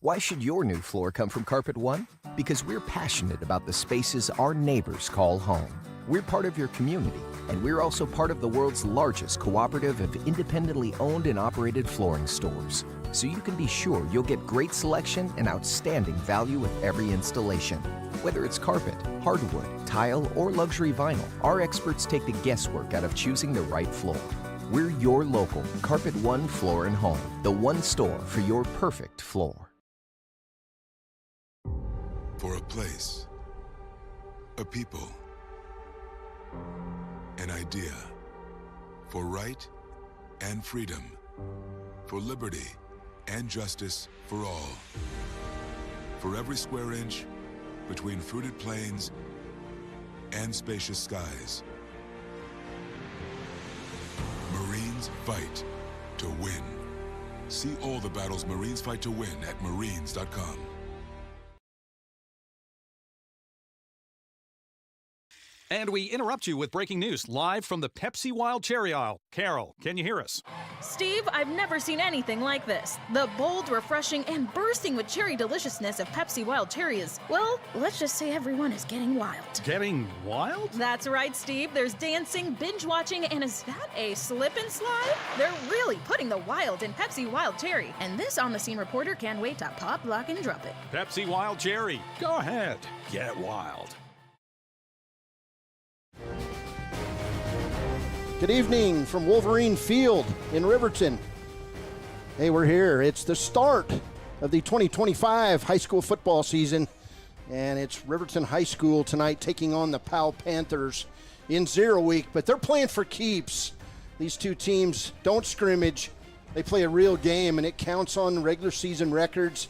Why should your new floor come from Carpet One? Because we're passionate about the spaces our neighbors call home. We're part of your community, and we're also part of the world's largest cooperative of independently owned and operated flooring stores. So you can be sure you'll get great selection and outstanding value with every installation. Whether it's carpet, hardwood, tile, or luxury vinyl, our experts take the guesswork out of choosing the right floor. We're your local Carpet One Floor and Home, the one store for your perfect floor. For a place, a people, an idea, for right and freedom, for liberty and justice for all. For every square inch between fruited plains and spacious skies. Marines fight to win. See all the battles Marines fight to win at marines.com. And we interrupt you with breaking news live from the Pepsi Wild Cherry aisle. Carol, can you hear us? Steve, I've never seen anything like this. The bold, refreshing, and bursting with cherry deliciousness of Pepsi Wild Cherry is, well, let's just say everyone is getting wild. Getting wild? That's right, Steve. There's dancing, binge-watching, and is that a slip and slide? They're really putting the wild in Pepsi Wild Cherry, and this on-the-scene reporter can't wait to pop, lock, and drop it. Pepsi Wild Cherry. Go ahead. Get wild. Good evening from Wolverine Field in Riverton. Hey, we're here. It's the start of the 2025 high school football season, and it's Riverton High School tonight taking on the Powell Panthers in 0 week, but they're playing for keeps. These two teams don't scrimmage. They play a real game, and it counts on regular season records,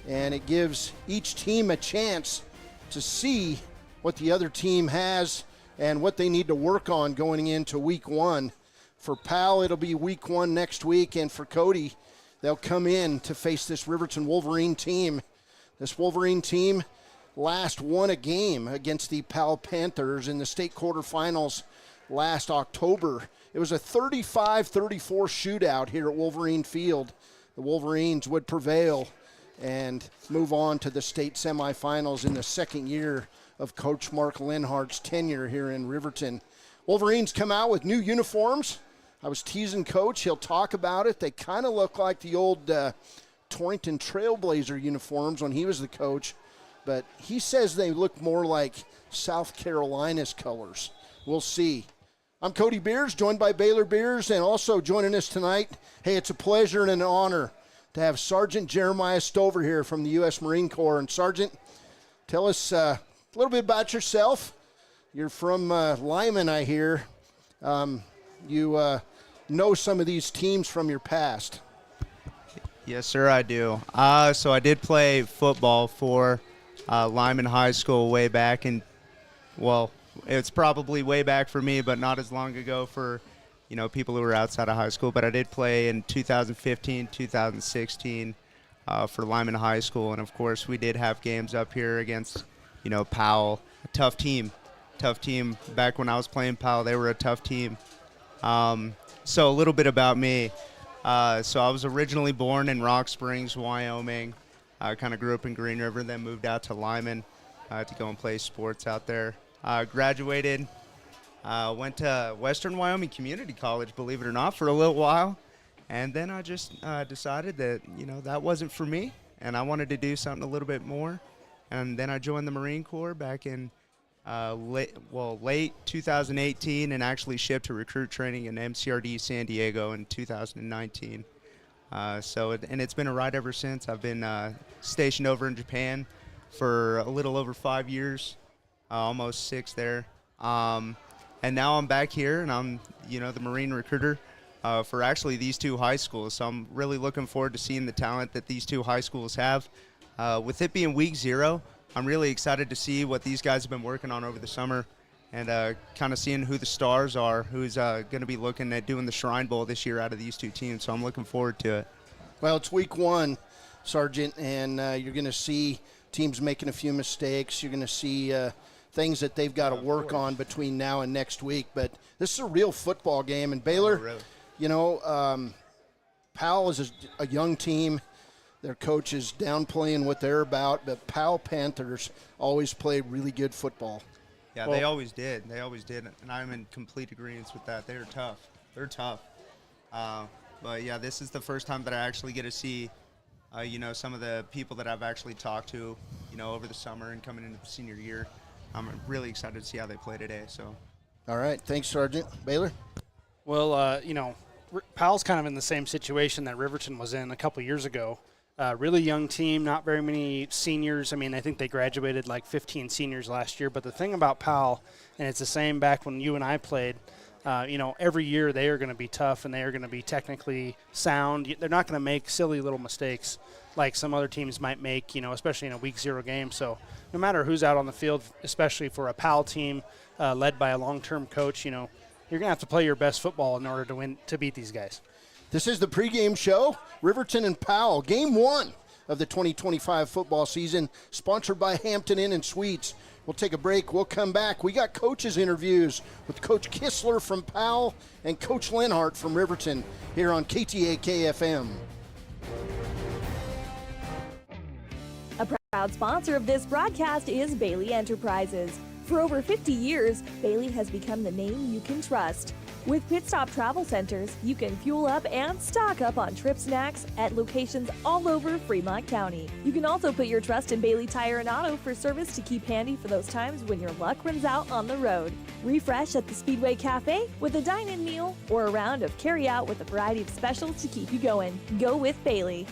and it gives each team a chance to see what the other team has and what they need to work on going into week one. For Powell, it'll be week one next week, and for Cody, they'll come in to face this Riverton Wolverine team. This Wolverine team last won a game against the Powell Panthers in the state quarterfinals last October. It was a 35-34 shootout here at Wolverine Field. The Wolverines would prevail and move on to the state semifinals in the second year of Coach Mark Linhardt's tenure here in Riverton. Wolverines come out with new uniforms. I was teasing Coach. He'll talk about it. They kind of look like the old Torrington Trailblazer uniforms when he was the coach, but he says they look more like South Carolina's colors. We'll see. I'm Cody Beers, joined by Baylor Beers, and also joining us tonight, hey, it's a pleasure and an honor to have Sergeant Jeremiah Stover here from the U.S. Marine Corps. And Sergeant, tell us a little bit about yourself. You're from Lyman, I hear. You know some of these teams from your past. Yes, sir, I do. So I did play football for Lyman High School way back in, well, it's probably way back for me, but not as long ago for, you know, people who were outside of high school. But I did play in 2015, 2016 for Lyman High School. And, of course, we did have games up here against, you know, Powell, a tough team. Back when I was playing Powell, they were a tough team. So a little bit about me. So I was originally born in Rock Springs, Wyoming. I kind of grew up in Green River, then moved out to Lyman to go and play sports out there. Graduated, went to Western Wyoming Community College, believe it or not, for a little while. And then I just decided that, you know, that wasn't for me, and I wanted to do something a little bit more. And then I joined the Marine Corps back in late 2018 and actually shipped to recruit training in MCRD San Diego in 2019. And it's been a ride ever since. I've been stationed over in Japan for a little over 5 years, almost 6 there. And now I'm back here, and I'm, you know, the Marine recruiter for actually these two high schools. So I'm really looking forward to seeing the talent that these two high schools have. With it being week 0, I'm really excited to see what these guys have been working on over the summer and kind of seeing who the stars are, who's going to be looking at doing the Shrine Bowl this year out of these two teams. So I'm looking forward to it. Well, it's week 1, Sergeant, and you're going to see teams making a few mistakes. You're going to see things that they've got to work on between now and next week. But this is a real football game. And Baylor, you know, Powell is a young team. their coaches downplaying what they're about, but Powell Panthers always play really good football. Yeah, they always did. They always did, and I'm in complete agreement with that. They're tough. They're tough. But, yeah, this is the first time that I actually get to see, some of the people that I've actually talked to, over the summer and coming into the senior year. I'm really excited to see how they play today. So, all right. Thanks, Sergeant. Baylor? Well, Powell's kind of in the same situation that Riverton was in a couple years ago. Really young team, not very many seniors. I mean, I think they graduated like 15 seniors last year. But the thing about Powell, and it's the same back when you and I played, every year they are going to be tough and they are going to be technically sound. They're not going to make silly little mistakes like some other teams might make, especially in a week 0 game. So no matter who's out on the field, especially for a Powell team led by a long-term coach, you're going to have to play your best football in order to win, to beat these guys. This is the pregame show, Riverton and Powell, Game 1 of the 2025 football season, sponsored by Hampton Inn & Suites. We'll take a break. We'll come back. We got coaches' interviews with Coach Kistler from Powell and Coach Linhardt from Riverton here on KTA KFM. A proud sponsor of this broadcast is Bailey Enterprises. For over 50 years, Bailey has become the name you can trust. With Pit Stop Travel Centers, you can fuel up and stock up on trip snacks at locations all over Fremont County. You can also put your trust in Bailey Tire and Auto for service to keep handy for those times when your luck runs out on the road. Refresh at the Speedway Cafe with a dine-in meal or a round of carry-out with a variety of specials to keep you going. Go with Bailey.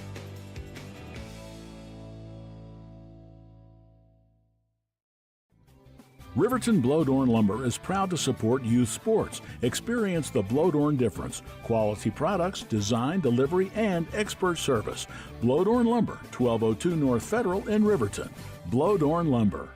Riverton Blodorn Lumber is proud to support youth sports. Experience the Blodorn difference. Quality products, design, delivery, and expert service. Blodorn Lumber, 1202 North Federal in Riverton. Blodorn Lumber.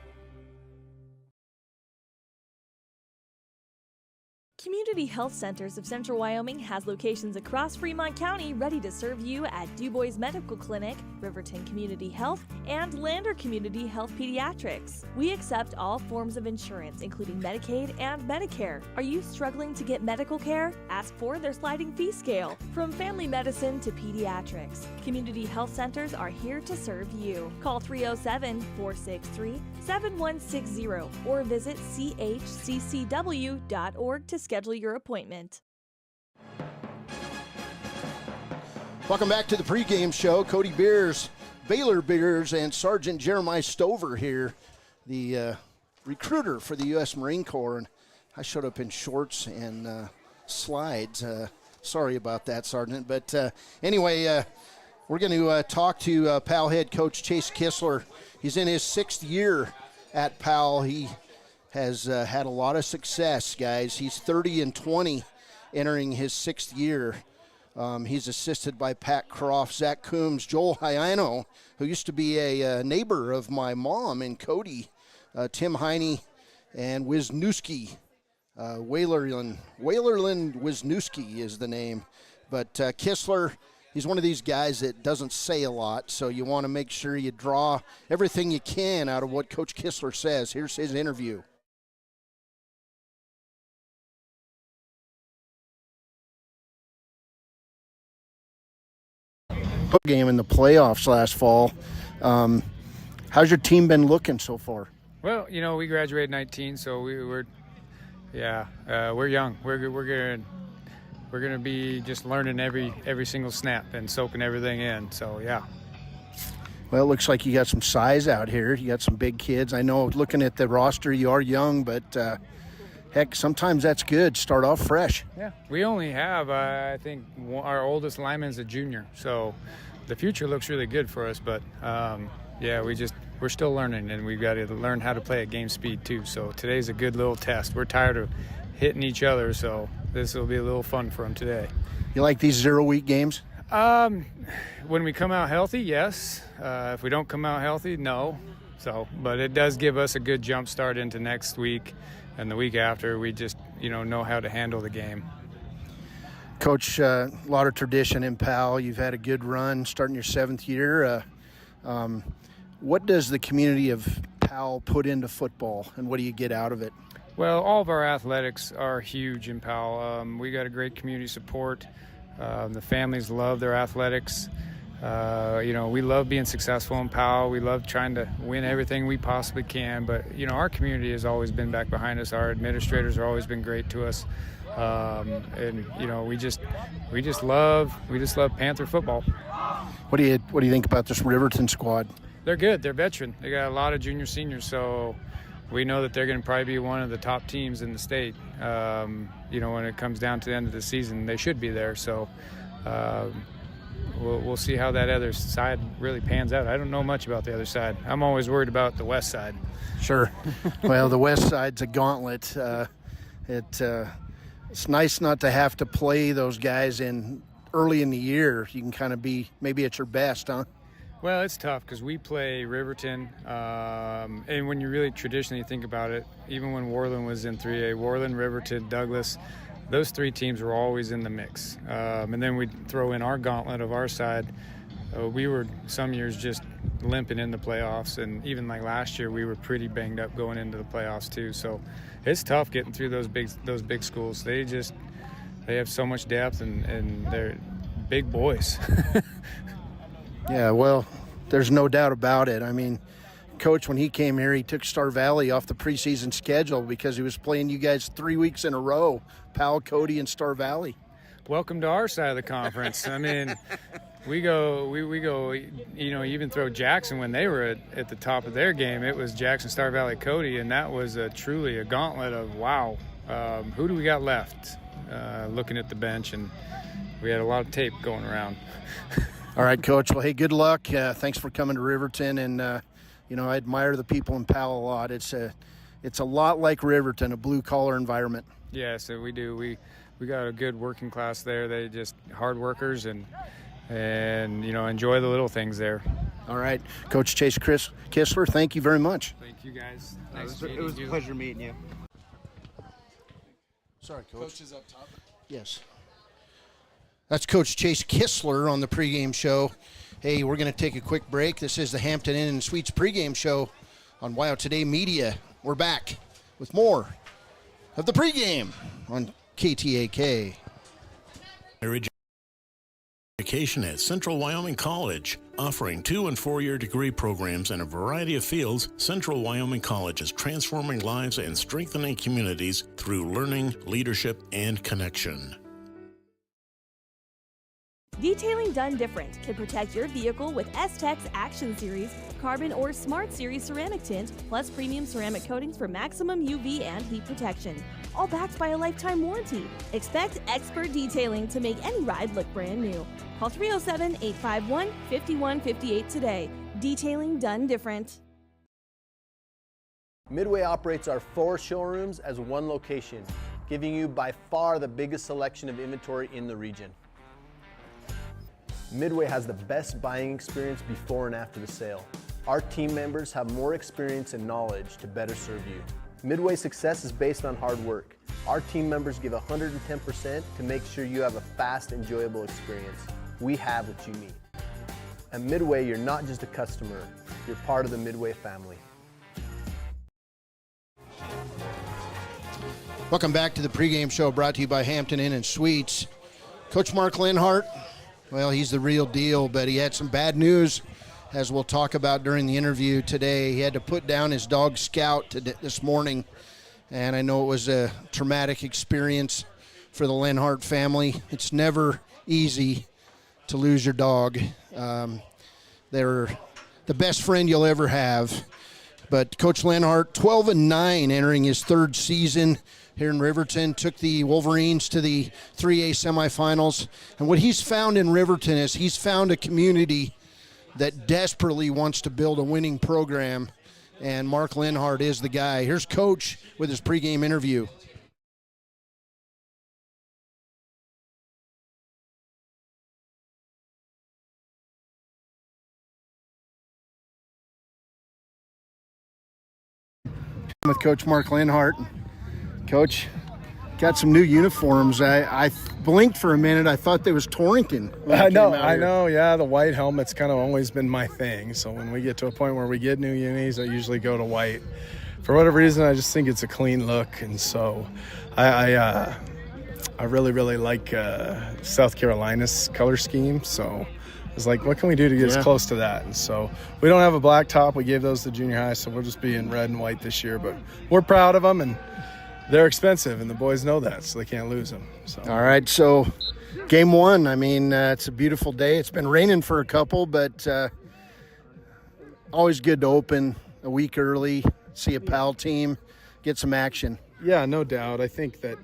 Community Health Centers of Central Wyoming has locations across Fremont County ready to serve you at DuBois Medical Clinic, Riverton Community Health, and Lander Community Health Pediatrics. We accept all forms of insurance, including Medicaid and Medicare. Are you struggling to get medical care? Ask for their sliding fee scale. From family medicine to pediatrics, Community Health Centers are here to serve you. Call 307-463-7160 or visit chccw.org to schedule your appointment. Welcome back to the pregame show. Cody Beers, Baylor Beers, and Sergeant Jeremiah Stover here, the recruiter for the U.S. Marine Corps. And I showed up in shorts and slides. Sorry about that, Sergeant. But anyway, we're going to talk to Powell head coach Chase Kistler. He's in his 6th year at Powell. He has had a lot of success, guys. He's 30-20 entering his 6th year. He's assisted by Pat Croft, Zach Coombs, Joel Hyano, who used to be a neighbor of my mom and Cody, Tim Heine, and Wisniewski. Whalerland Wisniewski is the name. But Kistler, he's one of these guys that doesn't say a lot, so you want to make sure you draw everything you can out of what Coach Kistler says. Here's his interview. Game in the playoffs last fall. How's your team been looking so far? Well, we graduated 19, so we're young. We're gonna be just learning every single snap and soaking everything in. So yeah. Well, it looks like you got some size out here. You got some big kids. I know looking at the roster, you are young, but heck, sometimes that's good. Start off fresh. Yeah, we only have, I think, our oldest lineman's a junior, so the future looks really good for us. But we're still learning, and we've got to learn how to play at game speed too. So today's a good little test. We're tired of hitting each other, so this will be a little fun for them today. You like these 0-week games? When we come out healthy, yes. If we don't come out healthy, no. So, but it does give us a good jump start into next week. And the week after, we just, know how to handle the game. Coach, a lot of tradition in Powell. You've had a good run starting your 7th year. What does the community of Powell put into football, and what do you get out of it? Well, all of our athletics are huge in Powell. We got a great community support. The families love their athletics. We love being successful in Powell. We love trying to win everything we possibly can. But, our community has always been back behind us. Our administrators have always been great to us. We just love Panther football. What do you think about this Riverton squad? They're good. They're veteran. They got a lot of junior seniors, so we know that they're going to probably be one of the top teams in the state. When it comes down to the end of the season, they should be there. So we'll see how that other side really pans out. I don't know much about the other side. I'm always worried about the west side. Sure. Well, the west side's a gauntlet. It's nice not to have to play those guys early in the year. You can kind of be maybe at your best, huh? Well, it's tough because we play Riverton, and when you really traditionally think about it, even when Worland was in 3A, Worland, Riverton, Douglas, those three teams were always in the mix. And then we'd throw in our gauntlet of our side. We were some years just limping in the playoffs, and even like last year, we were pretty banged up going into the playoffs too. So it's tough getting through those big schools. They have so much depth, and they're big boys. Yeah, well, there's no doubt about it. I mean, Coach, when he came here, he took Star Valley off the preseason schedule because he was playing you guys 3 weeks in a row, Powell, Cody, and Star Valley. Welcome to our side of the conference. I mean, we go, even throw Jackson when they were at the top of their game. It was Jackson, Star Valley, Cody, and that was truly a gauntlet of, wow, who do we got left? Looking at the bench, and we had a lot of tape going around. All right, Coach. Well, hey, good luck. Thanks for coming to Riverton, and I admire the people in Powell a lot. It's a lot like Riverton, a blue-collar environment. Yeah, so we do. We got a good working class there. They just hard workers and enjoy the little things there. All right, Coach Chase Kistler, thank you very much. Thank you, guys. It was a pleasure meeting you. Sorry, Coach. Coach is up top. Yes. That's Coach Chase Kistler on the pregame show. Hey, we're going to take a quick break. This is the Hampton Inn & Suites pregame show on Wow Today Media. We're back with more of the pregame on KTAK. Education at Central Wyoming College. Offering 2- and 4-year degree programs in a variety of fields, Central Wyoming College is transforming lives and strengthening communities through learning, leadership, and connection. Detailing done different can protect your vehicle with S-Tech's Action Series, Carbon or Smart Series ceramic tint, plus premium ceramic coatings for maximum UV and heat protection. All backed by a lifetime warranty. Expect expert detailing to make any ride look brand new. Call 307-851-5158 today. Detailing done different. Midway operates our 4 showrooms as one location, giving you by far the biggest selection of inventory in the region. Midway has the best buying experience before and after the sale. Our team members have more experience and knowledge to better serve you. Midway's success is based on hard work. Our team members give 110% to make sure you have a fast, enjoyable experience. We have what you need. At Midway, you're not just a customer, you're part of the Midway family. Welcome back to the pregame show brought to you by Hampton Inn & Suites. Coach Mark Linhardt, well, he's the real deal, but he had some bad news, as we'll talk about during the interview today. He had to put down his dog Scout this morning, and I know it was a traumatic experience for the Linhardt family. It's never easy to lose your dog. They're the best friend you'll ever have. But Coach Linhardt, 12-9, entering his 3rd season here in Riverton, took the Wolverines to the 3A semifinals. And what he's found in Riverton is he's found a community that desperately wants to build a winning program, and Mark Linhardt is the guy. Here's Coach with his pregame interview. With Coach Mark Linhardt. Coach, got some new uniforms. I blinked for a minute. I thought they was Torrington. I know. Yeah, the white helmet's kind of always been my thing. So when we get to a point where we get new unis, I usually go to white. For whatever reason, I just think it's a clean look, and so I really like South Carolina's color scheme. So It's like, what can we do to get as close to that? And so we don't have a black top. We gave those to junior high, so we'll just be in red and white this year. But we're proud of them, and they're expensive, and the boys know that, so they can't lose them. So. All right, so game one, I mean, it's a beautiful day. It's been raining for a couple, but always good to open a week early, see a Powell team, get some action. Yeah, no doubt. I think that,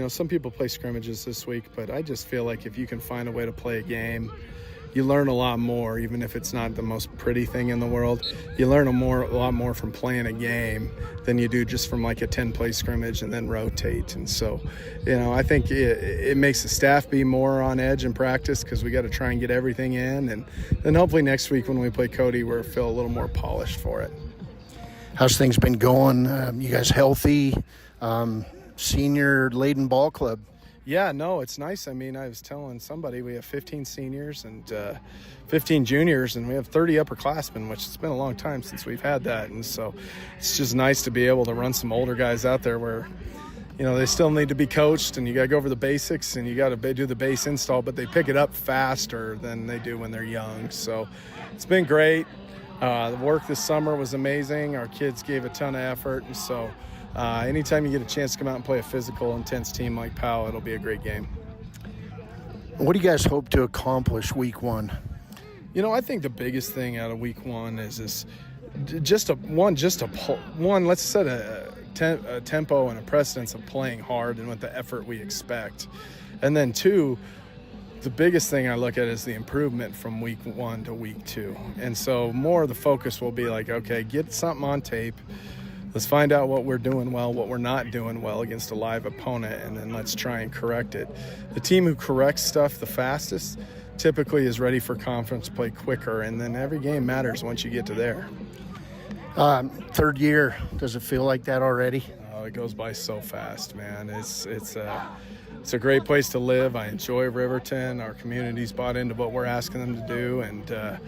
some people play scrimmages this week, but I just feel like if you can find a way to play a game, you learn a lot more, even if it's not the most pretty thing in the world. You learn a lot more from playing a game than you do just from like a 10-play scrimmage and then rotate. And so, I think it makes the staff be more on edge in practice because we got to try and get everything in. And then hopefully next week when we play Cody, we'll feel a little more polished for it. How's things been going? You guys healthy? Senior-laden ball club. Yeah, no, it's nice. I mean, I was telling somebody we have 15 seniors and 15 juniors, and we have 30 upperclassmen, which it's been a long time since we've had that. And so it's just nice to be able to run some older guys out there where, they still need to be coached, and you got to go over the basics, and you got to do the base install, but they pick it up faster than they do when they're young. So it's been great. The work this summer was amazing. Our kids gave a ton of effort, and so anytime you get a chance to come out and play a physical, intense team like Powell, it'll be a great game. What do you guys hope to accomplish week one? I think the biggest thing out of week one is let's set a tempo and a precedence of playing hard and with the effort we expect. And then two, the biggest thing I look at is the improvement from week one to week two. And so more of the focus will be like, okay, get something on tape. Let's find out what we're doing well, what we're not doing well against a live opponent, and then let's try and correct it. The team who corrects stuff the fastest typically is ready for conference play quicker, and then every game matters once you get to there. Third year, does it feel like that already? Oh, it goes by so fast, man. It's a great place to live. I enjoy Riverton. Our community's bought into what we're asking them to do, and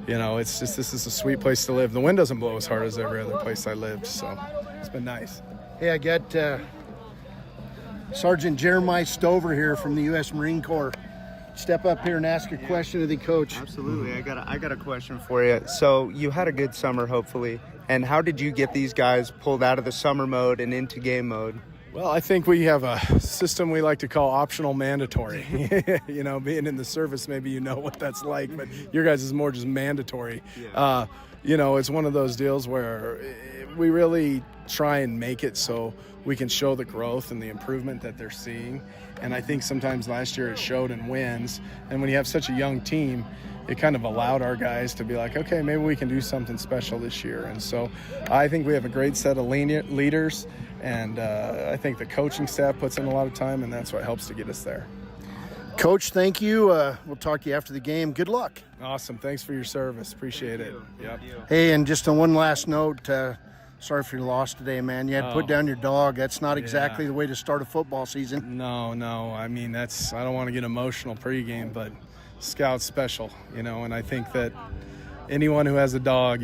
this is a sweet place to live. The wind doesn't blow as hard as every other place I lived, so it's been nice. Hey, I got Sergeant Jeremiah Stover here from the U.S. Marine Corps. Step up here and ask a question of the coach. Absolutely. I got a question for you. So you had a good summer, hopefully. And how did you get these guys pulled out of the summer mode and into game mode? Well, I think we have a system we like to call optional mandatory. Being in the service, maybe you know what that's like, but your guys is more just mandatory. Yeah. It's one of those deals where we really try and make it so we can show the growth and the improvement that they're seeing. And I think sometimes last year it showed in wins. And when you have such a young team, it kind of allowed our guys to be like, okay, maybe we can do something special this year. And so I think we have a great set of leaders. And I think the coaching staff puts in a lot of time, and that's what helps to get us there. Coach, thank you. We'll talk to you after the game. Good luck. Awesome. Thanks for your service. Appreciate it. Yep. Hey, and just on one last note, sorry for your loss today, man. You had to put down your dog. That's not exactly the way to start a football season. No. I mean, I don't want to get emotional pregame, but Scout's special, and I think that anyone who has a dog,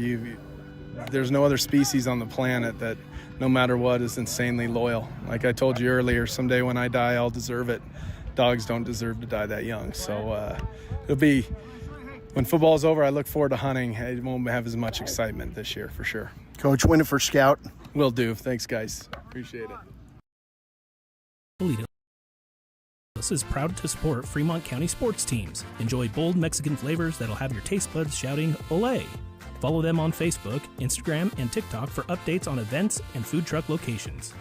there's no other species on the planet that no matter what is insanely loyal. Like I told you earlier, someday when I die, I'll deserve it. Dogs don't deserve to die that young. So it'll be, when football's over, I look forward to hunting. I won't have as much excitement this year for sure. Coach, win it for Scout. Will do. Thanks, guys. Appreciate it. This is proud to support Fremont County sports teams. Enjoy bold Mexican flavors that'll have your taste buds shouting, "Olé!" Follow them on Facebook, Instagram, and TikTok for updates on events and food truck locations.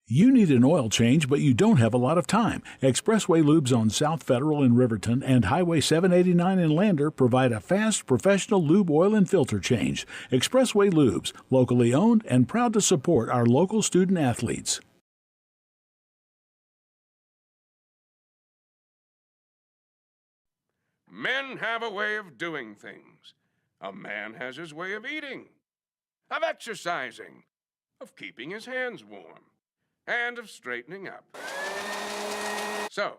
You need an oil change, but you don't have a lot of time. Expressway Lubes on South Federal in Riverton and Highway 789 in Lander provide a fast, professional lube, oil, and filter change. Expressway Lubes, locally owned and proud to support our local student athletes. Men have a way of doing things. A man has his way of eating, of exercising, of keeping his hands warm, and of straightening up. So,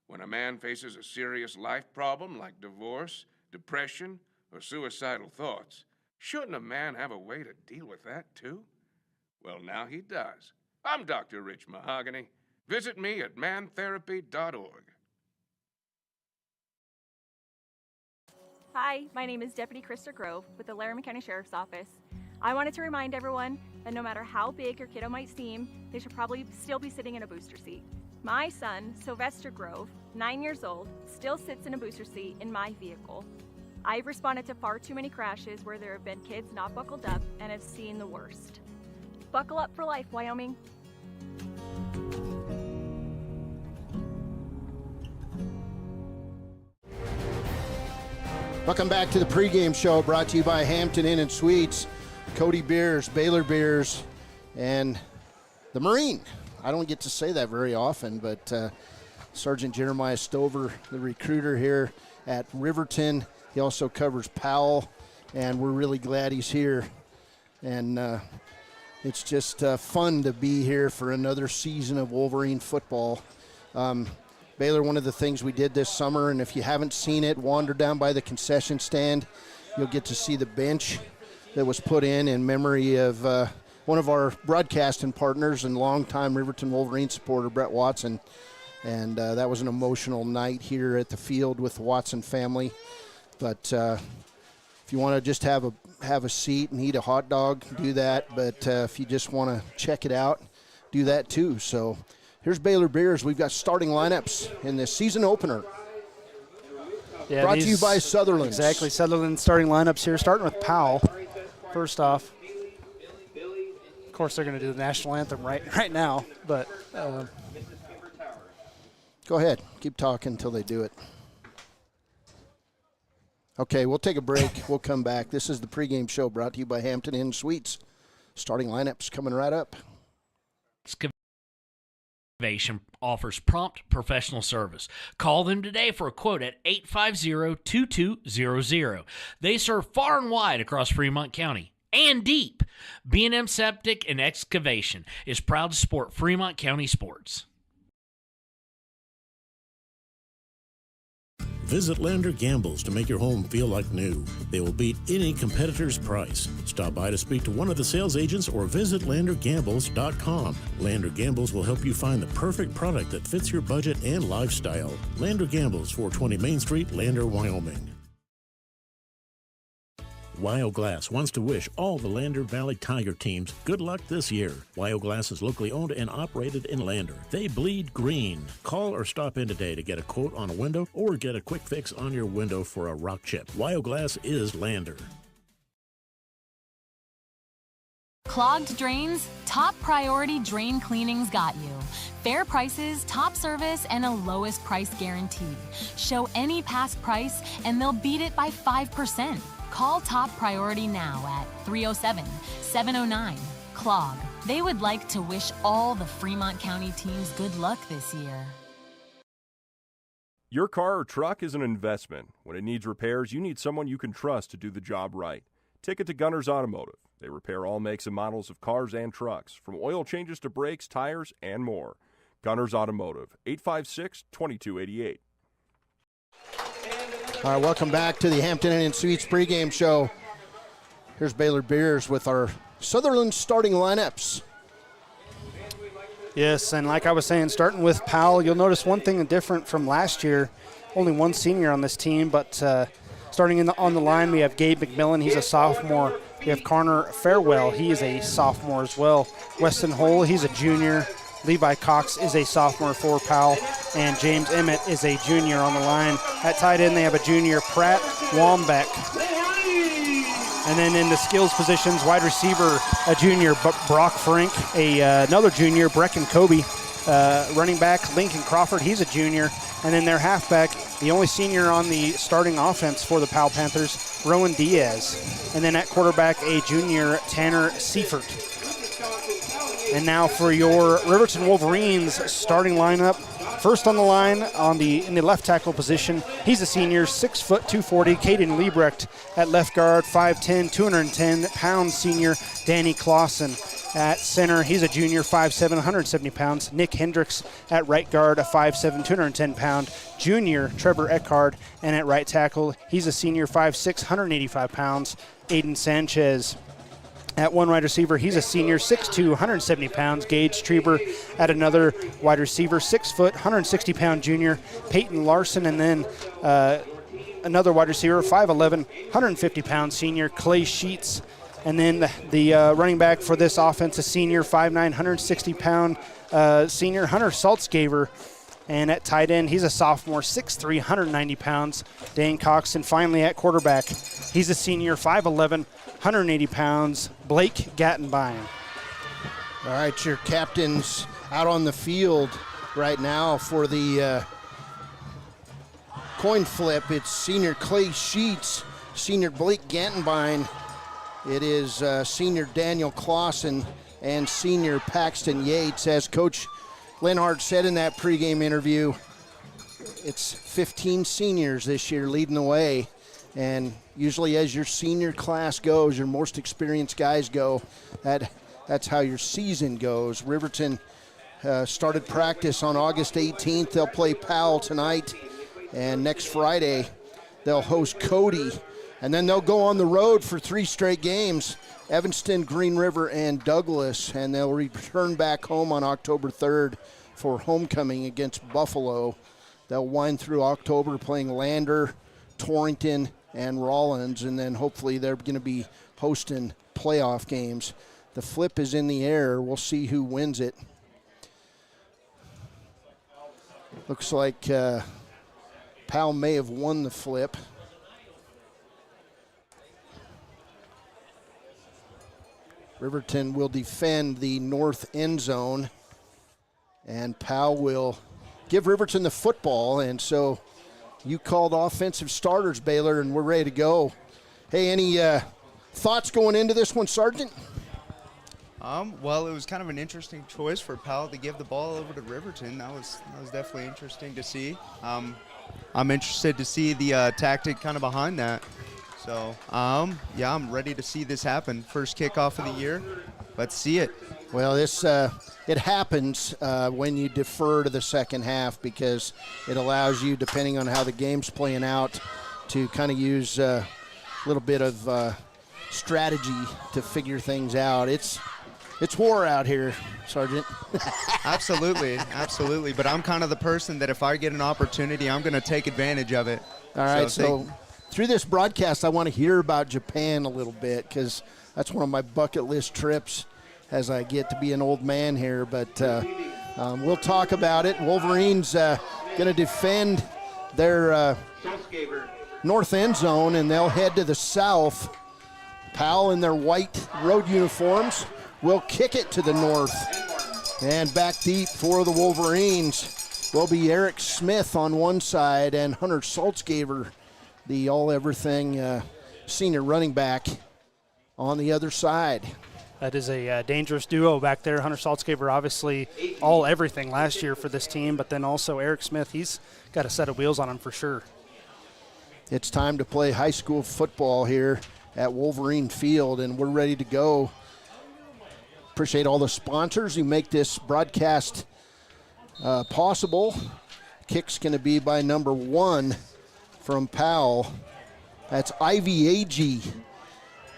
when a man faces a serious life problem like divorce, depression, or suicidal thoughts, shouldn't a man have a way to deal with that too? Well, now he does. I'm Dr. Rich Mahogany. Visit me at mantherapy.org. Hi, my name is Deputy Kistler Grove with the Laramie County Sheriff's Office. I wanted to remind everyone that no matter how big your kiddo might seem, they should probably still be sitting in a booster seat. My son, Sylvester Grove, 9 years old, still sits in a booster seat in my vehicle. I've responded to far too many crashes where there have been kids not buckled up and have seen the worst. Buckle up for life, Wyoming. Welcome back to the pregame show, brought to you by Hampton Inn and Suites, Cody Beers, Baylor Beers, and the Marine. I don't get to say that very often, but Sergeant Jeremiah Stover, the recruiter here at Riverton, he also covers Powell, and we're really glad he's here. And it's just fun to be here for another season of Wolverine football. Baylor, one of the things we did this summer, and if you haven't seen it, wander down by the concession stand. You'll get to see the bench that was put in memory of one of our broadcasting partners and longtime Riverton Wolverine supporter, Brett Watson. And that was an emotional night here at the field with the Watson family. But if you want to just have a seat and eat a hot dog, do that. But if you just want to check it out, do that too. So here's Baylor Beers. We've got starting lineups in this season opener. Yeah, brought to you by Sutherland. Exactly, Sutherland starting lineups here, starting with Powell. First off, of course, they're going to do the national anthem right now, but go ahead. Keep talking until they do it. Okay, we'll take a break. We'll come back. This is the pregame show brought to you by Hampton Inn Suites. Starting lineups coming right up. Excavation offers prompt professional service. Call them today for a quote at 850-2200. They serve far and wide across Fremont County and deep. B&M Septic and Excavation is proud to support Fremont County sports. Visit Lander Gambles to make your home feel like new. They will beat any competitor's price. Stop by to speak to one of the sales agents or visit LanderGambles.com. Lander Gambles will help you find the perfect product that fits your budget and lifestyle. Lander Gambles, 420 Main Street, Lander, Wyoming. Wyoglass wants to wish all the Lander Valley Tiger teams good luck this year. Wyoglass is locally owned and operated in Lander. They bleed green. Call or stop in today to get a quote on a window or get a quick fix on your window for a rock chip. Wyoglass is Lander. Clogged drains? Top Priority Drain Cleaning's got you. Fair prices, top service, and a lowest price guarantee. Show any past price and they'll beat it by 5%. Call Top Priority now at 307-709-CLOG. They would like to wish all the Fremont County teams good luck this year. Your car or truck is an investment. When it needs repairs, you need someone you can trust to do the job right. Take it to Gunners Automotive. They repair all makes and models of cars and trucks, from oil changes to brakes, tires, and more. Gunners Automotive, 856-2288. All right, welcome back to the Hampton Inn Suites pregame show. Here's Baylor Beers with our Sutherland starting lineups. yes, and like I was saying, starting with Powell, you'll notice one thing different from last year. Only one senior on this team, but starting on the line, we have Gabe McMillan. He's a sophomore. We have Connor Farewell. He is a sophomore as well. Weston Hull, he's a junior. Levi Cox is a sophomore for Powell, and James Emmett is a junior on the line. At tight end, they have a junior, Pratt Wambeck. And then in the skills positions, wide receiver, a junior, Brock Frank, another junior, Brecken Kobe. Running back, Lincoln Crawford, he's a junior. And then their halfback, the only senior on the starting offense for the Powell Panthers, Rowan Diaz. And then at quarterback, a junior, Tanner Seifert. And now for your Riverton Wolverines starting lineup. First on the line in the left tackle position, he's a senior, 6 foot 240, Caden Liebrecht. At left guard, 5'10", 210-pound senior, Danny Clausen. At center, he's a junior, 5'7", 170 pounds, Nick Hendricks. At right guard, a 5'7", 210-pound junior, Trevor Eckhard. And at right tackle, he's a senior, 5'6", 185 pounds, Aiden Sanchez. At one wide receiver, he's a senior, 6'2", 170 pounds, Gage Treber. At another wide receiver, 6 foot, 160-pound junior, Peyton Larson. And then another wide receiver, 5'11", 150-pound senior Clay Sheets. And then the running back for this offense, a senior, 5'9", 160-pound senior Hunter Saltzgaver. And at tight end, he's a sophomore, 6'3", 190 pounds, Dane Cox. And finally at quarterback, he's a senior, 5'11", 180 pounds, Blake Gattenbein. All right, your captains out on the field right now for the coin flip. It's senior Clay Sheets, senior Blake Gattenbein. It is senior Daniel Clausen and senior Paxton Yates. As Coach Linhardt said in that pregame interview, it's 15 seniors this year leading the way. And usually as your senior class goes, your most experienced guys go, that's how your season goes. Riverton started practice on August 18th. They'll play Powell tonight. And next Friday, they'll host Cody. And then they'll go on the road for 3 straight games, Evanston, Green River, and Douglas. And they'll return back home on October 3rd for homecoming against Buffalo. They'll wind through October playing Lander, Torrington, and Rollins. And then hopefully they're going to be hosting playoff games. The flip is in the air. We'll see who wins it. Looks like Powell may have won the flip. Riverton will defend the north end zone, and Powell will give Riverton the football. And so you called offensive starters, Baylor, and we're ready to go. Hey, any thoughts going into this one, Sergeant? Well, it was kind of an interesting choice for Powell to give the ball over to Riverton. That was definitely interesting to see. I'm interested to see the tactic kind of behind that. So, yeah, I'm ready to see this happen. First kickoff of the year. Let's see it. Well, this it happens when you defer to the second half, because it allows you, depending on how the game's playing out, to kind of use a little bit of strategy to figure things out. It's war out here, Sergeant. Absolutely. But I'm kind of the person that if I get an opportunity, I'm going to take advantage of it. All right, so through this broadcast, I want to hear about Japan a little bit, because that's one of my bucket list trips as I get to be an old man here. But we'll talk about it. Wolverines going to defend their north end zone, and they'll head to the south. Powell in their white road uniforms will kick it to the north. And back deep for the Wolverines will be Eric Smith on one side and Hunter Saltzgaver, the all-everything senior running back, on the other side. That is a dangerous duo back there. Hunter Saltzgaver, obviously all-everything last year for this team, but then also Eric Smith, he's got a set of wheels on him for sure. It's time to play high school football here at Wolverine Field, and we're ready to go. Appreciate all the sponsors who make this broadcast possible. Kick's going to be by number 1 from Powell. That's IVAG.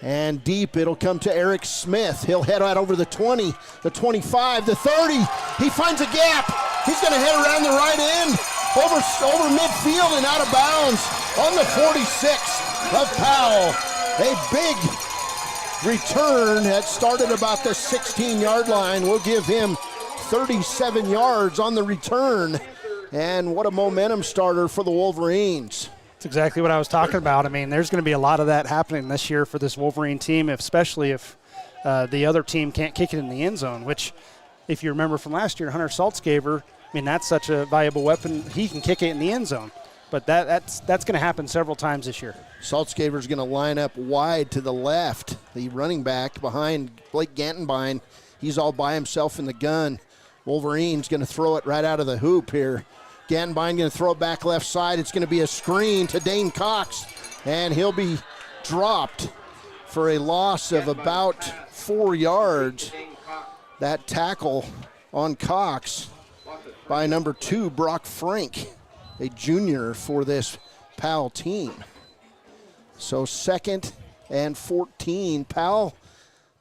And deep, it'll come to Eric Smith. He'll head out over the 20, the 25, the 30. He finds a gap. He's going to head around the right end, over midfield and out of bounds on the 46 of Powell. A big return that started about the 16-yard line. We'll give him 37 yards on the return. And what a momentum starter for the Wolverines. That's exactly what I was talking about. I mean, there's going to be a lot of that happening this year for this Wolverine team, especially if the other team can't kick it in the end zone, which, if you remember from last year, Hunter Saltzgaver, I mean, that's such a valuable weapon. He can kick it in the end zone. But that's going to happen several times this year. Saltzgaver's going to line up wide to the left, the running back behind Blake Gattenbein. He's all by himself in the gun. Wolverine's going to throw it right out of the hoop here. Gattenbein going to throw it back left side. It's going to be a screen to Dane Cox, and he'll be dropped for a loss of about 4 yards. That tackle on Cox by number 2, Brock Frank, a junior for this Powell team. So 2nd and 14. Powell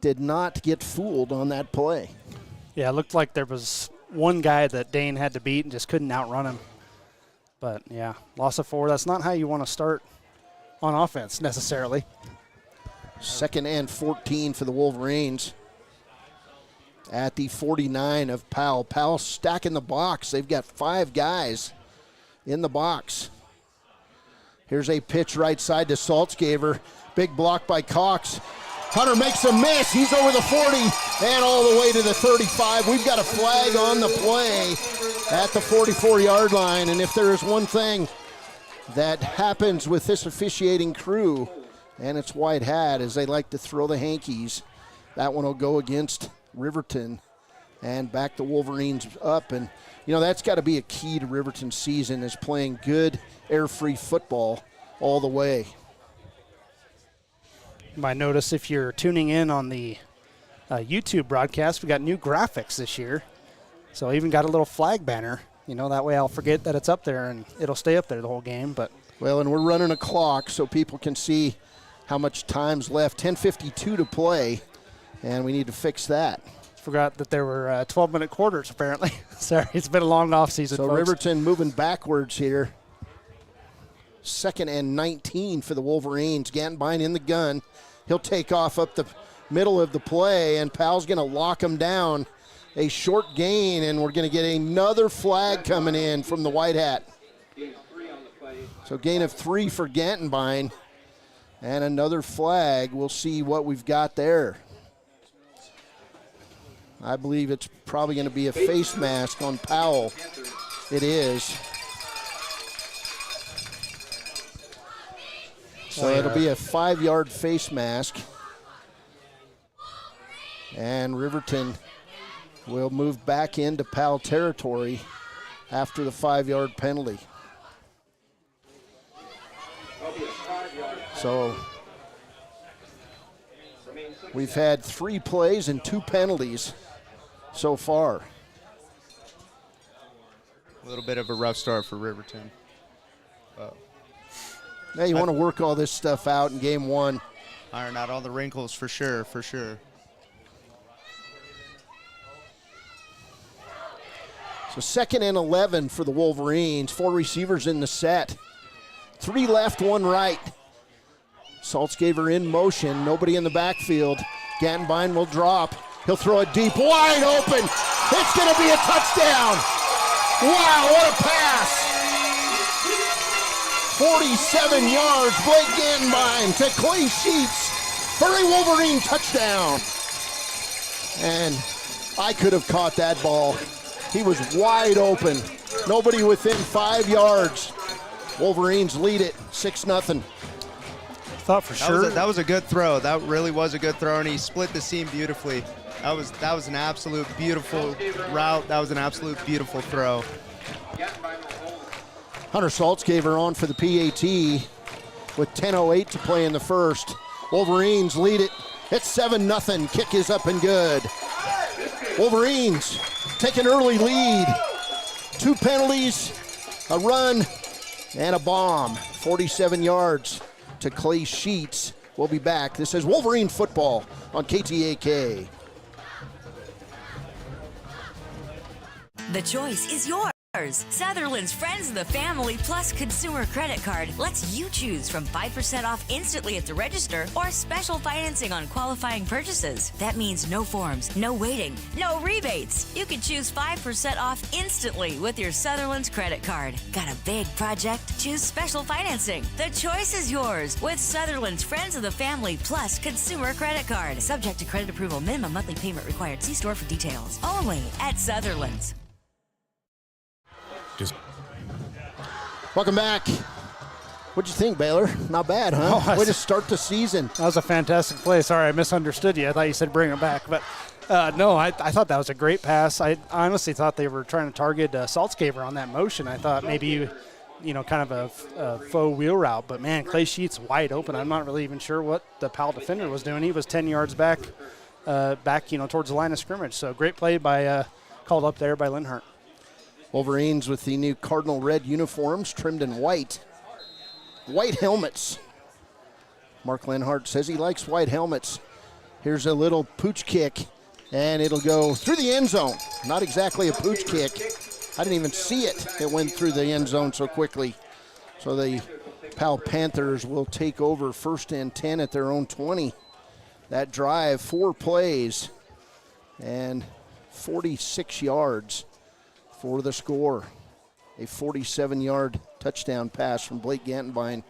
did not get fooled on that play. Yeah, it looked like there was one guy that Dane had to beat and just couldn't outrun him. But, yeah, loss of 4. That's not how you want to start on offense necessarily. 2nd and 14 for the Wolverines at the 49 of Powell. Powell stacking the box. They've got 5 guys in the box. Here's a pitch right side to Saltzgaver. Big block by Cox. Hunter makes a miss. He's over the 40 and all the way to the 35. We've got a flag on the play at the 44-yard line. And if there is one thing that happens with this officiating crew, and it's white hat, is they like to throw the hankies. That one will go against Riverton and back the Wolverines up. And, you know, that's got to be a key to Riverton's season, is playing good air-free football all the way. You might notice if you're tuning in on the YouTube broadcast, we got new graphics this year. So I even got a little flag banner. You know, that way I'll forget that it's up there and it'll stay up there the whole game. But well, and we're running a clock so people can see how much time's left. 10:52 to play, and we need to fix that. Forgot that there were 12-minute quarters, apparently. Sorry, it's been a long offseason, So folks. Riverton moving backwards here. 2nd and 19 for the Wolverines. Gantenbein in the gun. He'll take off up the middle of the play, and Powell's going to lock him down. A short gain, and we're going to get another flag coming in from the white hat. So gain of 3 for Gantenbein, and another flag. We'll see what we've got there. I believe it's probably going to be a face mask on Powell. It is. So it'll be a 5-yard face mask. And Riverton will move back into Powell territory after the 5-yard penalty. So we've had 3 plays and 2 penalties so far. A little bit of a rough start for Riverton. Now you want to work all this stuff out in game 1. Iron out all the wrinkles for sure, for sure. So 2nd and 11 for the Wolverines. 4 receivers in the set. 3 left, 1 right. Saltzgaver in motion. Nobody in the backfield. Gantenbein will drop. He'll throw it deep, wide open. It's going to be a touchdown. Wow, what a pass. 47 yards, Blake Gantenbein to Clay Sheets for a Wolverine touchdown. And I could have caught that ball. He was wide open. Nobody within 5 yards. Wolverines lead it 6-0. Thought for sure. That was a good throw. That really was a good throw, and he split the seam beautifully. That was an absolute beautiful route. That was an absolute beautiful throw. Hunter Saltzgaver on for the PAT with 10:08 to play in the first. Wolverines lead it. It's 7-0. Kick is up and good. Wolverines take an early lead. 2 penalties, a run, and a bomb. 47 yards to Clay Sheets. We'll be back. This is Wolverine football on KTAK. The choice is yours. Sutherland's Friends of the Family Plus Consumer Credit Card lets you choose from 5% off instantly at the register or special financing on qualifying purchases. That means no forms, no waiting, no rebates. You can choose 5% off instantly with your Sutherland's credit card. Got a big project? Choose special financing. The choice is yours with Sutherland's Friends of the Family Plus Consumer Credit Card. Subject to credit approval. Minimum monthly payment required. See store for details. Only at Sutherland's. Welcome back. What'd you think, Baylor? Not bad, huh? Way to start the season. That was a fantastic play. Sorry, I misunderstood you. I thought you said bring it back. But, no, I thought that was a great pass. I honestly thought they were trying to target Saltzgaver on that motion. I thought maybe, kind of a faux wheel route. But, man, Clay Sheets wide open. I'm not really even sure what the Powell defender was doing. He was 10 yards back, towards the line of scrimmage. So, great play called up there by Linhardt. Wolverines with the new cardinal red uniforms trimmed in white. White helmets. Mark Linhardt says he likes white helmets. Here's a little pooch kick, and it'll go through the end zone. Not exactly a pooch kick. I didn't even see it. It went through the end zone so quickly. So the Powell Panthers will take over 1st and 10 at their own 20. That drive, 4 plays and 46 yards for the score. A 47-yard touchdown pass from Blake Gantenbein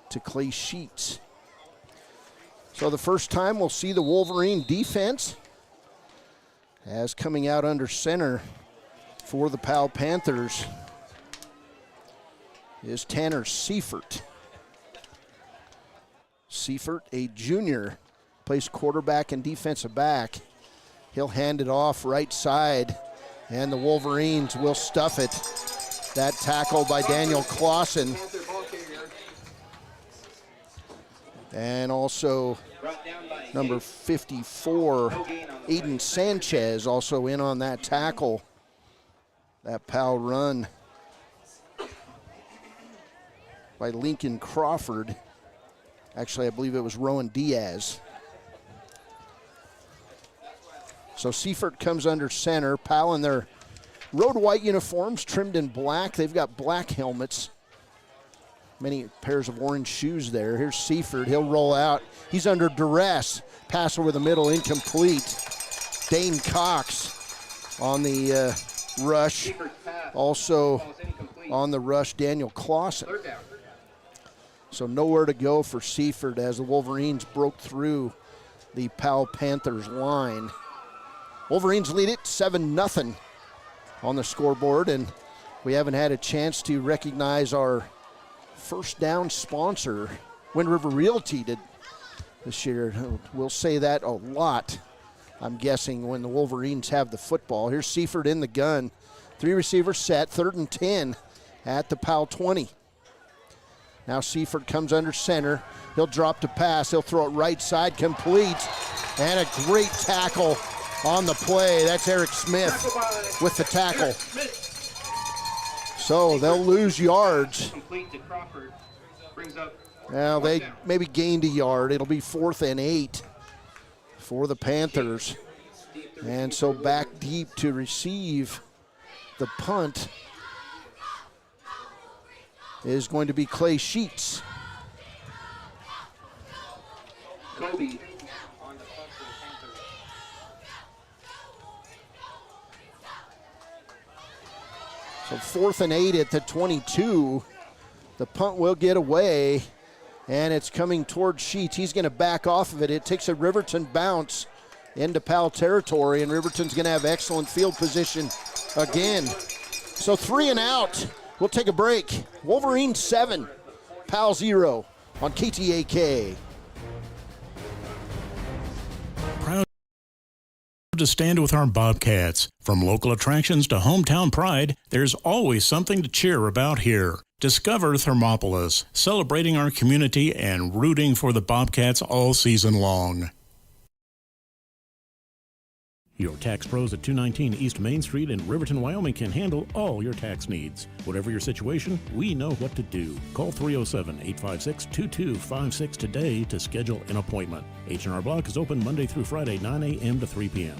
to Clay Sheets. So the first time we'll see the Wolverine defense as coming out under center for the Powell Panthers is Tanner Seifert. Seifert, a junior, plays quarterback and defensive back. He'll hand it off right side, and the Wolverines will stuff it. That tackle by Daniel Clausen. And also number 54, Aiden Sanchez, also in on that tackle. That Powell run by Lincoln Crawford. Actually, I believe it was Rowan Diaz. So Seifert comes under center. Powell in their road white uniforms, trimmed in black. They've got black helmets. Many pairs of orange shoes there. Here's Seifert. He'll roll out. He's under duress. Pass over the middle, incomplete. Dane Cox on the rush. Also on the rush, Daniel Clausen. So nowhere to go for Seifert as the Wolverines broke through the Powell Panthers line. Wolverines lead it 7-0 on the scoreboard, and we haven't had a chance to recognize our first down sponsor. Wind River Realty did this year. We'll say that a lot, I'm guessing, when the Wolverines have the football. Here's Seifert in the gun. 3 receivers set, 3rd and 10 at the Powell 20. Now Seifert comes under center. He'll drop to pass. He'll throw it right side, complete, and a great tackle on the play. That's Eric Smith with the tackle. So they'll lose yards. Well, they maybe gained a yard. It'll be 4th and 8 for the Panthers. And so back deep to receive the punt is going to be Clay Sheets. Kobe. So 4th and 8 at the 22. The punt will get away, and it's coming towards Sheets. He's going to back off of it. It takes a Riverton bounce into Powell territory, and Riverton's going to have excellent field position again. So 3 and out. We'll take a break. Wolverine 7, Powell 0 on KTAK. Proud to stand with our Bobcats. From local attractions to hometown pride, there's always something to cheer about here. Discover Thermopolis, celebrating our community and rooting for the Bobcats all season long. Your tax pros at 219 East Main Street in Riverton, Wyoming can handle all your tax needs. Whatever your situation, we know what to do. Call 307-856-2256 today to schedule an appointment. H&R Block is open Monday through Friday, 9 a.m. to 3 p.m.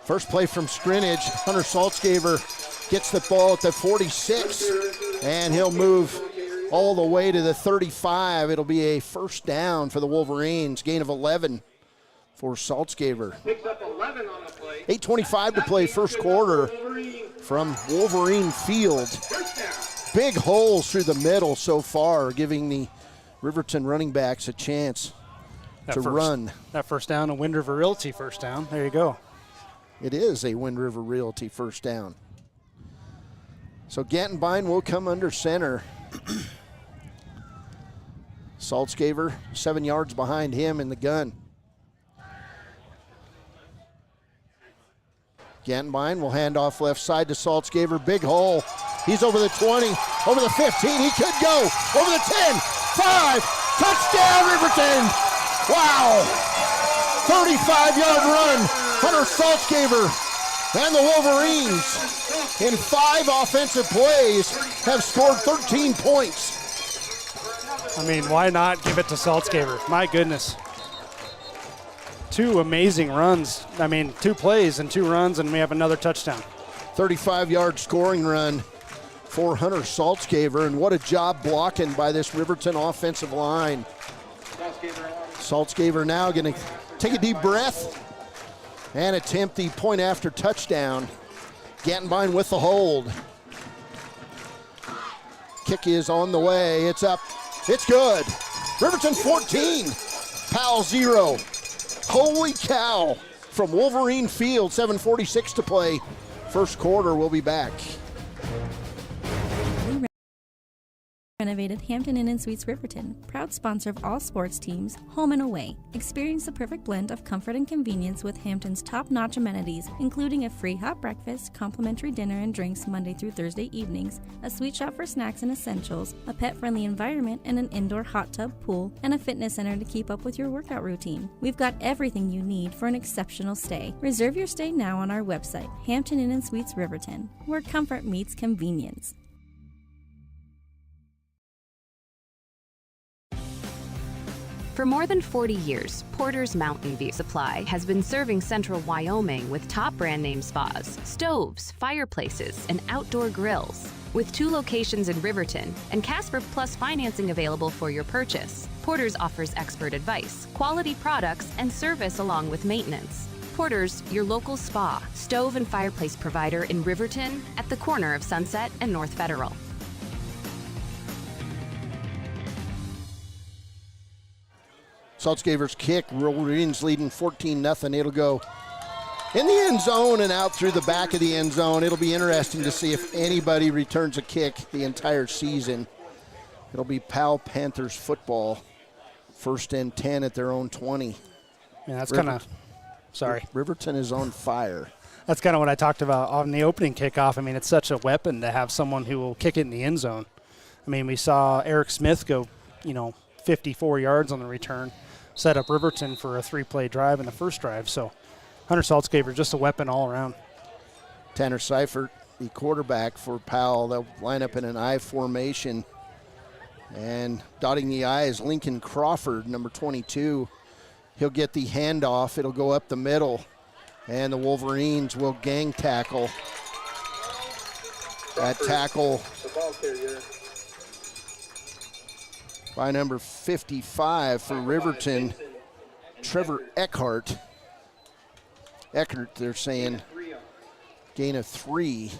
First play from scrimmage. Hunter Saltzgaver gets the ball at the 46, and he'll move all the way to the 35. It'll be a first down for the Wolverines, gain of 11. For Saltzgaver. 8:25 to play first quarter from Wolverine Field. Big holes through the middle so far, giving the Riverton running backs a chance to run. That first down, a Wind River Realty first down. There you go. It is a Wind River Realty first down. So Gantenbein will come under center. Saltzgaver 7 yards behind him in the gun. Gantenbein will hand off left side to Saltzgaver. Big hole. He's over the 20, over the 15. He could go over the 10, 5. Touchdown, Riverton. Wow. 35-yard run. Hunter Saltzgaver and the Wolverines in 5 offensive plays have scored 13 points. I mean, why not give it to Saltzgaver? My goodness. 2 amazing runs. I mean, 2 plays and 2 runs, and we have another touchdown. 35-yard scoring run for Hunter Saltzgaver, and what a job blocking by this Riverton offensive line. Saltzgaver now going to take a deep breath and attempt the point after touchdown. Gantenbein with the hold. Kick is on the way. It's up. It's good. Riverton 14, Powell 0. Holy cow. From Wolverine Field, 7:46 to play. First quarter, we'll be back. Renovated Hampton Inn & Suites Riverton, proud sponsor of all sports teams, home and away. Experience the perfect blend of comfort and convenience with Hampton's top-notch amenities, including a free hot breakfast, complimentary dinner and drinks Monday through Thursday evenings, a sweet shop for snacks and essentials, a pet-friendly environment and an indoor hot tub pool, and a fitness center to keep up with your workout routine. We've got everything you need for an exceptional stay. Reserve your stay now on our website, Hampton Inn & Suites Riverton, where comfort meets convenience. For more than 40 years, Porter's Mountain View Supply has been serving central Wyoming with top brand name spas, stoves, fireplaces, and outdoor grills. With 2 locations in Riverton and Casper Plus financing available for your purchase, Porter's offers expert advice, quality products, and service along with maintenance. Porter's, your local spa, stove, and fireplace provider in Riverton at the corner of Sunset and North Federal. Saltzgaver's kick, Wolverines leading 14-0. It'll go in the end zone and out through the back of the end zone. It'll be interesting to see if anybody returns a kick the entire season. It'll be Powell Panthers football. 1st and 10 at their own 20. Yeah, that's kind of, sorry. Riverton is on fire. That's kind of what I talked about on the opening kickoff. I mean, it's such a weapon to have someone who will kick it in the end zone. I mean, we saw Eric Smith go, 54 yards on the return, set up Riverton for a 3-play drive in the first drive. So Hunter Saltzgaver, just a weapon all around. Tanner Seifert, the quarterback for Powell. They'll line up in an I formation. And dotting the I is Lincoln Crawford, number 22. He'll get the handoff. It'll go up the middle. And the Wolverines will gang tackle. That tackle by number 55 for Riverton, Trevor Eckert, they're saying, gain of 3.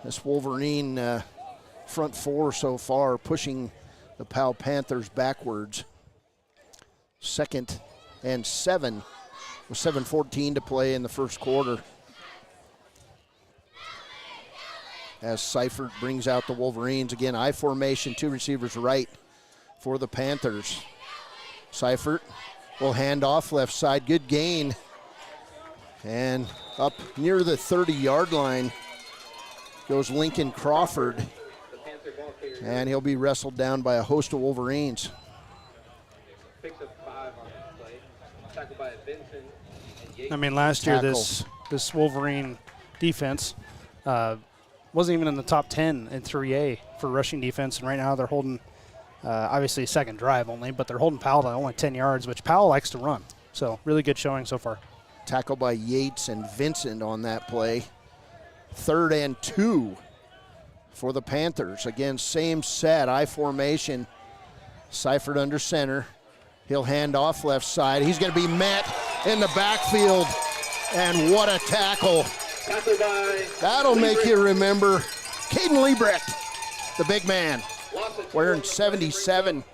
This Wolverine front 4 so far, pushing the Powell Panthers backwards. 2nd and 7 with 7:14 to play in the first quarter. As Seifert brings out the Wolverines. Again, I formation, 2 receivers right for the Panthers. Seifert will hand off left side. Good gain. And up near the 30-yard line goes Lincoln Crawford. And he'll be wrestled down by a host of Wolverines. I mean, last year this Wolverine defense wasn't even in the top 10 in 3A for rushing defense, and right now they're holding, obviously, second drive only, but they're holding Powell to only 10 yards, which Powell likes to run. So really good showing so far. Tackle by Yates and Vincent on that play. 3rd and 2 for the Panthers. Again, same set, I formation. Seifert under center. He'll hand off left side. He's going to be met in the backfield. And what a tackle. That'll make you remember Caden Liebrecht, the big man, wearing 77.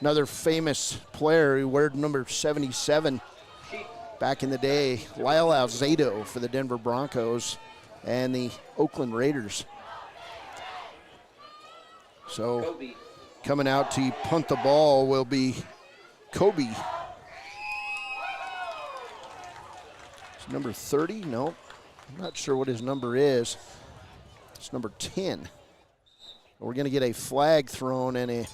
Another famous player who wore number 77 back in the day, Lyle Alzado for the Denver Broncos and the Oakland Raiders. So coming out to punt the ball will be Kobe. It's number 30? No, I'm not sure what his number is. It's number 10. We're going to get a flag thrown and a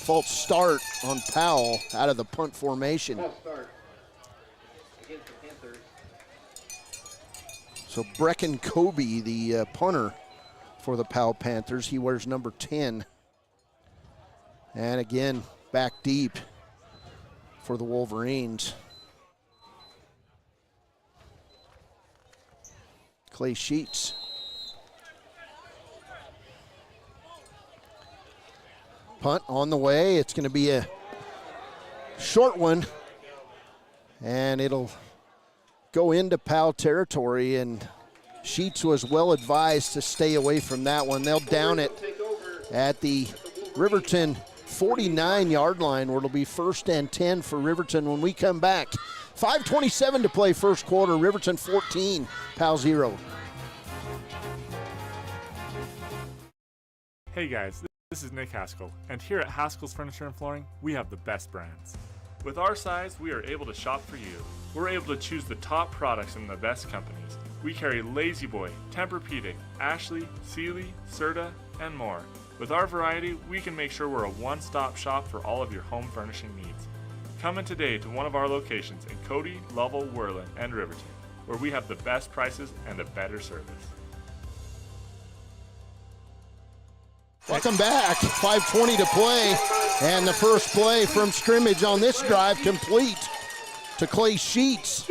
false start on Powell out of the punt formation. So Brecken Kobe, the punter for the Powell Panthers, he wears number 10. And again, back deep for the Wolverines. Clay Sheets. Punt on the way. It's going to be a short one, and it'll go into Powell territory, and Sheets was well advised to stay away from that one. They'll down it at the Riverton 49-yard line, where it'll be 1st and 10 for Riverton when we come back. 5:27 to play first quarter. Riverton 14, Powell 0. Hey guys, this is Nick Haskell, and here at Haskell's Furniture and Flooring, we have the best brands. With our size, we are able to shop for you. We're able to choose the top products from the best companies. We carry Lazy Boy, Tempur-Pedic, Ashley, Sealy, Serta, and more. With our variety, we can make sure we're a one-stop shop for all of your home furnishing needs. Come in today to one of our locations in Cody, Lovell, Worland, and Riverton, where we have the best prices and a better service. Welcome back. 5:20 to play, and the first play from scrimmage on this drive complete to Clay Sheets.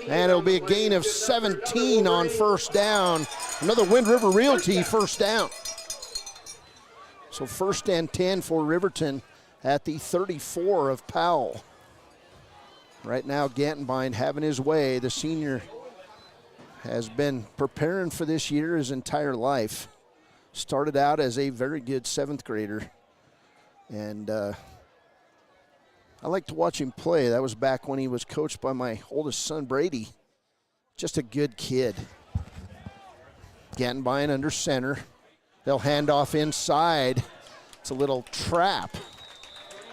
And it'll be a gain of 17 on first down. Another Wind River Realty first down. So 1st and 10 for Riverton at the 34 of Powell. Right now, Gantenbein having his way. The senior has been preparing for this year his entire life. Started out as a very good 7th grader. And I like to watch him play. That was back when he was coached by my oldest son, Brady. Just a good kid. Gantenbein under center. They'll hand off inside. It's a little trap.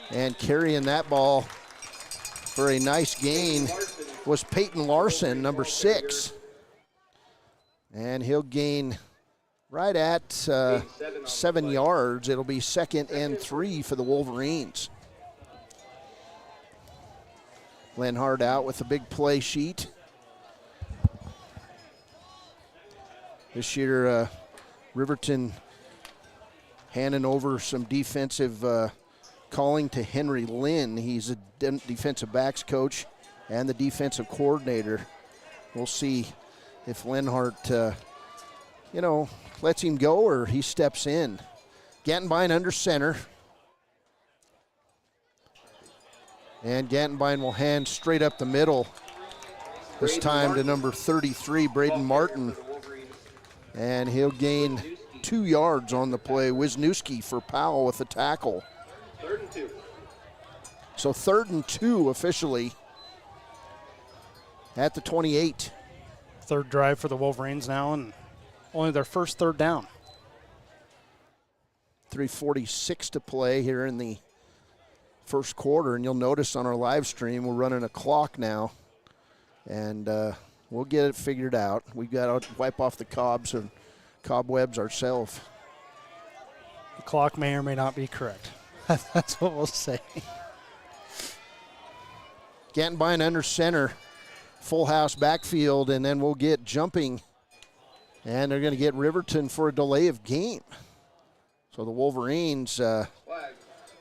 And carrying that ball for a nice gain was Peyton Larson, number 6. And he'll gain right at 7 yards. It'll be 2nd and 3 for the Wolverines. Linhardt out with a big play sheet. This year, Riverton handing over some defensive calling to Henry Lynn. He's a defensive backs coach and the defensive coordinator. We'll see if Linhardt, lets him go or he steps in. Gantenbein under center. And Gantenbein will hand straight up the middle. This time to number 33, Braden Martin. And he'll gain 2 yards on the play. Wisniewski for Powell with the tackle. 3rd and 2. So 3rd and 2 officially at the 28. Third drive for the Wolverines now, and only their first 3rd down. 3:46 to play here in the first quarter, and you'll notice on our live stream we're running a clock now, and we'll get it figured out. We've got to wipe off the cobwebs ourselves. The clock may or may not be correct. That's what we'll say. Gantenbein under center, full house backfield, and then we'll get jumping, and they're going to get Riverton for a delay of game. So the Wolverines, you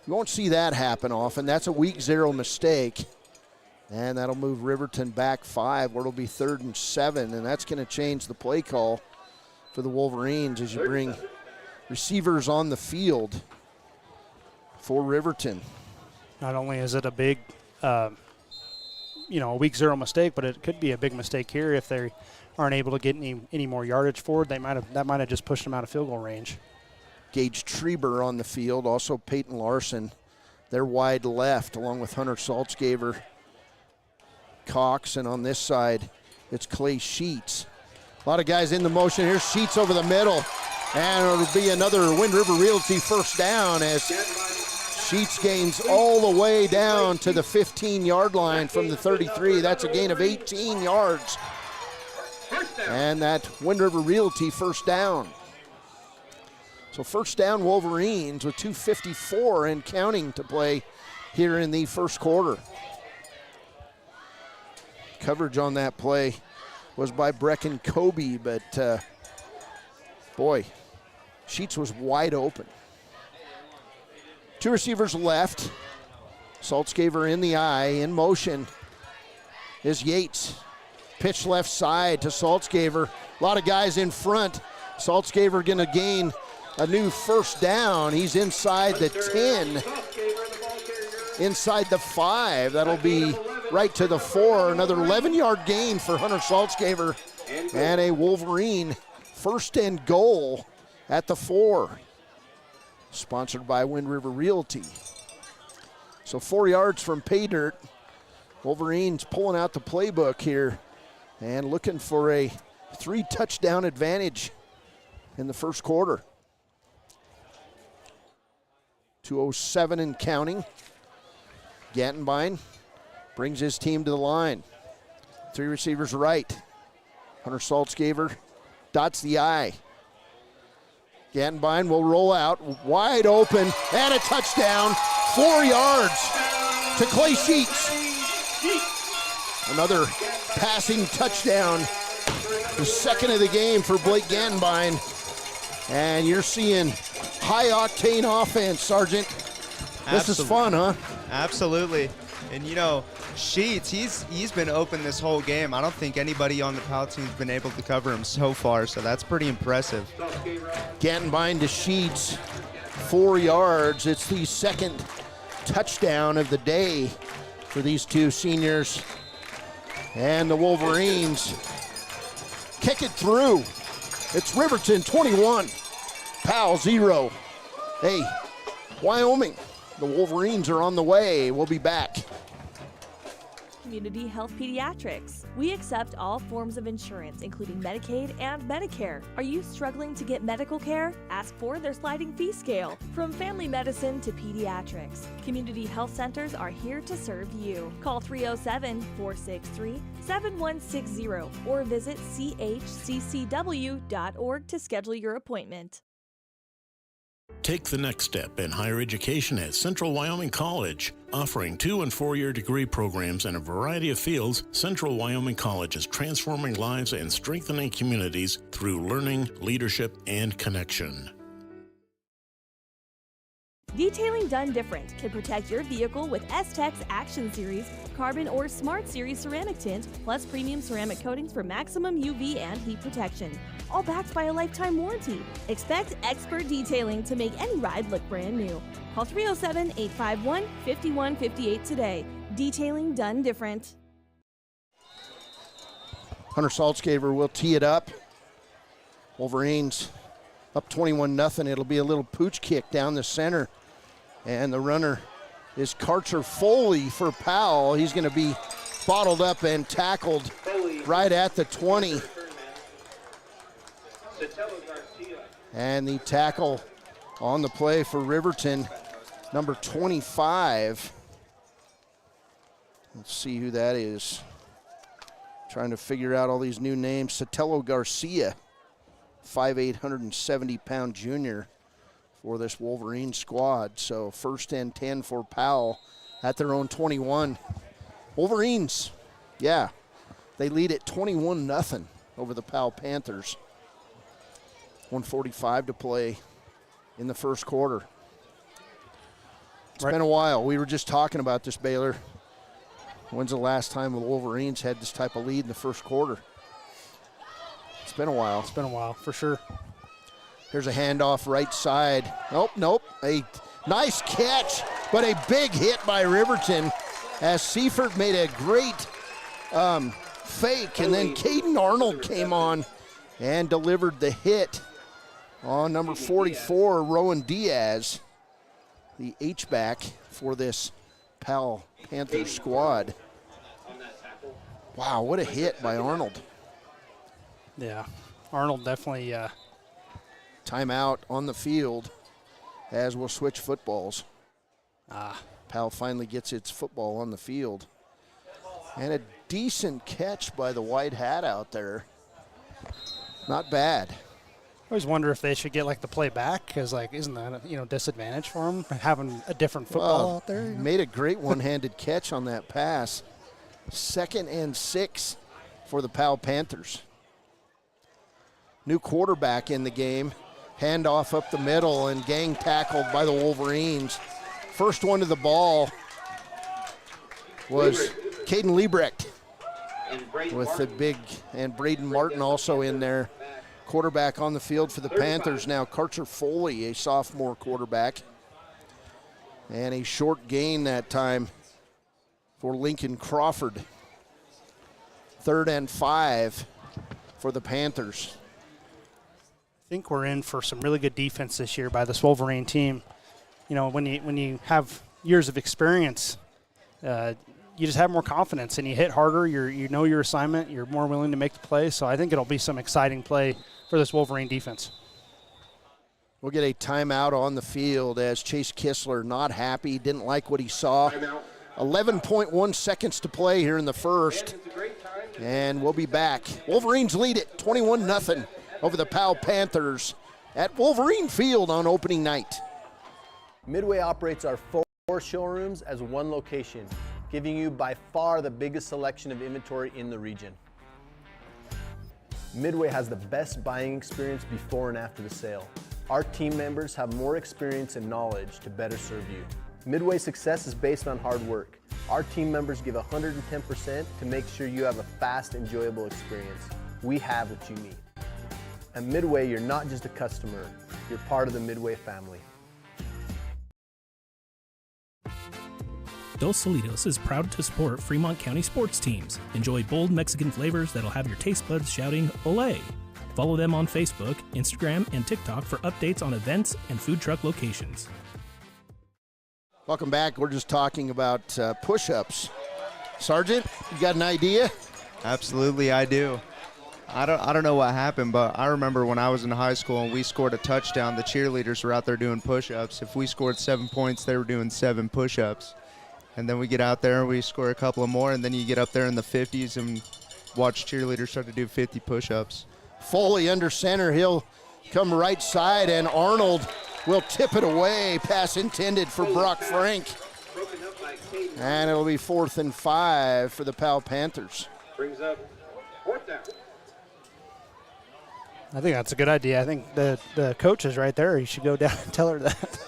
won't see that happen often. That's a week 0 mistake. And that'll move Riverton back 5, where it'll be 3rd and 7. And that's going to change the play call for the Wolverines as you bring receivers on the field for Riverton. Not only is it a big, a week 0 mistake, but it could be a big mistake here if they aren't able to get any more yardage forward. That might have just pushed them out of field goal range. Gage Treber on the field, also Peyton Larson. They're wide left along with Hunter Saltzgaver, Cox, and on this side it's Clay Sheets. A lot of guys in the motion here. Sheets over the middle, and it'll be another Wind River Realty first down as Sheets gains all the way down to the 15-yard line from the 33. That's a gain of 18 yards. And that Wind River Realty first down. So first down Wolverines with 2:54 and counting to play here in the first quarter. Coverage on that play was by Brecken Kobe, but boy, Sheets was wide open. 2 receivers left. Saltzgaver in the eye, in motion is Yates. Pitch left side to Saltzgaver. A lot of guys in front. Saltzgaver going to gain a new first down. He's inside the 10, inside the 5. That'll be right to the 4. Another 11-yard gain for Hunter Saltzgaver, and a Wolverine first and goal at the 4. Sponsored by Wind River Realty. So 4 yards from pay dirt. Wolverines pulling out the playbook here and looking for a 3-touchdown advantage in the first quarter. 2:07 and counting. Gantenbein brings his team to the line. 3 receivers right. Hunter Saltzgaver dots the I. Gantenbein will roll out, wide open, and a touchdown. 4 yards to Clay Sheets. Another passing touchdown. The second of the game for Blake Gantenbein. And you're seeing high-octane offense, Sergeant. This is fun, huh? Absolutely. And, you know, Sheets, he's been open this whole game. I don't think anybody on the Powell team's been able to cover him so far, so that's pretty impressive. Gantenbein to Sheets, 4 yards. It's the second touchdown of the day for these two seniors. And the Wolverines kick it through. It's Riverton 21, Powell 0. Hey, Wyoming, the Wolverines are on the way. We'll be back. Community Health Pediatrics. We accept all forms of insurance, including Medicaid and Medicare. Are you struggling to get medical care? Ask for their sliding fee scale. From family medicine to pediatrics, community health centers are here to serve you. Call 307-463-7160 or visit chccw.org to schedule your appointment. Take the next step in higher education at Central Wyoming College. Offering 2- and 4-year degree programs in a variety of fields, Central Wyoming College is transforming lives and strengthening communities through learning, leadership, and connection. Detailing done different can protect your vehicle with S-Tech's Action Series, Carbon or Smart Series ceramic tint, plus premium ceramic coatings for maximum UV and heat protection. All backed by a lifetime warranty. Expect expert detailing to make any ride look brand new. Call 307-851-5158 today. Detailing done different. Hunter Saltzgaver will tee it up. Wolverines up 21-0. It'll be a little pooch kick down the center. And the runner is Karcher Foley for Powell. He's going to be bottled up and tackled right at the 20. And the tackle on the play for Riverton, number 25. Let's see who that is. Trying to figure out all these new names. Sotelo Garcia, 5'8", 170-pound junior for this Wolverine squad. So 1st and 10 for Powell at their own 21. Wolverines, yeah, they lead at 21-0 over the Powell Panthers. 1:45 to play in the first quarter. It's been a while. We were just talking about this, Baylor. When's the last time the Wolverines had this type of lead in the first quarter? It's been a while. It's been a while, for sure. Here's a handoff right side. Nope. A nice catch, but a big hit by Riverton as Seifert made a great fake, and then Caden Arnold came on and delivered the hit on number 44, Rowan Diaz, the H-back for this Powell Panthers squad. Wow, what a hit by Arnold. Yeah, Arnold definitely. Timeout on the field as we'll switch footballs. Powell finally gets its football on the field. And a decent catch by the white hat out there. Not bad. I always wonder if they should get the play back, because isn't that a disadvantage for them having a different football out there? Made a great one-handed catch on that pass. 2nd and 6 for the Powell Panthers. New quarterback in the game. Handoff up the middle and gang tackled by the Wolverines. First one to the ball was Caden Liebrecht. with the big, and Braden Martin also in there. Quarterback on the field for the Panthers now, Karcher Foley, a sophomore quarterback. And a short gain that time for Lincoln Crawford. 3rd and 5 for the Panthers. I think we're in for some really good defense this year by this Wolverine team. You know, when you have years of experience, you just have more confidence and you hit harder. You know your assignment. You're more willing to make the play. So I think it'll be some exciting play for this Wolverine defense. We'll get a timeout on the field as Chase Kistler not happy, didn't like what he saw. 11.1 seconds to play here in the first. And we'll be back. Wolverines lead it 21-0 over the Powell Panthers at Wolverine Field on opening night. Midway operates our 4 showrooms as one location, giving you by far the biggest selection of inventory in the region. Midway has the best buying experience before and after the sale. Our team members have more experience and knowledge to better serve you. Midway's success is based on hard work. Our team members give 110% to make sure you have a fast, enjoyable experience. We have what you need. At Midway, you're not just a customer, you're part of the Midway family. Dos Solitos is proud to support Fremont County sports teams. Enjoy bold Mexican flavors that'll have your taste buds shouting, "Olé!" Follow them on Facebook, Instagram, and TikTok for updates on events and food truck locations. Welcome back. We're just talking about push-ups. Sergeant, you got an idea? Absolutely, I do. I don't know what happened, but I remember when I was in high school and we scored a touchdown, the cheerleaders were out there doing push-ups. If we scored 7 points, they were doing 7 push-ups. And then we get out there and we score a couple of more, and then you get up there in the 50s and watch cheerleaders start to do 50 push-ups. Foley under center. He'll come right side, and Arnold will tip it away. Pass intended for Brock Frank. And it'll be 4th and 5 for the Powell Panthers. Brings up 4th down. I think that's a good idea. I think the coach is right there. You should go down and tell her that.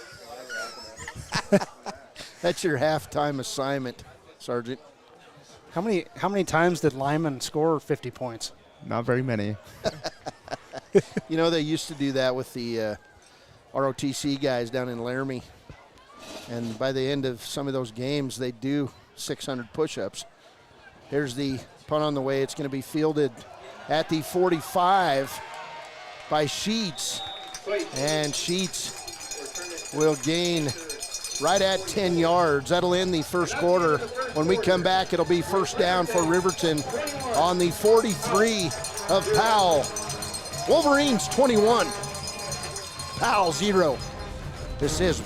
That's your halftime assignment, Sergeant. How many times did Lyman score 50 points? Not very many. You know, they used to do that with the ROTC guys down in Laramie. And by the end of some of those games, they do 600 push-ups. Here's the punt on the way. It's going to be fielded at the 45 by Sheets. And Sheets will gain right at 10 yards. That'll end the first quarter. When we come back, it'll be 1st down for Riverton on the 43 of Powell. Wolverines 21, Powell 0. This is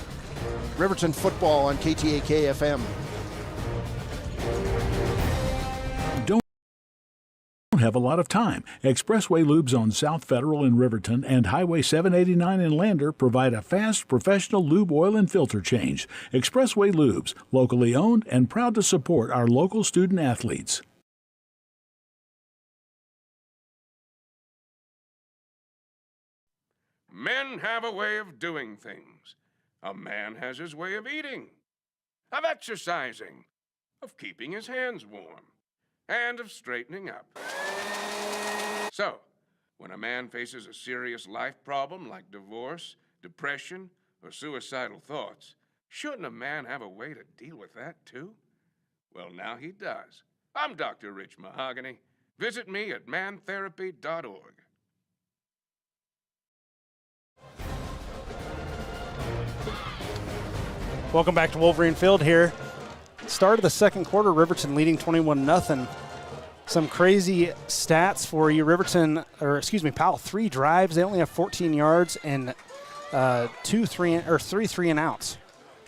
Riverton football on KTAK FM. Have a lot of time. Expressway Lubes on South Federal in Riverton and Highway 789 in Lander provide a fast, professional lube oil and filter change. Expressway Lubes, locally owned and proud to support our local student athletes. Men have a way of doing things. A man has his way of eating, of exercising, of keeping his hands warm, and of straightening up. So, when a man faces a serious life problem like divorce, depression, or suicidal thoughts, shouldn't a man have a way to deal with that too? Well, now he does. I'm Dr. Rich Mahogany. Visit me at mantherapy.org. Welcome back to Wolverine Field here. Start of the second quarter, Riverton leading 21-0. Some crazy stats for you. Powell, 3 drives. They only have 14 yards and 3 3 and outs.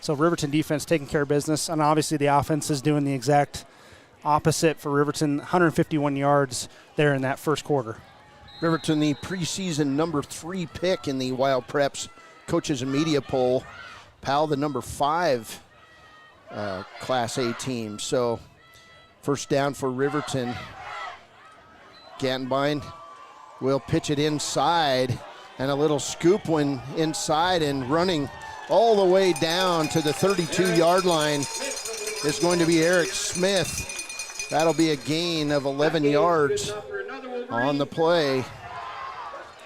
So Riverton defense taking care of business, and obviously the offense is doing the exact opposite for Riverton. 151 yards there in that first quarter. Riverton, the preseason number 3 pick in the Wild Preps coaches and media poll. Powell, the number 5 Class A team. So 1st down for Riverton. Gantenbein will pitch it inside, and a little scoop one inside, and running all the way down to the 32-yard line is going to be Eric Smith. That'll be a gain of 11 yards on the play.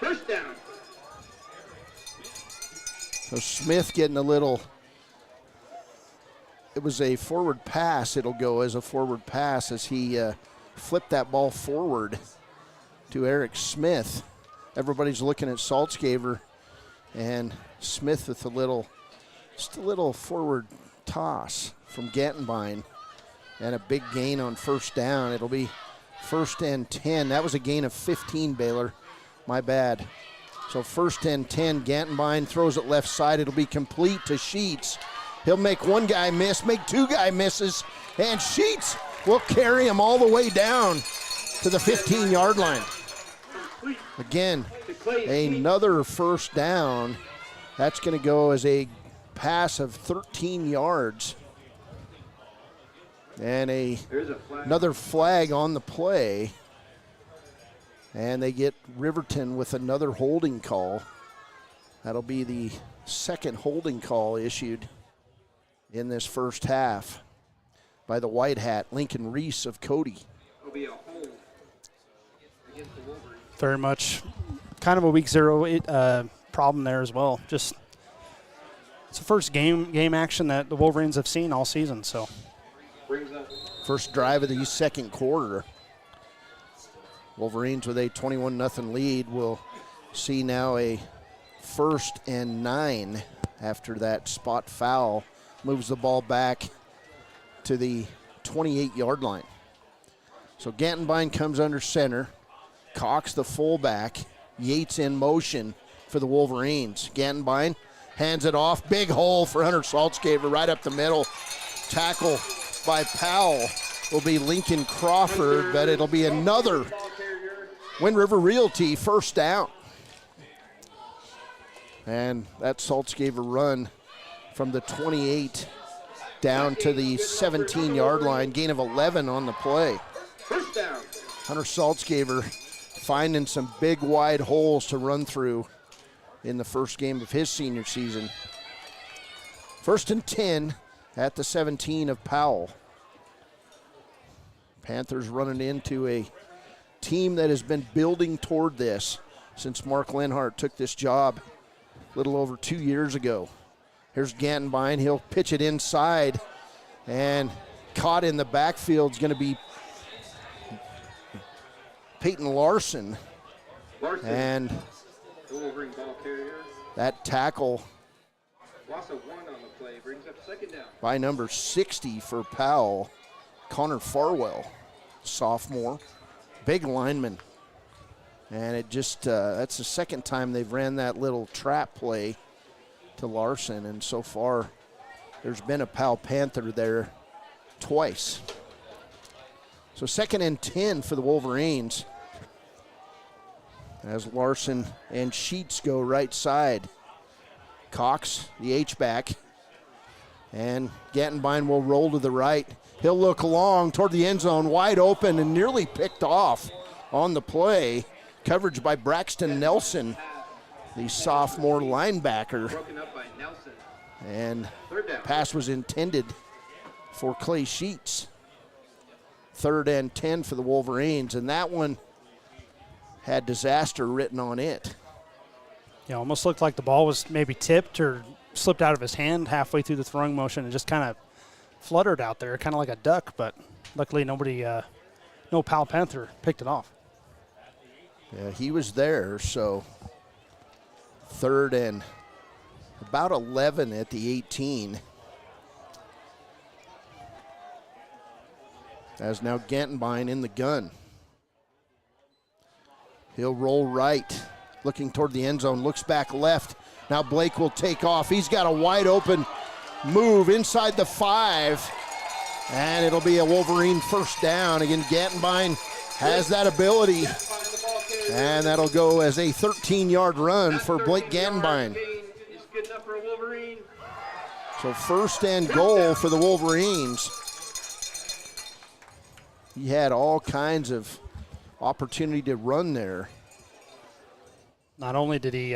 First down. So Smith getting a little, it was a forward pass. It'll go as a forward pass as he flipped that ball forward to Eric Smith. Everybody's looking at Saltzgaver, and Smith with just a little forward toss from Gantenbein, and a big gain on first down. It'll be 1st and 10. That was a gain of 15, Baylor. My bad. So 1st and 10, Gantenbein throws it left side. It'll be complete to Sheets. He'll make one guy miss, make two guy misses, and Sheets will carry him all the way down to the 15-yard line. Again, another first down. That's going to go as a pass of 13 yards. And another flag on the play. And they get Riverton with another holding call. That'll be the second holding call issued in this first half by the white hat, Lincoln Reese of Cody. Will be a hold against the Wolverines. Very much kind of a week 0 problem there as well. Just it's the first game action that the Wolverines have seen all season. So first drive of the second quarter. Wolverines with a 21-0 lead will see now a 1st and 9 after that spot foul. Moves the ball back to the 28-yard line. So Gantenbein comes under center. Cox, the fullback. Yates in motion for the Wolverines. Gantenbein hands it off. Big hole for Hunter Saltzgaver right up the middle. Tackle by Powell will be Lincoln Crawford, but it'll be another Wind River Realty first down. And that Saltzgaver run from the 28 down to the 17-yard line. Gain of 11 on the play. Hunter Saltzgaver finding some big wide holes to run through in the first game of his senior season. 1st and 10 at the 17 of Powell. Panthers running into a team that has been building toward this since Mark Linhardt took this job a little over 2 years ago. Here's Gantenbein. He'll pitch it inside, and caught in the backfield is going to be Peyton Larson. And the Wolverine ball carrier. That tackle Loss of 1 on the play brings up 2nd down. by number 60 for Powell, Connor Farwell, sophomore. Big lineman. And it just, that's the second time they've ran that little trap play to Larson. And so far, there's been a Powell Panther there twice. So 2nd and 10 for the Wolverines as Larson and Sheets go right side. Cox, the H-back. And Gantenbein will roll to the right. He'll look long toward the end zone, wide open and nearly picked off on the play. Coverage by Braxton Nelson, the sophomore linebacker. Broken up by Nelson. And pass was intended for Clay Sheets. 3rd and 10 for the Wolverines, and that one had disaster written on it. Yeah, almost looked like the ball was maybe tipped or slipped out of his hand halfway through the throwing motion and just kind of fluttered out there, kind of like a duck, but luckily no Powell Panther picked it off. Yeah, he was there, so 3rd and about 11 at the 18. As now Gantenbein in the gun. He'll roll right, looking toward the end zone, looks back left. Now Blake will take off. He's got a wide open move inside the 5, and it'll be a Wolverine first down. Again, Gantenbein has that ability, and that'll go as a 13-yard run for Blake Gantenbein. Is good enough for a Wolverine. So 1st and goal for the Wolverines. He had all kinds of opportunity to run there. Not only did he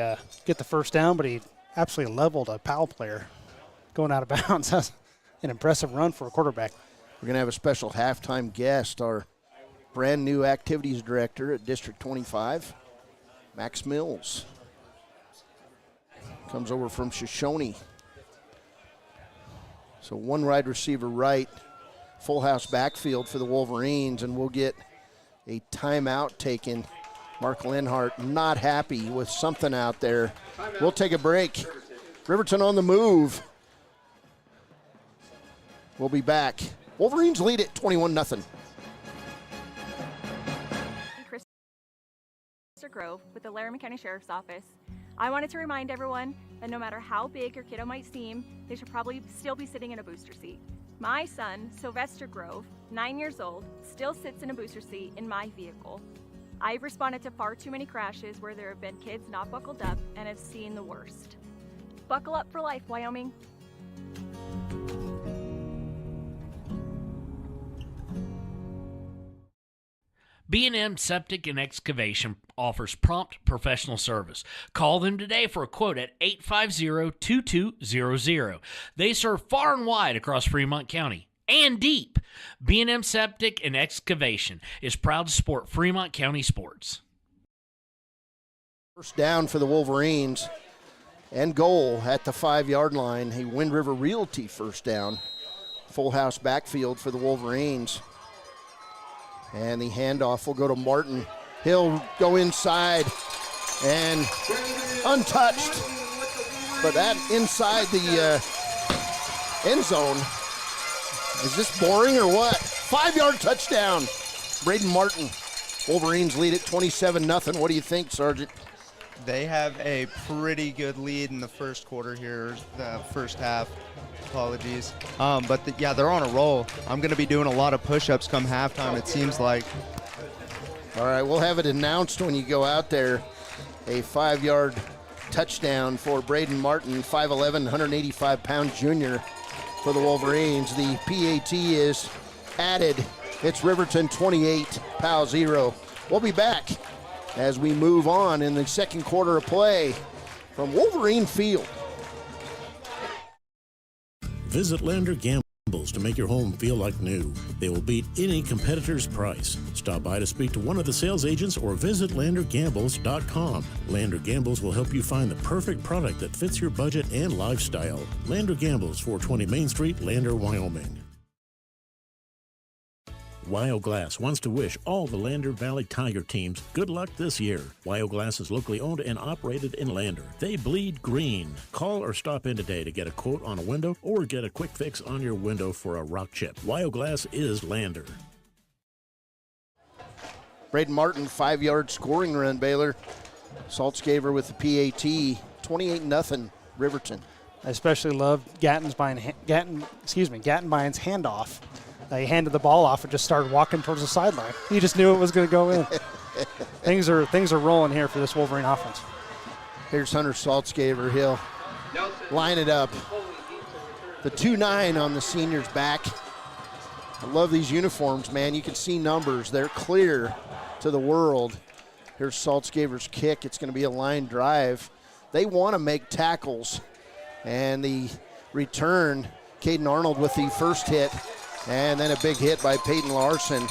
get the first down, but he absolutely leveled a Powell player going out of bounds. That's an impressive run for a quarterback. We're going to have a special halftime guest, our brand new activities director at District 25, Max Mills. Comes over from Shoshone. So one wide receiver right, full house backfield for the Wolverines, and we'll get a timeout taken. Mark Linhardt not happy with something out there. We'll take a break. Riverton on the move. We'll be back. Wolverines lead it 21-0. Grove with the Laramie County Sheriff's Office. I wanted to remind everyone that no matter how big your kiddo might seem, they should probably still be sitting in a booster seat. My son, Sylvester Grove, 9 years old, still sits in a booster seat in my vehicle. I've responded to far too many crashes where there have been kids not buckled up and have seen the worst. Buckle up for life, Wyoming. B&M Septic and Excavation offers prompt professional service. Call them today for a quote at 850-2200. They serve far and wide across Fremont County and deep. B&M Septic and Excavation is proud to support Fremont County sports. First down for the Wolverines and goal at the 5-yard line. A Wind River Realty first down. Full house backfield for the Wolverines. And the handoff will go to Martin. He'll go inside and untouched. But that inside the end zone. Is this boring or what? 5-yard touchdown. Braden Martin. Wolverines lead it 27-0. What do you think, Sergeant? They have a pretty good lead in the first quarter here, the first half. Apologies. Yeah, they're on a roll. I'm going to be doing a lot of push-ups come halftime, it seems like. All right, we'll have it announced when you go out there. A 5-yard touchdown for Braden Martin, 5'11", 185-pound junior for the Wolverines. The PAT is added. It's Riverton 28, Powell 0. We'll be back as we move on in the second quarter of play from Wolverine Field. Visit Lander Gambles to make your home feel like new. They will beat any competitor's price. Stop by to speak to one of the sales agents or visit LanderGambles.com. Lander Gambles will help you find the perfect product that fits your budget and lifestyle. Lander Gambles, 420 Main Street, Lander, Wyoming. Wyoglass wants to wish all the Lander Valley Tiger teams good luck this year. Wyoglass is locally owned and operated in Lander. They bleed green. Call or stop in today to get a quote on a window or get a quick fix on your window for a rock chip. Wyoglass is Lander. Braden Martin, 5-yard scoring run, Baylor. Saltzgaver with the PAT, 28-0 Riverton. I especially love Gattenbein's handoff. He handed the ball off and just started walking towards the sideline. He just knew it was going to go in. Things are rolling here for this Wolverine offense. Here's Hunter Saltzgaver. He'll line it up. The 2-9 on the senior's back. I love these uniforms, man. You can see numbers. They're clear to the world. Here's Saltzgaver's kick. It's going to be a line drive. They want to make tackles. And the return, Caden Arnold with the first hit. And then a big hit by Peyton Larson.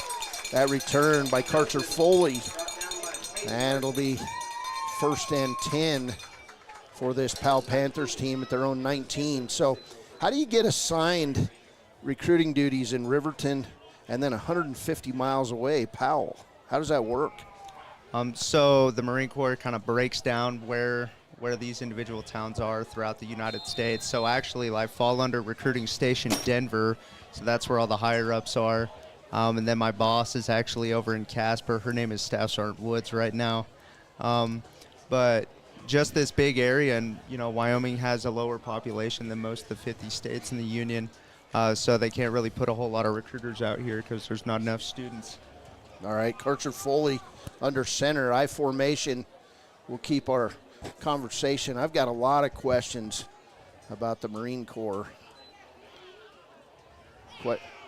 That return by Carter Foley. And it'll be 1st and 10 for this Powell Panthers team at their own 19. So how do you get assigned recruiting duties in Riverton and then 150 miles away, Powell? How does that work? So the Marine Corps kind of breaks down where these individual towns are throughout the United States. So actually, I fall under Recruiting Station Denver. So that's where all the higher-ups are. And then my boss is actually over in Casper. Her name is Staff Sergeant Woods right now. But just this big area, and, Wyoming has a lower population than most of the 50 states in the Union. So they can't really put a whole lot of recruiters out here because there's not enough students. All right, Carter Foley under center, I formation. We'll keep our conversation. I've got a lot of questions about the Marine Corps.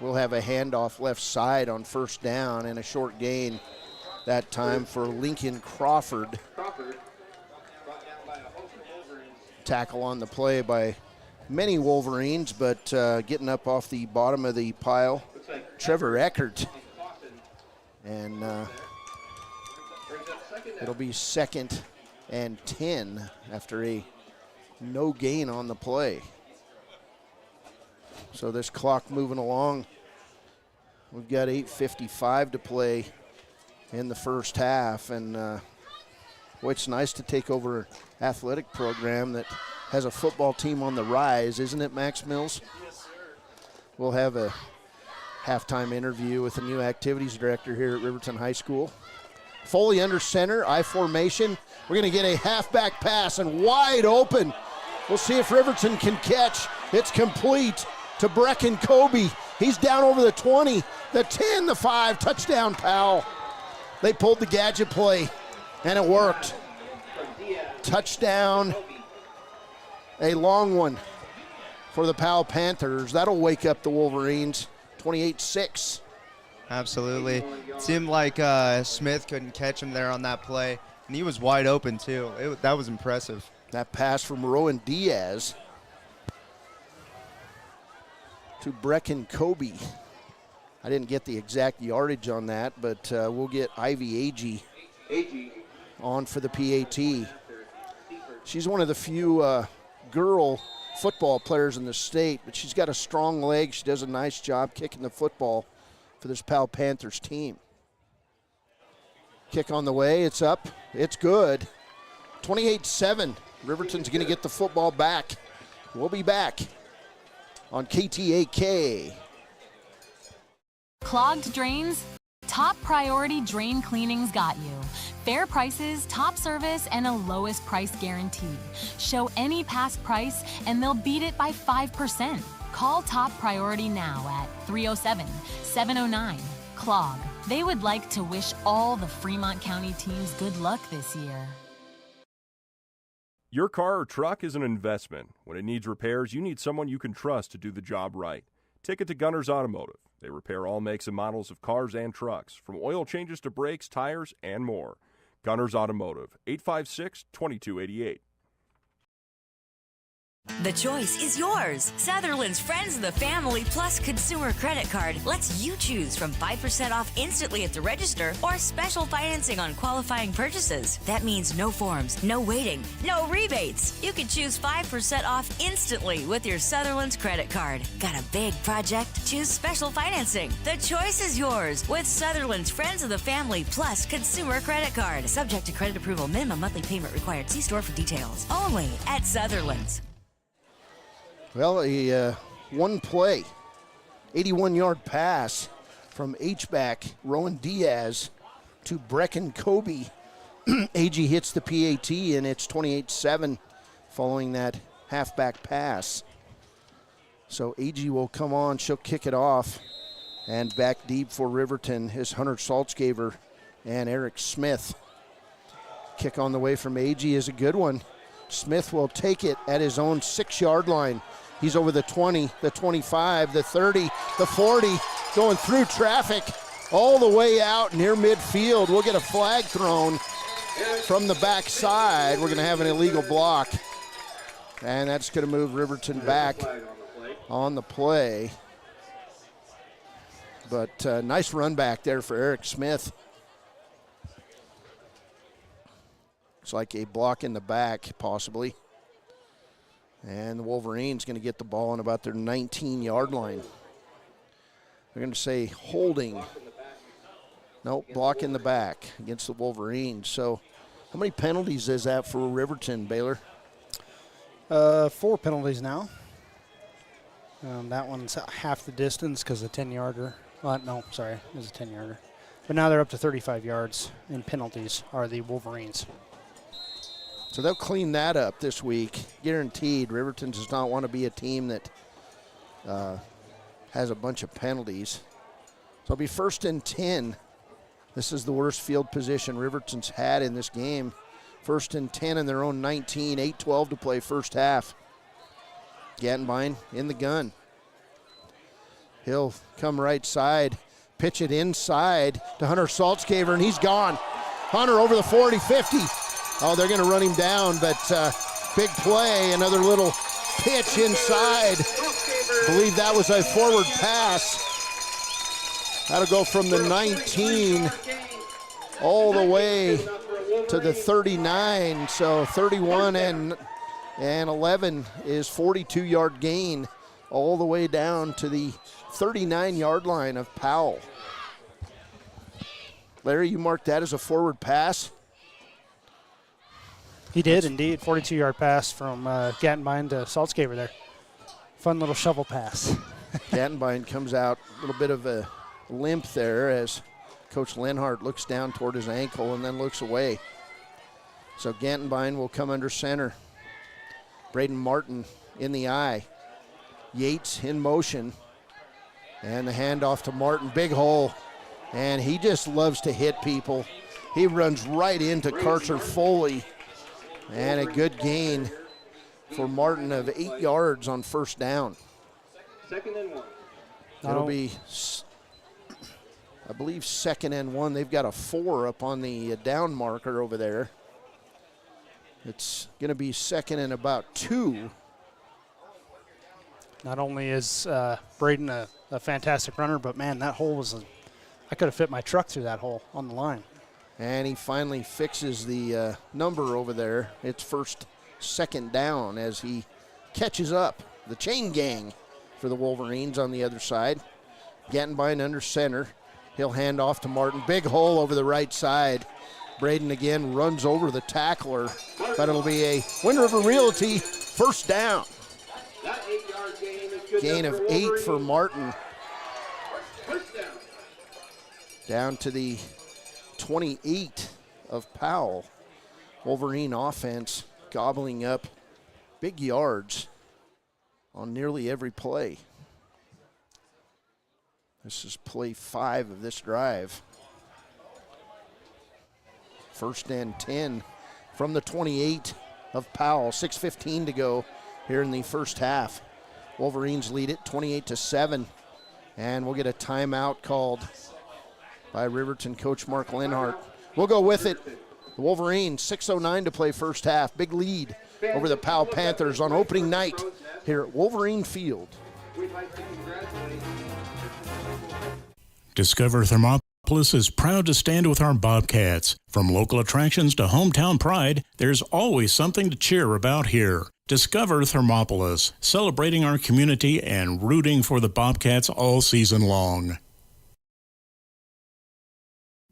We'll have a handoff left side on first down and a short gain that time for Lincoln Crawford. Tackle on the play by many Wolverines, but getting up off the bottom of the pile Trevor Eckert. And it'll be 2nd and 10 after a no gain on the play. So this clock moving along. We've got 8:55 to play in the first half, and boy, it's nice to take over an athletic program that has a football team on the rise, isn't it, Max Mills? Yes, sir. We'll have a halftime interview with the new activities director here at Riverton High School. Foley under center, I formation. We're going to get a halfback pass and wide open. We'll see if Riverton can catch. It's complete to Brecken Kobe. He's down over the 20, the 10, the 5, touchdown Powell. They pulled the gadget play, and it worked. Touchdown, a long one for the Powell Panthers. That'll wake up the Wolverines, 28-6. Absolutely. It seemed like Smith couldn't catch him there on that play, and he was wide open too. That was impressive. That pass from Rowan Diaz to Brecken Kobe. I didn't get the exact yardage on that, but we'll get Ivy Agee on for the PAT. She's one of the few girl football players in the state, but she's got a strong leg. She does a nice job kicking the football for this Powell Panthers team. Kick on the way, it's up, it's good. 28-7, Riverton's gonna get the football back. We'll be back on KTAK. Clogged drains? Top Priority Drain Cleaning's got you. Fair prices, top service, and a lowest price guarantee. Show any past price and they'll beat it by 5%. Call Top Priority now at 307-709-CLOG. They would like to wish all the Fremont County teams good luck this year. Your car or truck is an investment. When it needs repairs, you need someone you can trust to do the job right. Take it to Gunners Automotive. They repair all makes and models of cars and trucks, from oil changes to brakes, tires, and more. Gunners Automotive, 856-2288. The choice is yours. Sutherland's Friends of the Family Plus Consumer Credit Card lets you choose from 5% off instantly at the register or special financing on qualifying purchases. That means no forms, no waiting, no rebates. You can choose 5% off instantly with your Sutherland's credit card. Got a big project? Choose special financing. The choice is yours with Sutherland's Friends of the Family Plus Consumer Credit Card. Subject to credit approval. Minimum monthly payment required. See store for details. Only at Sutherland's. Well, a one play, 81-yard pass from H-back Rowan Diaz to Brecken Kobe. Agee hits the PAT, and it's 28-7 following that halfback pass. So Agee will come on. She'll kick it off. And back deep for Riverton is Hunter Saltzgaver and Eric Smith. Kick on the way from Agee is a good one. Smith will take it at his own 6-yard line. He's over the 20, the 25, the 30, the 40, going through traffic all the way out near midfield. We'll get a flag thrown from the backside. We're going to have an illegal block. And that's going to move Riverton back on the play. But nice run back there for Eric Smith. Looks like a block in the back, possibly. And the Wolverines going to get the ball on about their 19-yard line. They're going to say holding. Nope, block in the back against the Wolverines. So how many penalties is that for Riverton, Baylor? 4 penalties now. That one's half the distance because the 10-yarder. No, sorry, it was a 10-yarder. But now they're up to 35 yards in penalties are the Wolverines. So they'll clean that up this week, guaranteed. Riverton does not want to be a team that has a bunch of penalties. So it'll be 1st and 10. This is the worst field position Riverton's had in this game. 1st and 10 in their own 19, 8-12 to play first half. Gattenbein in the gun. He'll come right side, pitch it inside to Hunter Saltzgaver, and he's gone. Hunter over the 40, 50. Oh, they're going to run him down, but big play, another little pitch inside. I believe that was a forward pass. That'll go from the 19 all the way to the 39. So 31 and 11 is 42-yard gain all the way down to the 39-yard line of Powell. Larry, you marked that as a forward pass? He did indeed. 42-yard pass from Gattenbein to Saltzgaber there. Fun little shovel pass. Gattenbein comes out a little bit of a limp there as Coach Linhardt looks down toward his ankle and then looks away. So Gattenbein will come under center. Braden Martin in the eye. Yates in motion. And the handoff to Martin. Big hole. And he just loves to hit people. He runs right into Karcher Foley. And a good gain for Martin of 8 yards on first down. Second and 1. It'll be, I believe, second and 1. They've got a 4 up on the down marker over there. It's going to be second and about 2. Not only is Braden a fantastic runner, but, man, that hole was I could have fit my truck through that hole on the line. And he finally fixes the number over there. It's second down as he catches up the chain gang for the Wolverines on the other side. Gattenbein under center. He'll hand off to Martin. Big hole over the right side. Braden again runs over the tackler, but it'll be a Wind River Realty first down. That 8-yard gain is good. Gain of 8 for Martin. First down. Down to the 28 of Powell. Wolverine offense gobbling up big yards on nearly every play. This is play 5 of this drive. First and 10 from the 28 of Powell. 6:15 to go here in the first half. Wolverines lead it 28-7. And we'll get a timeout called by Riverton coach Mark Linhardt. We'll go with it. The Wolverines, 6:09 to play first half. Big lead over the Powell Panthers on opening night here at Wolverine Field. We'd like to congratulate. Discover Thermopolis is proud to stand with our Bobcats. From local attractions to hometown pride, there's always something to cheer about here. Discover Thermopolis, celebrating our community and rooting for the Bobcats all season long.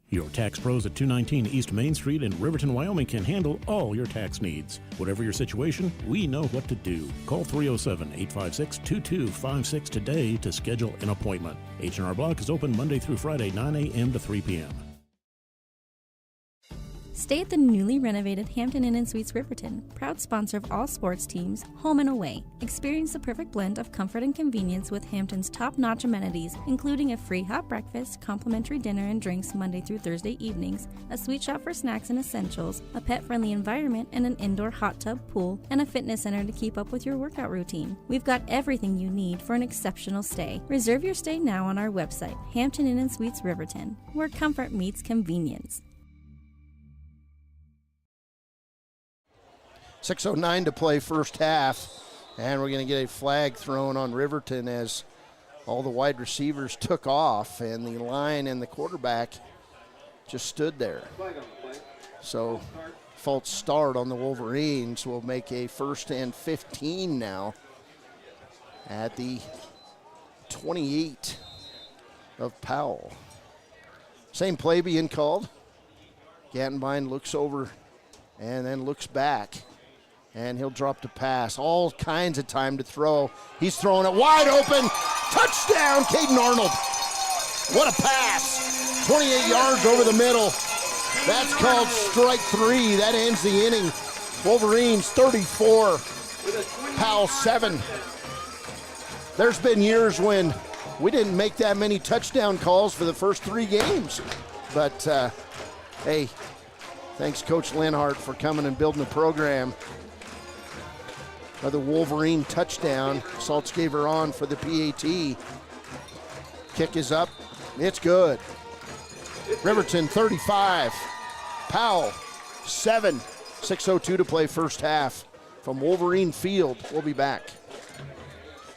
Your tax pros at 219 East Main Street in Riverton, Wyoming can handle all your tax needs. Whatever your situation, we know what to do. Call 307-856-2256 today to schedule an appointment. H&R Block is open Monday through Friday, 9 a.m. to 3 p.m. Stay at the newly renovated Hampton Inn & Suites Riverton, proud sponsor of all sports teams, home and away. Experience the perfect blend of comfort and convenience with Hampton's top-notch amenities, including a free hot breakfast, complimentary dinner and drinks Monday through Thursday evenings, a sweet shop for snacks and essentials, a pet-friendly environment, and an indoor hot tub, pool, and a fitness center to keep up with your workout routine. We've got everything you need for an exceptional stay. Reserve your stay now on our website, Hampton Inn & Suites Riverton, where comfort meets convenience. 6:09 to play first half, and we're going to get a flag thrown on Riverton as all the wide receivers took off, and the line and the quarterback just stood there. So false start on the Wolverines will make a 1st and 15 now at the 28 of Powell. Same play being called. Gattenbein looks over and then looks back. And he'll drop the pass. All kinds of time to throw. He's throwing it wide open. Touchdown, Caden Arnold. What a pass. 28 yards over the middle. That's called strike 3. That ends the inning. Wolverines 34, Powell 7. There's been years when we didn't make that many touchdown calls for the first 3 games. But, hey, thanks Coach Linhardt for coming and building the program. Another Wolverine touchdown. Saltzgaber on for the PAT. Kick is up. It's good. Riverton 35. Powell 7. 6:02 to play first half. From Wolverine Field, we'll be back.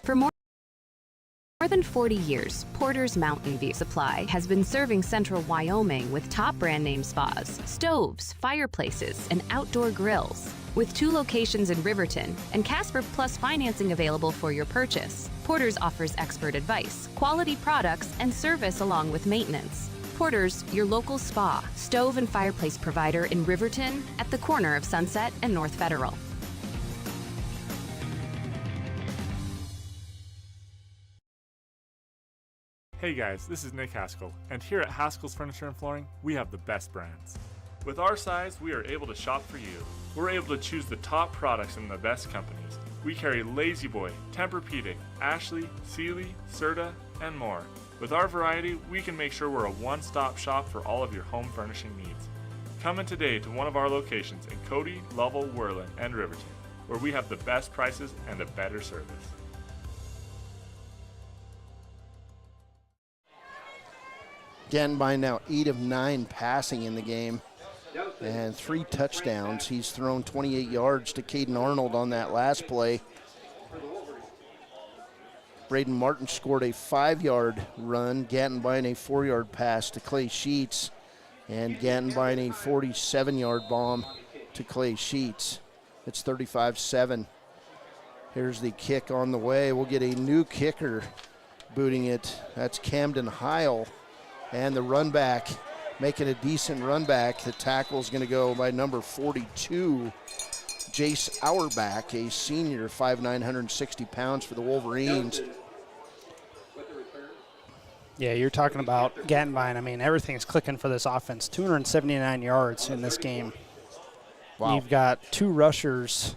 For more than than 40 years, Porter's Mountain View Supply has been serving central Wyoming with top brand name spas, stoves, fireplaces, and outdoor grills. With 2 locations in Riverton and Casper Plus financing available for your purchase, Porter's offers expert advice, quality products, and service along with maintenance. Porter's, your local spa, stove, and fireplace provider in Riverton at the corner of Sunset and North Federal. Hey guys, this is Nick Haskell, and here at Haskell's Furniture and Flooring, we have the best brands. With our size, we are able to shop for you. We're able to choose the top products in the best companies. We carry Lazy Boy, Tempur-Pedic, Ashley, Sealy, Serta, and more. With our variety, we can make sure we're a one-stop shop for all of your home furnishing needs. Come in today to one of our locations in Cody, Lovell, Worland, and Riverton, where we have the best prices and a better service. Again, by now 8 of 9 passing in the game and 3 touchdowns. He's thrown 28 yards to Caden Arnold on that last play. Braden Martin scored a 5-yard run. Gantenbein a 4-yard pass to Clay Sheets. And Gantenbein a 47-yard bomb to Clay Sheets. It's 35-7. Here's the kick on the way. We'll get a new kicker booting it. That's Camden Heil. And the run back, making a decent run back. The tackle is going to go by number 42, Jace Auerbach, a senior, 5'9", 160 pounds for the Wolverines. Yeah, you're talking about Gantenbein. I mean, everything's clicking for this offense. 279 yards in this game. Wow. You've got 2 rushers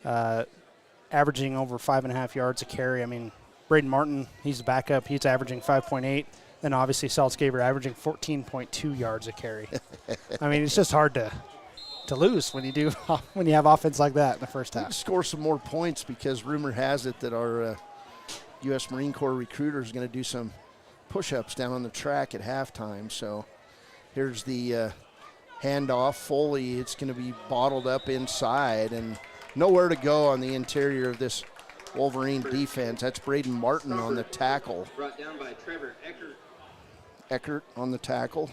averaging over 5.5 yards a carry. I mean, Braden Martin, he's the backup. He's averaging 5.8. Then obviously Saltzgaber averaging 14.2 yards a carry. I mean, it's just hard to lose when you have offense like that in the first half. Score some more points because rumor has it that our U.S. Marine Corps recruiter is going to do some push-ups down on the track at halftime. So here's the handoff. Foley, it's going to be bottled up inside and nowhere to go on the interior of this Wolverine defense. That's Braden Martin on the tackle. Brought down by Trevor Eckert. Eckert on the tackle.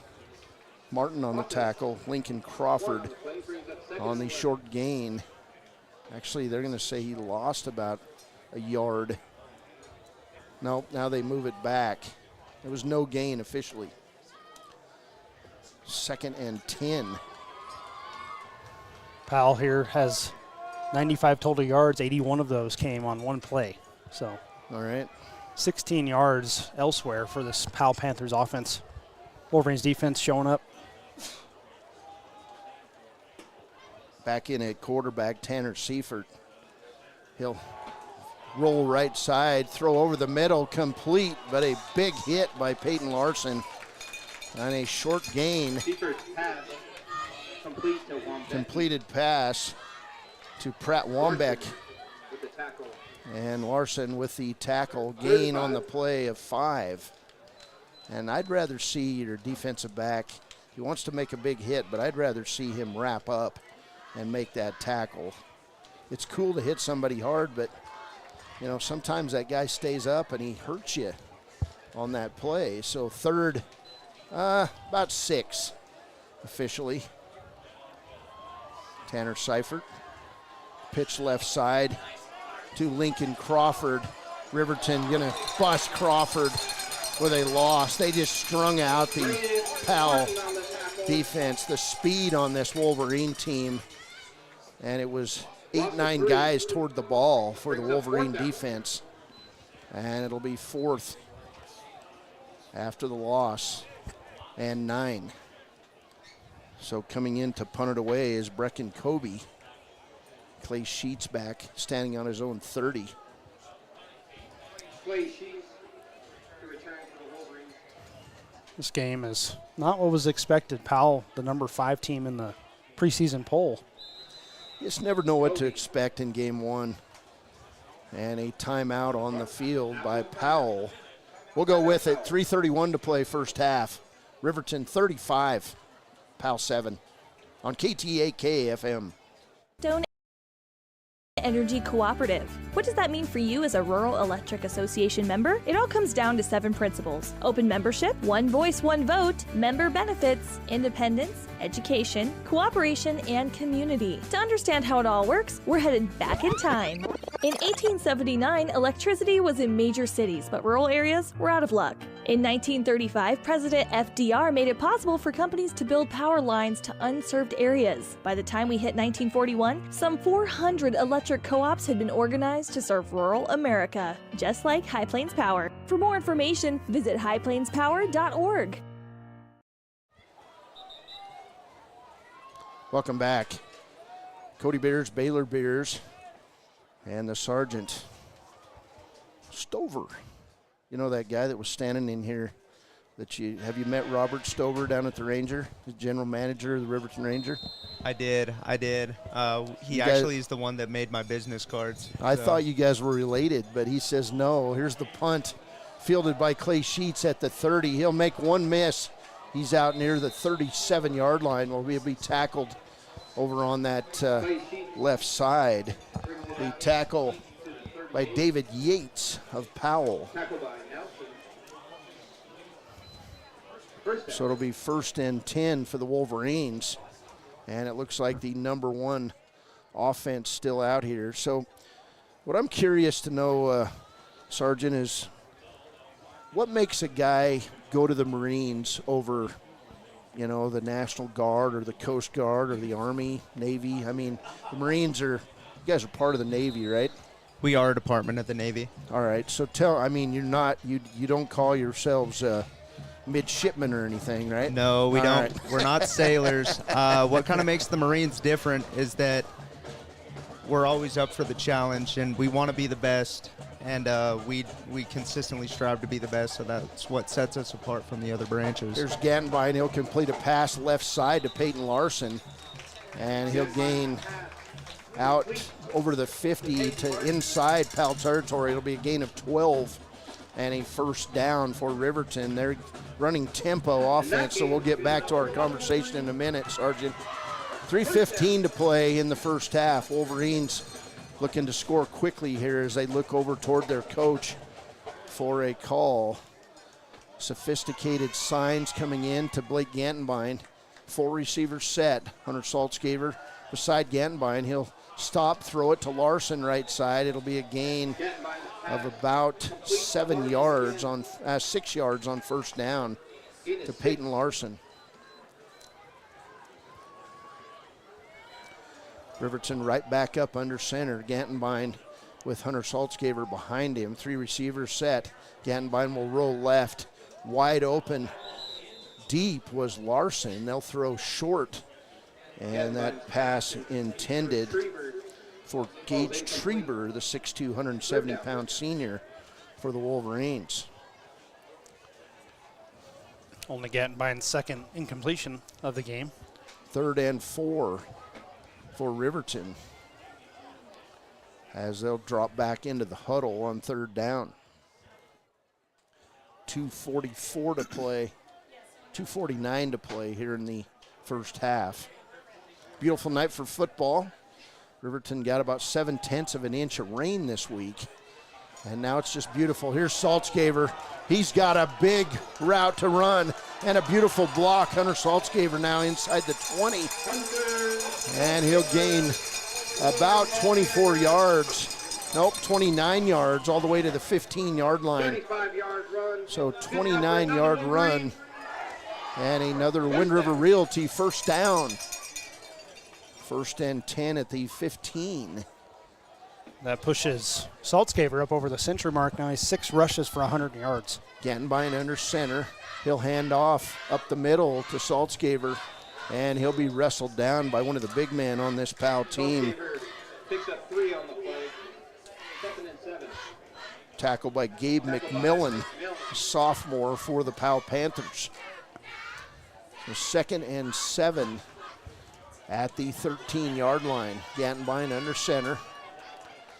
Martin on the tackle. Lincoln Crawford on the short gain. Actually, they're going to say he lost about a yard. No, now they move it back. There was no gain officially. 2nd and 10. Powell here has 95 total yards. 81 of those came on one play. So, all right. 16 yards elsewhere for this Powell Panthers offense. Wolverines defense showing up. Back in at quarterback, Tanner Seifert. He'll roll right side, throw over the middle, complete, but a big hit by Peyton Larson on a short gain. Seifert's pass complete to Wambeck. Completed pass to Pratt Wambeck. With the tackle. And Larson with the tackle, gain on the play of 5. And I'd rather see your defensive back, he wants to make a big hit, but I'd rather see him wrap up and make that tackle. It's cool to hit somebody hard, but you know, sometimes that guy stays up and he hurts you on that play. So 3rd, about 6 officially. Tanner Seifert, pitch left side to Lincoln Crawford. Riverton gonna bust Crawford with a loss. They just strung out the Powell defense, the speed on this Wolverine team. And it was 8-9 guys toward the ball for the Wolverine defense. And it'll be 4th after the loss and 9. So coming in to punt it away is Brecken Kobe. Clay Sheets back, standing on his own 30. Clay Sheets to return for the Wolverines. This game is not what was expected. Powell, the number 5 team in the preseason poll. You just never know what to expect in game 1. And a timeout on the field by Powell. We'll go with it. 3:31 to play first half. Riverton 35, Powell 7 on KTAK FM. Donate Energy Cooperative. What does that mean for you as a Rural Electric Association member? It all comes down to 7 principles: open membership, one voice, one vote, member benefits, independence, education, cooperation, and community. To understand how it all works, we're headed back in time. In 1879, electricity was in major cities, but rural areas were out of luck. In 1935, President FDR made it possible for companies to build power lines to unserved areas. By the time we hit 1941, some 400 electric co-ops had been organized to serve rural America, just like High Plains Power. For more information, visit highplainspower.org. Welcome back. Cody Beers, Baylor Beers, and the Sergeant Stover. You know that guy that was standing in here have you met Robert Stover down at the Ranger, the general manager of the Riverton Ranger? I did. He actually is the one that made my business cards. I thought you guys were related, but he says no. Here's the punt fielded by Clay Sheets at the 30. He'll make one miss. He's out near the 37-yard line where he'll be tackled over on that left side. The tackle by David Yates of Powell. So it'll be 1st and 10 for the Wolverines. And it looks like the number 1 offense still out here. So what I'm curious to know, Sergeant, is what makes a guy go to the Marines over, you know, the National Guard or the Coast Guard or the Army, Navy? I mean, the Marines you guys are part of the Navy, right? We are a department of the Navy. All right. So you don't call yourselves midshipmen or anything, right? No, we All don't. right. We're not sailors. What kind of makes the Marines different is that we're always up for the challenge, and we want to be the best, and we consistently strive to be the best, so that's what sets us apart from the other branches. There's Gantenbein. He'll complete a pass left side to Peyton Larson, and he'll gain out over the 50 to inside Powell territory. It'll be a gain of 12 and a first down for Riverton. They're running tempo offense, so we'll get back to our conversation in a minute, Sergeant. 3:15 to play in the first half. Wolverines looking to score quickly here as they look over toward their coach for a call. Sophisticated signs coming in to Blake Gantenbein. 4 receivers set. Hunter Saltzgaver beside Gantenbein. He'll stop, throw it to Larson right side. It'll be a gain of about 6 yards on first down to Peyton Larson. Riverton right back up under center. Gantenbein with Hunter Saltzgaver behind him. 3 receivers set. Gantenbein will roll left. Wide open. Deep was Larson. They'll throw short. And that pass intended for Gage Treber, the 6'2", 170-pound senior for the Wolverines. Only Gantenbein's second incompletion of the game. 3rd and 4 for Riverton as they'll drop back into the huddle on 3rd down. 2:44 to play, 2:49 to play here in the first half. Beautiful night for football. Riverton got about 7/10 of an inch of rain this week, and now it's just beautiful. Here's Saltzgaver. He's got a big route to run and a beautiful block. Hunter Saltzgaver now inside the 20, and he'll gain about 24 yards. Nope, 29 yards all the way to the 15-yard line. So 29-yard run and another Wind River Realty first down. 1st and 10 at the 15. That pushes Saltzgaver up over the century mark. Now he's 6 rushes for 100 yards. Gantenbein under center. He'll hand off up the middle to Saltzgaver, and he'll be wrestled down by one of the big men on this Powell team. Picks up 3 on the play. 2nd and 7. Tackled by Gabe McMillan, sophomore for the Powell Panthers. So 2nd and 7 at the 13-yard line. Gantenbein under center.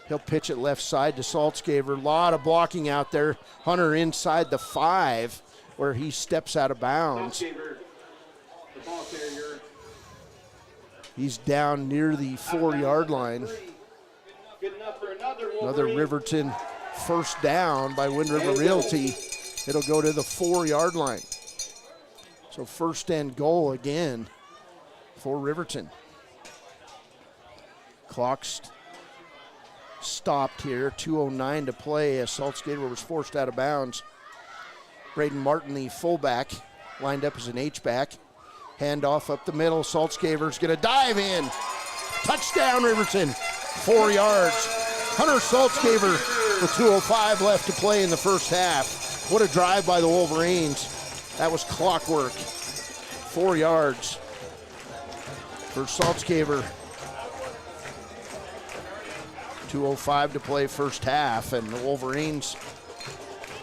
He'll pitch it left side to Saltzgaver. A lot of blocking out there. Hunter inside the 5 where he steps out of bounds. He's down near the 4-yard line. Another Riverton first down by Wind River Realty. It'll go to the 4-yard line. So first and goal again for Riverton. Clock's stopped here, 2:09 to play as Saltzgaber was forced out of bounds. Braden Martin, the fullback, lined up as an H-back. Handoff up the middle. Saltzgaber's going to dive in. Touchdown, Riverton. 4 yards. Hunter Saltzgaber with 2:05 left to play in the first half. What a drive by the Wolverines. That was clockwork. 4 yards for Saltzgaber. 2:05 to play first half, and the Wolverines,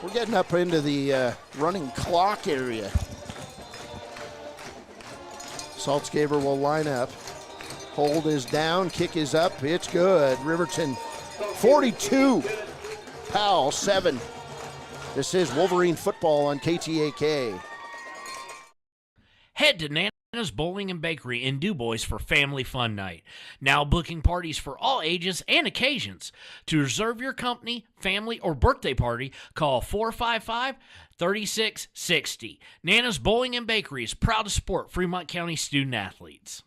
we're getting up into the running clock area. Saltzgaber will line up. Hold is down, kick is up, it's good. Riverton 42, Powell 7. This is Wolverine football on KTAK. Head to Nana's Bowling and Bakery in DuBois for Family Fun Night. Now booking parties for all ages and occasions. To reserve your company, family, or birthday party, call 455-3660. Nana's Bowling and Bakery is proud to support Fremont County student athletes.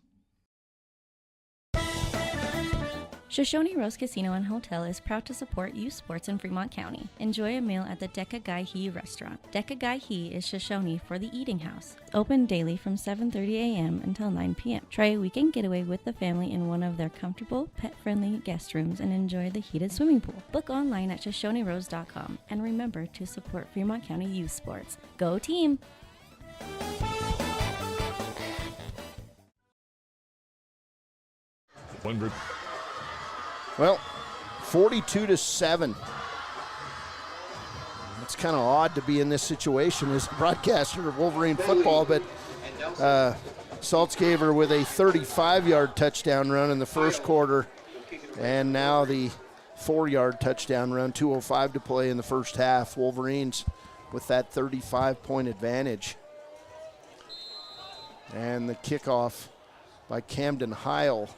Shoshone Rose Casino and Hotel is proud to support youth sports in Fremont County. Enjoy a meal at the Deca Gai He restaurant. Deca Gai He is Shoshone for the eating house. Open daily from 7:30 a.m. until 9 p.m. Try a weekend getaway with the family in one of their comfortable, pet-friendly guest rooms and enjoy the heated swimming pool. Book online at ShoshoneRose.com and remember to support Fremont County youth sports. Go team! Well, 42-7. It's kind of odd to be in this situation as a broadcaster of Wolverine football, but Saltzgaber with a 35-yard touchdown run in the first quarter, and now the 4-yard touchdown run, 2:05 to play in the first half. Wolverines with that 35-point advantage. And the kickoff by Camden Heil.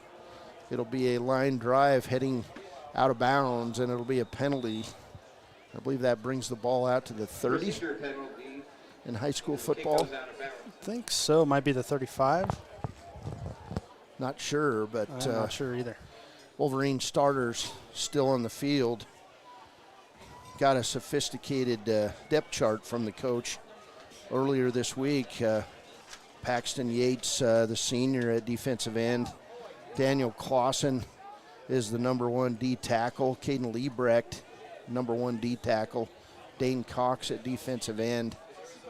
It'll be a line drive heading out of bounds, and it'll be a penalty. I believe that brings the ball out to the 30 in high school football. I think so. It might be the 35. Not sure, but I'm not sure either. Wolverine starters still on the field. Got a sophisticated depth chart from the coach earlier this week. Paxton Yates, the senior at defensive end. Daniel Clausen is the number 1 D tackle. Caden Liebrecht, number 1 D tackle. Dane Cox at defensive end.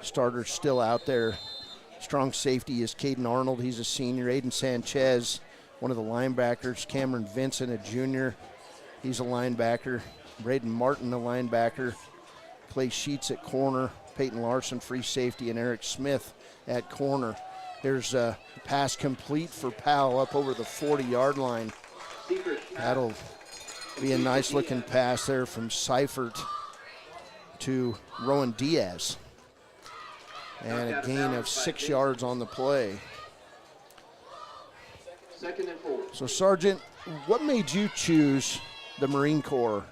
Starters still out there. Strong safety is Caden Arnold. He's a senior. Aiden Sanchez, one of the linebackers. Cameron Vincent, a junior. He's a linebacker. Braden Martin, a linebacker. Clay Sheets at corner. Peyton Larson, free safety, and Eric Smith at corner. There's a pass complete for Powell up over the 40-yard line. That'll be a nice-looking pass there from Seifert to Rowan Diaz. And a gain of 6 yards on the play. So, Sergeant, what made you choose the Marine Corps?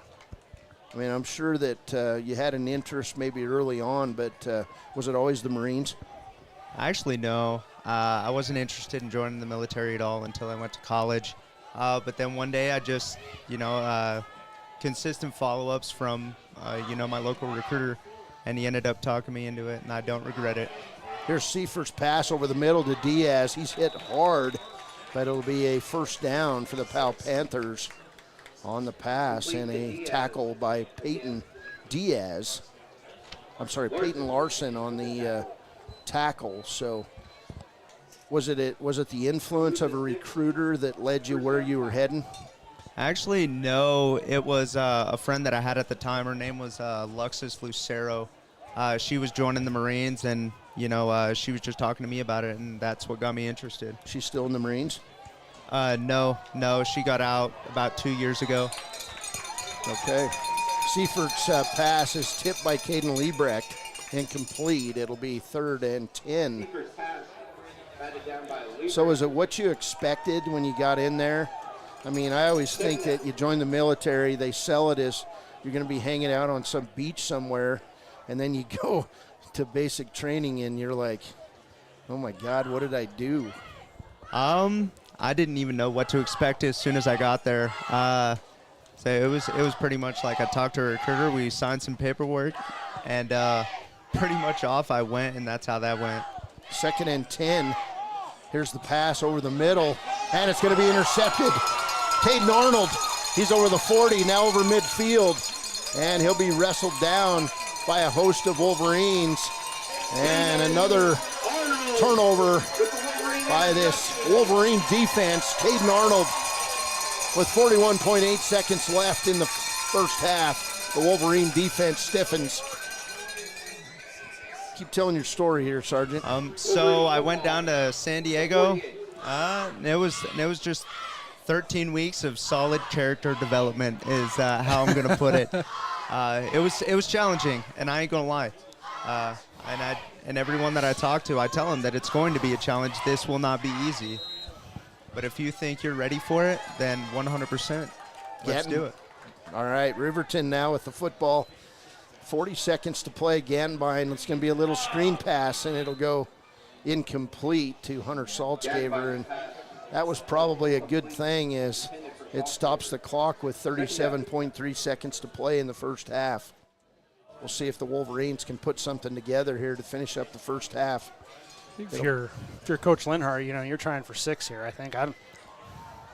I mean, I'm sure that you had an interest maybe early on, but was it always the Marines? Actually, no. I wasn't interested in joining the military at all until I went to college. But then one day I just, consistent follow-ups from, my local recruiter, and he ended up talking me into it, and I don't regret it. Here's Seifert's pass over the middle to Diaz. He's hit hard, but it'll be a first down for the Powell Panthers on the pass, and a tackle by Peyton Larson on the tackle. So was it the influence of a recruiter that led you where you were heading? Actually, no. It was a friend that I had at the time. Her name was Luxus Lucero. She was joining the Marines, and, she was just talking to me about it, and that's what got me interested. She's still in the Marines? No. She got out about 2 years ago. Okay. Seifert's pass is tipped by Caden Liebrecht. Incomplete. It'll be 3rd and 10. So is it what you expected when you got in there? I mean, I always think that you join the military, they sell it as you're going to be hanging out on some beach somewhere, and then you go to basic training and you're like, oh my God, what did I do? I didn't even know what to expect as soon as I got there. So it was pretty much like I talked to a recruiter, we signed some paperwork, and pretty much off I went, and that's how that went. 2nd and 10. Here's the pass over the middle, and it's going to be intercepted. Caden Arnold, he's over the 40, now over midfield, and he'll be wrestled down by a host of Wolverines. And another turnover by this Wolverine defense. Caden Arnold with 41.8 seconds left in the first half. The Wolverine defense stiffens. Keep telling your story here, Sergeant. So I went down to San Diego. It was just 13 weeks of solid character development is how I'm going to put it. It was challenging, and I ain't going to lie. And everyone that I talk to, I tell them that it's going to be a challenge. This will not be easy. But if you think you're ready for it, then 100%, let's do it. All right, Riverton now with the football. 40 seconds to play. Ganbine, it's going to be a little screen pass, and it'll go incomplete to Hunter Saltzgaber. And that was probably a good thing, as it stops the clock with 37.3 seconds to play in the first half. We'll see if the Wolverines can put something together here to finish up the first half. If you're Coach Linhardt, you're trying for 6 here, I think. I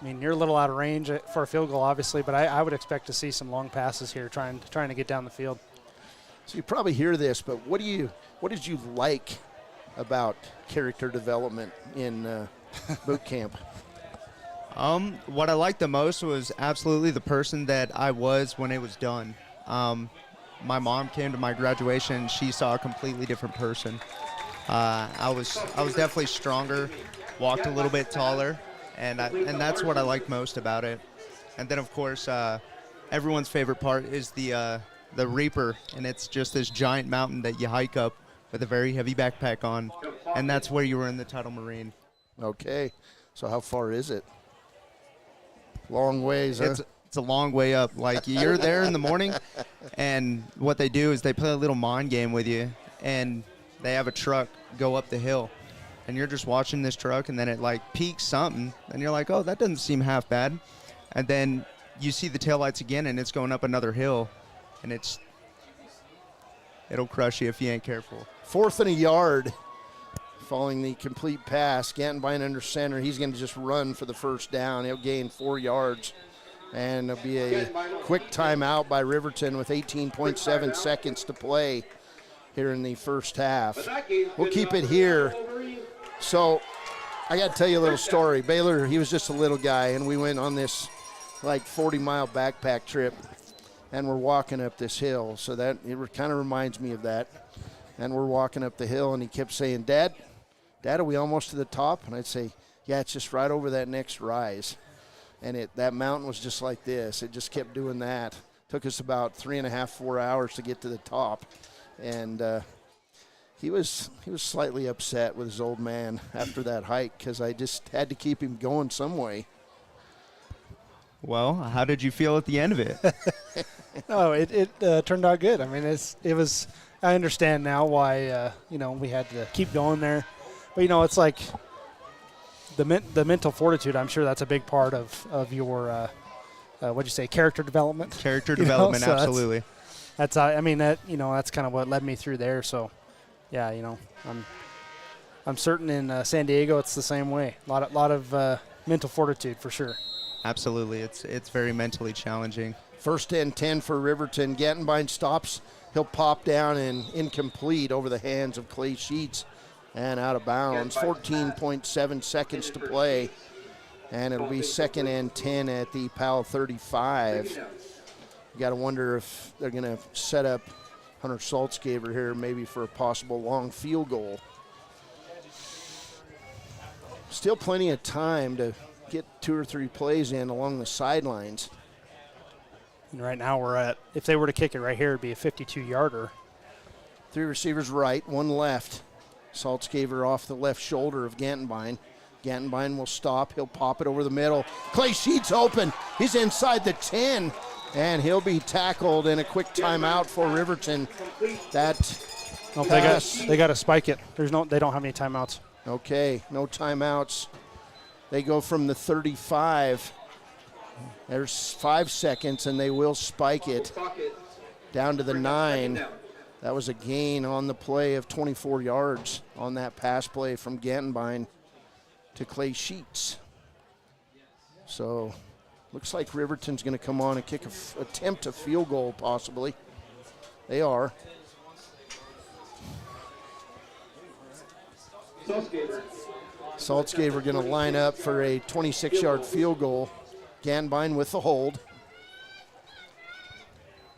mean, you're a little out of range for a field goal, obviously, but I would expect to see some long passes here trying to get down the field. So you probably hear this, but what did you like about character development in boot camp? What I liked the most was absolutely the person that I was when it was done. My mom came to my graduation, and she saw a completely different person. I was definitely stronger, walked a little bit taller, and that's what I liked most about it. And then, of course, everyone's favorite part is the Reaper, and it's just this giant mountain that you hike up with a very heavy backpack on, and that's where you were in the Title Marine. Okay, so how far is it? Long ways, huh? It's a long way up. Like, you're there in the morning, and what they do is they play a little mind game with you, and they have a truck go up the hill, and you're just watching this truck, and then it like peaks something, and you're like, oh, that doesn't seem half bad. And then you see the taillights again, and it's going up another hill, and it'll crush you if you ain't careful. 4th and a yard following the complete pass. Gantenbein under center. He's going to just run for the first down. He'll gain 4 yards. And there'll be a quick timeout by Riverton with 18.7 seconds to play here in the first half. We'll keep it here. So I got to tell you a little story. Baylor, he was just a little guy, and we went on this like 40-mile backpack trip, and we're walking up this hill. So that it kind of reminds me of that. And we're walking up the hill, and he kept saying, Dad, are we almost to the top? And I'd say, yeah, it's just right over that next rise. And that mountain was just like this. It just kept doing that. Took us about 3.5, 4 hours to get to the top. And he was slightly upset with his old man after that hike, because I just had to keep him going some way. Well, how did you feel at the end of it? No, it turned out good. I mean, it was. I understand now why we had to keep going there, but it's like the mental fortitude. I'm sure that's a big part of your what'd you say, character development. Character development, so absolutely. That's that's kind of what led me through there. So, yeah, I'm certain in San Diego it's the same way. A lot of mental fortitude for sure. Absolutely, it's very mentally challenging. 1st and 10 for Riverton. Gantenbein stops. He'll pop down and incomplete over the hands of Clay Sheets and out of bounds. 14.7 seconds to play, and it'll be 2nd and 10 at the Powell 35. You got to wonder if they're going to set up Hunter Saltzgaber here maybe for a possible long field goal. Still plenty of time to get 2 or 3 plays in along the sidelines. And right now if they were to kick it right here, it'd be a 52-yarder. 3 receivers right, 1 left. Saltzgaber off the left shoulder of Gantenbein. Gantenbein will stop. He'll pop it over the middle. Clay Sheets open. He's inside the 10, and he'll be tackled in a quick timeout for Riverton. That they got to spike it. They don't have any timeouts. Okay, no timeouts. They go from the 35. There's 5 seconds, and they will spike it down to the 9. That was a gain on the play of 24 yards on that pass play from Gantenbein to Clay Sheets. So looks like Riverton's going to come on and attempt a field goal possibly. They are. Saltzgaber going to line up for a 26-yard field goal. Gantenbein with the hold.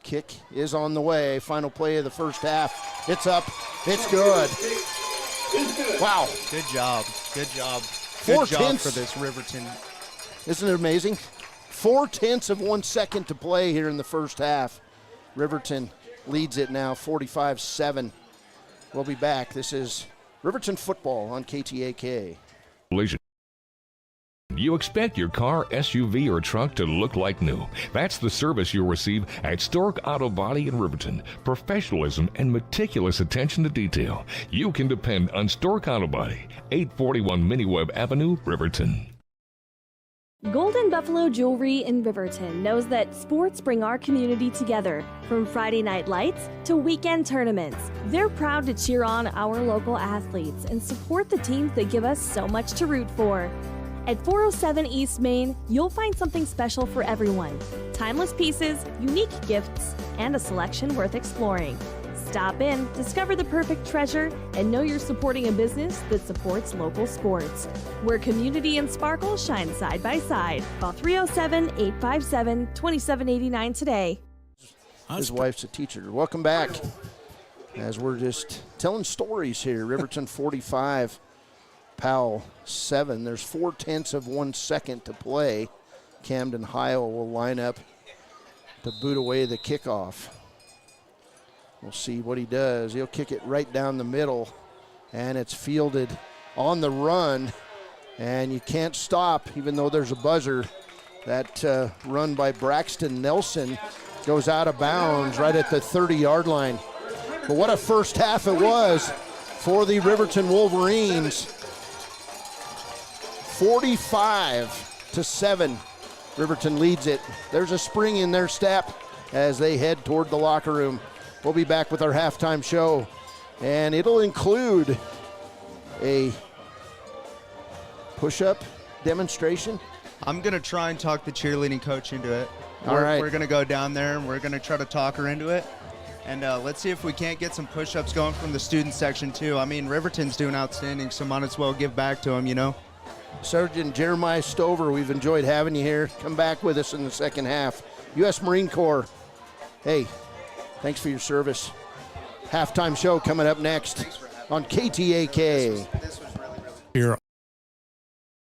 Kick is on the way. Final play of the first half. It's up. It's good. Wow. Good job. Good job. 4 Good job tenths for this Riverton. Isn't it amazing? 4/10 of 1 second to play here in the first half. Riverton leads it now 45-7. We'll be back. This is Riverton football on KTAK. You expect your car, SUV, or truck to look like new. That's the service you'll receive at Stork Auto Body in Riverton. Professionalism and meticulous attention to detail. You can depend on Stork Auto Body, 841 Miniweb Avenue, Riverton. Golden Buffalo Jewelry in Riverton knows that sports bring our community together, from Friday night lights to weekend tournaments. They're proud to cheer on our local athletes and support the teams that give us so much to root for. At 407 East Main, you'll find something special for everyone. Timeless pieces, unique gifts, and a selection worth exploring. Stop in, discover the perfect treasure, and know you're supporting a business that supports local sports. Where community and sparkle shine side by side. Call 307-857-2789 today. His wife's a teacher. Welcome back. As we're just telling stories here. Riverton 45. Powell 7. There's 4/10 of 1 second to play. Camden Heil will line up to boot away the kickoff. We'll see what he does. He'll kick it right down the middle, and it's fielded on the run, and you can't stop even though there's a buzzer. That run by Braxton Nelson goes out of bounds right at the 30-yard line. But what a first half it was for the Riverton Wolverines. 45-7. Riverton leads it. There's a spring in their step as they head toward the locker room. We'll be back with our halftime show, and it'll include a push-up demonstration. I'm going to try and talk the cheerleading coach into it. All right. We're going to go down there, and we're going to try to talk her into it. And let's see if we can't get some push-ups going from the student section, too. I mean, Riverton's doing outstanding, so might as well give back to them, you know. Sergeant Jeremiah Stover, we've enjoyed having you here. Come back with us in the second half. U.S. Marine Corps, hey, thanks for your service. Halftime show coming up next on KTAK. Here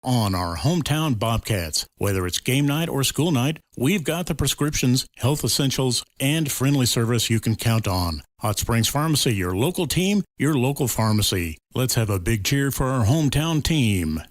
on our hometown Bobcats. Whether it's game night or school night, we've got the prescriptions, health essentials, and friendly service you can count on. Hot Springs Pharmacy, your local team, your local pharmacy. Let's have a big cheer for our hometown team.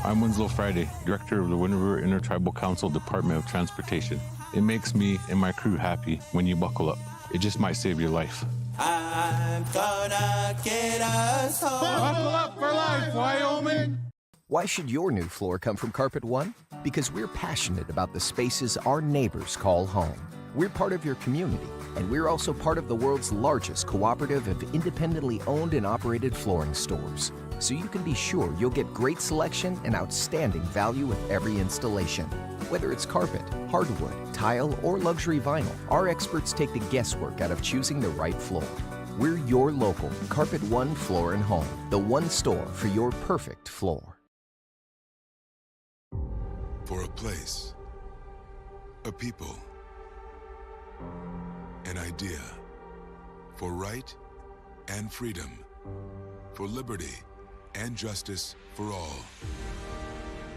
I'm Winslow Friday, Director of the Wind River Intertribal Council Department of Transportation. It makes me and my crew happy when you buckle up. It just might save your life. I'm gonna get us home. Buckle up for life, Wyoming! Why should your new floor come from Carpet One? Because we're passionate about the spaces our neighbors call home. We're part of your community, and we're also part of the world's largest cooperative of independently owned and operated flooring stores. So you can be sure you'll get great selection and outstanding value with every installation. Whether it's carpet, hardwood, tile, or luxury vinyl, our experts take the guesswork out of choosing the right floor. We're your local Carpet One Floor and Home, the one store for your perfect floor. For a place, a people, an idea, for right and freedom, for liberty and justice for all.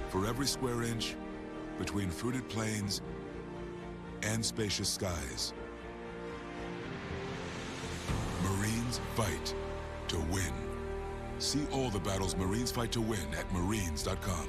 For every square inch between fruited plains and spacious skies. Marines fight to win. See all the battles Marines fight to win at marines.com.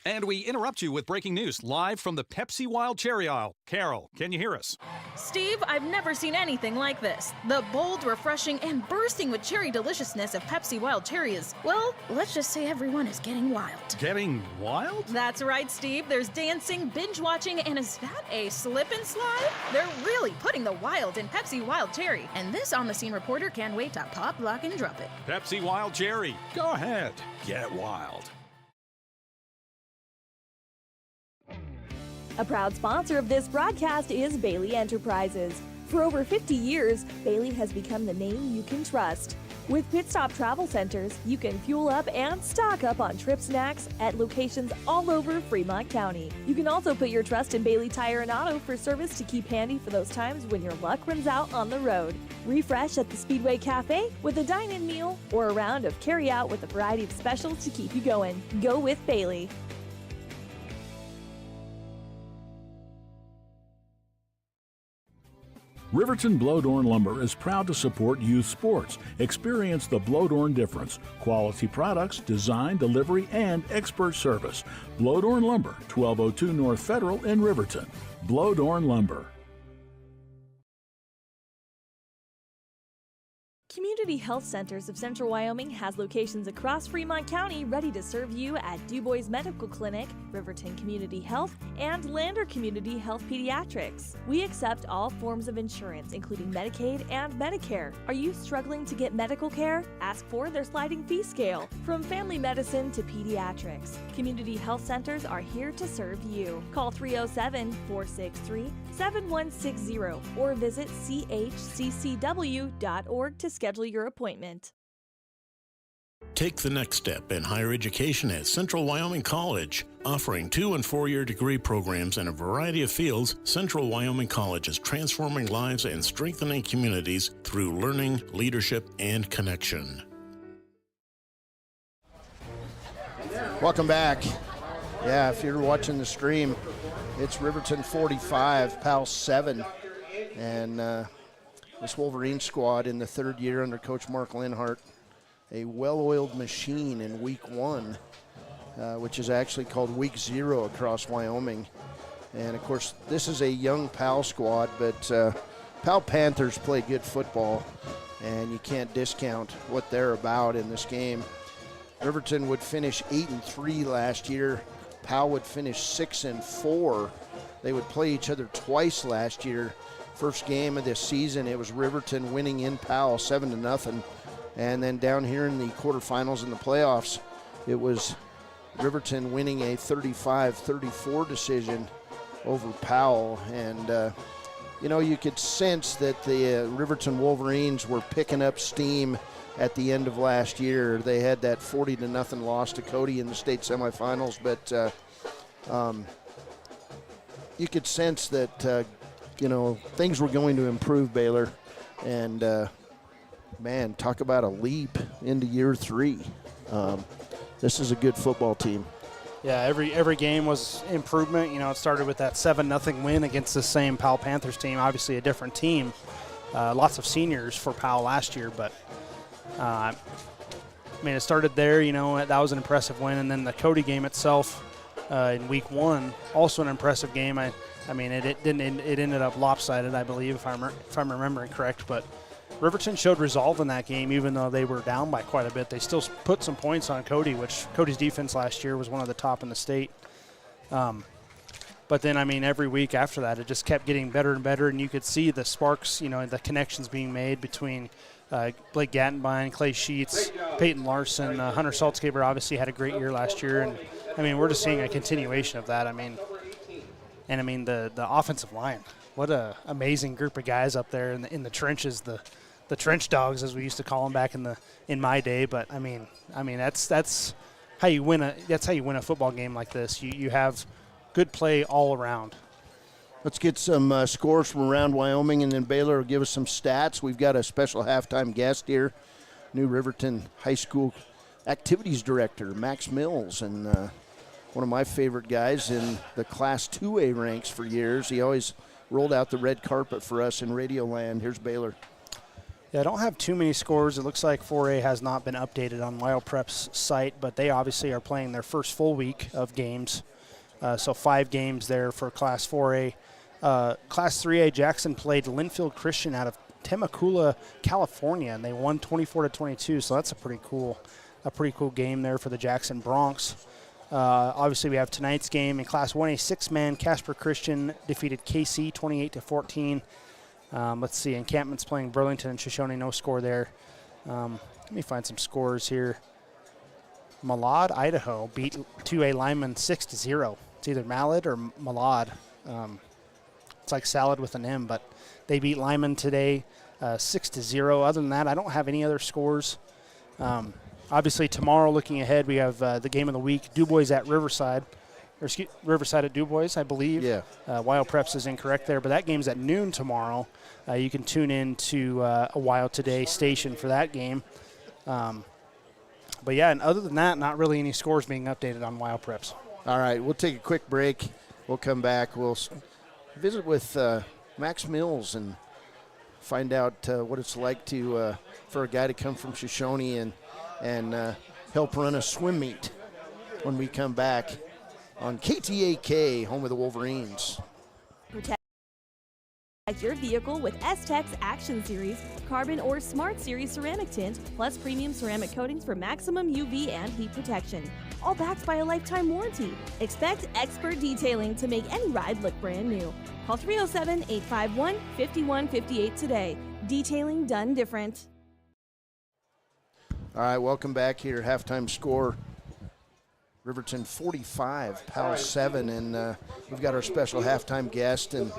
And we interrupt you with breaking news live from the Pepsi Wild Cherry aisle. Carol, can you hear us? Steve, I've never seen anything like this. The bold, refreshing, and bursting with cherry deliciousness of Pepsi Wild Cherry is, well, let's just say everyone is getting wild. Getting wild? That's right, Steve. There's dancing, binge-watching, and is that a slip and slide? They're really putting the wild in Pepsi Wild Cherry, and this on-the-scene reporter can't wait to pop, lock, and drop it. Pepsi Wild Cherry. Go ahead. Get wild. A proud sponsor of this broadcast is Bailey Enterprises. For over 50 years, Bailey has become the name you can trust. With Pit Stop Travel Centers, you can fuel up and stock up on trip snacks at locations all over Fremont County. You can also put your trust in Bailey Tire and Auto for service to keep handy for those times when your luck runs out on the road. Refresh at the Speedway Cafe with a dine-in meal or a round of carry-out with a variety of specials to keep you going. Go with Bailey. Riverton Blowdorn Lumber is proud to support youth sports. Experience the Blowdorn difference. Quality products, design, delivery, and expert service. Blowdorn Lumber, 1202 North Federal in Riverton. Blowdorn Lumber. Community Health Centers of Central Wyoming has locations across Fremont County ready to serve you at DuBois Medical Clinic, Riverton Community Health, and Lander Community Health Pediatrics. We accept all forms of insurance, including Medicaid and Medicare. Are you struggling to get medical care? Ask for their sliding fee scale. From family medicine to pediatrics, Community Health Centers are here to serve you. Call 307-463-7160 or visit chccw.org to schedule your appointment. Take the next step in higher education at Central Wyoming College. Offering 2- and 4-year degree programs in a variety of fields, Central Wyoming College is transforming lives and strengthening communities through learning, leadership, and connection. Welcome back. Yeah, if you're watching the stream, it's Riverton 45, Powell 7. And this Wolverine squad in the third year under Coach Mark Linhardt, a well-oiled machine in week 1, which is actually called week 0 across Wyoming. And, of course, this is a young Powell squad, but Powell Panthers play good football, and you can't discount what they're about in this game. Riverton would finish 8-3 last year. Powell would finish 6-4. They would play each other twice last year. First game of this season, it was Riverton winning in Powell 7-0. And then down here in the quarterfinals in the playoffs, it was Riverton winning a 35-34 decision over Powell. And, you could sense that the Riverton Wolverines were picking up steam at the end of last year. They had that 40-0 loss to Cody in the state semifinals, but you could sense that things were going to improve Baylor. And, man, talk about a leap into year 3. This is a good football team. Yeah, every game was improvement. It started with that 7-0 win against the same Powell Panthers team, obviously a different team. Lots of seniors for Powell last year, but, it started there. That was an impressive win. And then the Cody game itself in week 1, also an impressive game. It ended up lopsided, I believe, if I'm remembering correct. But Riverton showed resolve in that game, even though they were down by quite a bit. They still put some points on Cody, which Cody's defense last year was one of the top in the state. But then, every week after that, it just kept getting better and better, and you could see the sparks, the connections being made between Blake Gattenbein, Clay Sheets, Peyton Larson, Hunter Saltzgaber obviously had a great year last year, and we're just seeing a continuation of that. The offensive line, what an amazing group of guys up there in the trenches, the trench dogs as we used to call them back in my day. But that's how you win a football game like this. You have good play all around. Let's get some scores from around Wyoming, and then Baylor will give us some stats. We've got a special halftime guest here, new Riverton High School Activities Director, Max Mills, and one of my favorite guys in the Class 2A ranks for years. He always rolled out the red carpet for us in Radioland. Here's Baylor. Yeah, I don't have too many scores. It looks like 4A has not been updated on Wild Prep's site, but they obviously are playing their first full week of games. So 5 games there for Class 4A. Class 3A, Jackson played Linfield Christian out of Temecula, California, and they won 24-22. So that's a pretty cool game there for the Jackson Broncs. Obviously, we have tonight's game in Class 1A, 6-man. Casper Christian defeated KC 28-14. Let's see, Encampment's playing Burlington and Shoshone, no score there. Let me find some scores here. Malad, Idaho beat 2A Lyman 6-0. It's either Malad or Malad. It's like salad with an M, but they beat Lyman today 6-0. Other than that, I don't have any other scores. Obviously, tomorrow, looking ahead, we have the game of the week, DuBois at Riverside. Riverside at DuBois, I believe. Yeah. Wild Preps is incorrect there, but that game's at noon tomorrow. You can tune in to a Wild Today station for that game. But, yeah, and other than that, not really any scores being updated on Wild Preps. All right, we'll take a quick break. We'll come back. We'll visit with Max Mills and find out what it's like for a guy to come from Shoshone and help run a swim meet when we come back on KTAK, home of the Wolverines. Protect your vehicle with S-Tech's Action Series, Carbon or Smart Series ceramic tint, plus premium ceramic coatings for maximum UV and heat protection. All backed by a lifetime warranty. Expect expert detailing to make any ride look brand new. Call 307-851-5158 today. Detailing done different. All right, welcome back here. Halftime score, Riverton 45, Powell 7, and we've got our special halftime guest. And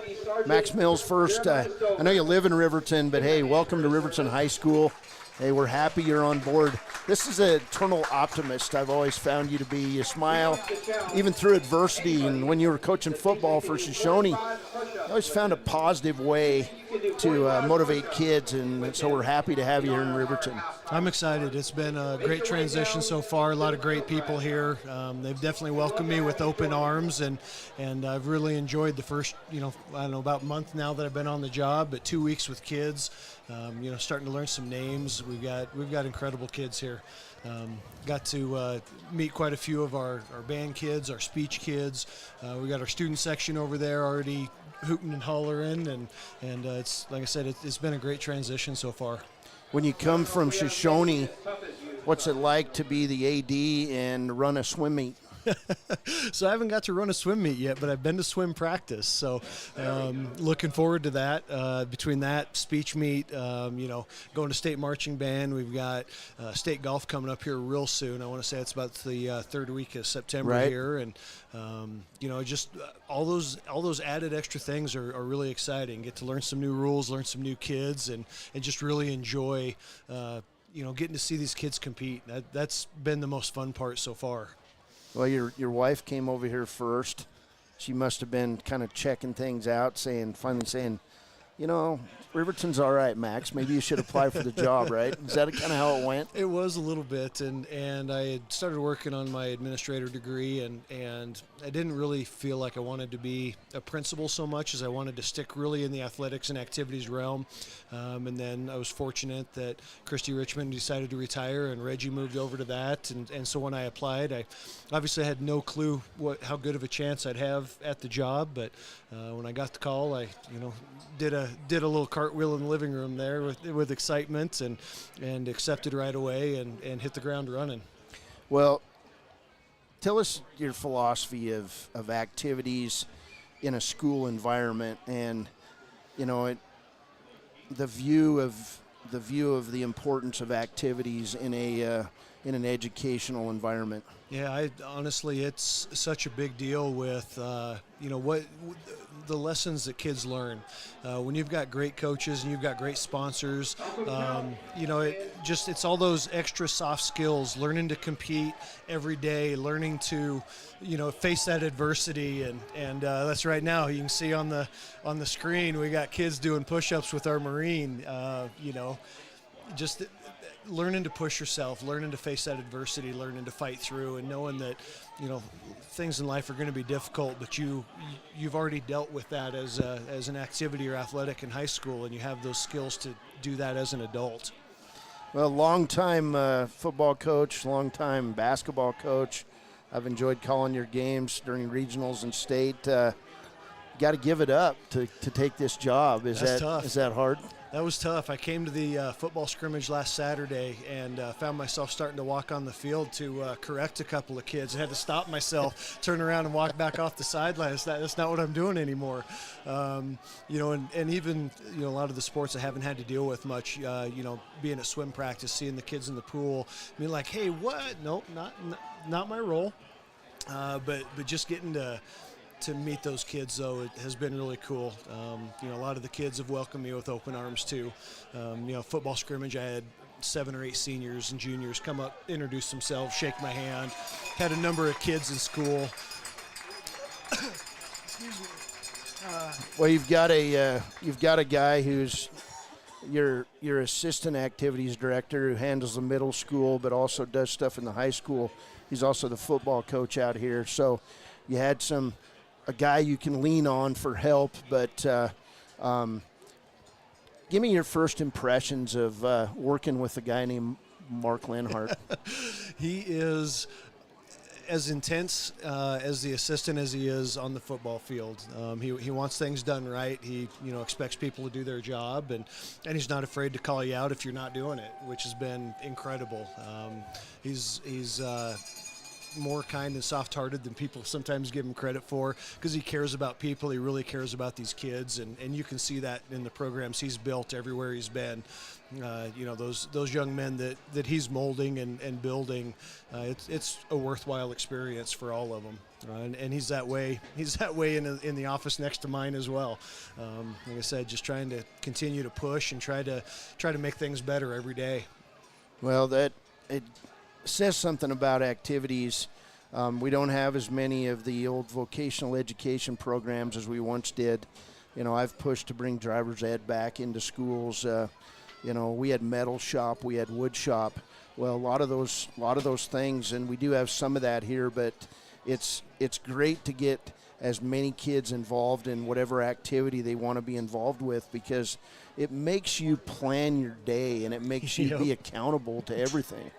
Max Mills first. I know you live in Riverton, but hey, welcome to Riverton High School. Hey, we're happy you're on board. This is an eternal optimist I've always found you to be. You smile even through adversity, and when you were coaching football for Shoshone, I always found a positive way to motivate kids, and so we're happy to have you here in Riverton. I'm excited. It's been a great transition so far. A lot of great people here. They've definitely welcomed me with open arms, and I've really enjoyed the first, about month now that I've been on the job, but 2 weeks with kids. Starting to learn some names. We've got incredible kids here. Got to meet quite a few of our band kids, our speech kids. We got our student section over there already hooting and hollering, and it's like I said, it's been a great transition so far. When you come from Shoshone, what's it like to be the AD and run a swim meet? So I haven't got to run a swim meet yet, but I've been to swim practice. So looking forward to that. Between that, speech meet, going to state marching band. We've got state golf coming up here real soon. I want to say it's about the third week of September here. And, just all those added extra things are really exciting. Get to learn some new rules, learn some new kids, and just really enjoy, getting to see these kids compete. That's been the most fun part so far. Well, your wife came over here first. She must have been kind of checking things out, finally saying, Riverton's all right, Max. Maybe you should apply for the job, right? Is that kind of how it went? It was a little bit, and I had started working on my administrator degree, and I didn't really feel like I wanted to be a principal so much as I wanted to stick really in the athletics and activities realm. And then I was fortunate that Christy Richmond decided to retire, and Reggie moved over to that. And so when I applied, I obviously had no clue how good of a chance I'd have at the job. But when I got the call, I did a little cartwheel in the living room there with excitement, and accepted right away and hit the ground running. Well, tell us your philosophy of activities in a school environment, and the view of the importance of activities in an educational environment. Yeah, honestly, it's such a big deal with what the lessons that kids learn when you've got great coaches and you've got great sponsors. It's all those extra soft skills, learning to compete every day, learning to face that adversity, and that's right now. You can see on the screen we got kids doing push-ups with our Marine. learning to push yourself, learning to face that adversity, learning to fight through, and knowing that, things in life are going to be difficult, but you've already dealt with that as an activity or athletic in high school, and you have those skills to do that as an adult. Well, long-time football coach, long-time basketball coach. I've enjoyed calling your games during regionals and state. Got to give it up to take this job. That's tough. Is that hard? That was tough. I came to the football scrimmage last Saturday and found myself starting to walk on the field to correct a couple of kids. I had to stop myself, turn around and walk back off the sidelines. That's not what I'm doing anymore. And even, a lot of the sports I haven't had to deal with much, being at swim practice, seeing the kids in the pool, being like, hey, what? Nope, not my role. But just getting to meet those kids, though, it has been really cool. A lot of the kids have welcomed me with open arms, too. Football scrimmage, I had 7 or 8 seniors and juniors come up, introduce themselves, shake my hand. Had a number of kids in school. Excuse me. Well, you've got a guy who's your assistant activities director who handles the middle school, but also does stuff in the high school. He's also the football coach out here. So you had a guy you can lean on for help, but give me your first impressions of working with a guy named Mark Linhardt. He is as intense as the assistant as he is on the football field. He wants things done right. He expects people to do their job, and he's not afraid to call you out if you're not doing it, which has been incredible. He's more kind and soft-hearted than people sometimes give him credit for, because he cares about people. He really cares about these kids, and you can see that in the programs he's built everywhere he's been. Those young men that he's molding and building, it's a worthwhile experience for all of them. And he's that way. He's that way in the office next to mine as well. Like I said, just trying to continue to push and try to make things better every day. Well, it says something about activities. We don't have as many of the old vocational education programs as we once did. I've pushed to bring driver's ed back into schools. We had metal shop, we had wood shop. Well, a lot of those things, and we do have some of that here, but it's great to get as many kids involved in whatever activity they want to be involved with, because it makes you plan your day and it makes you be accountable to everything.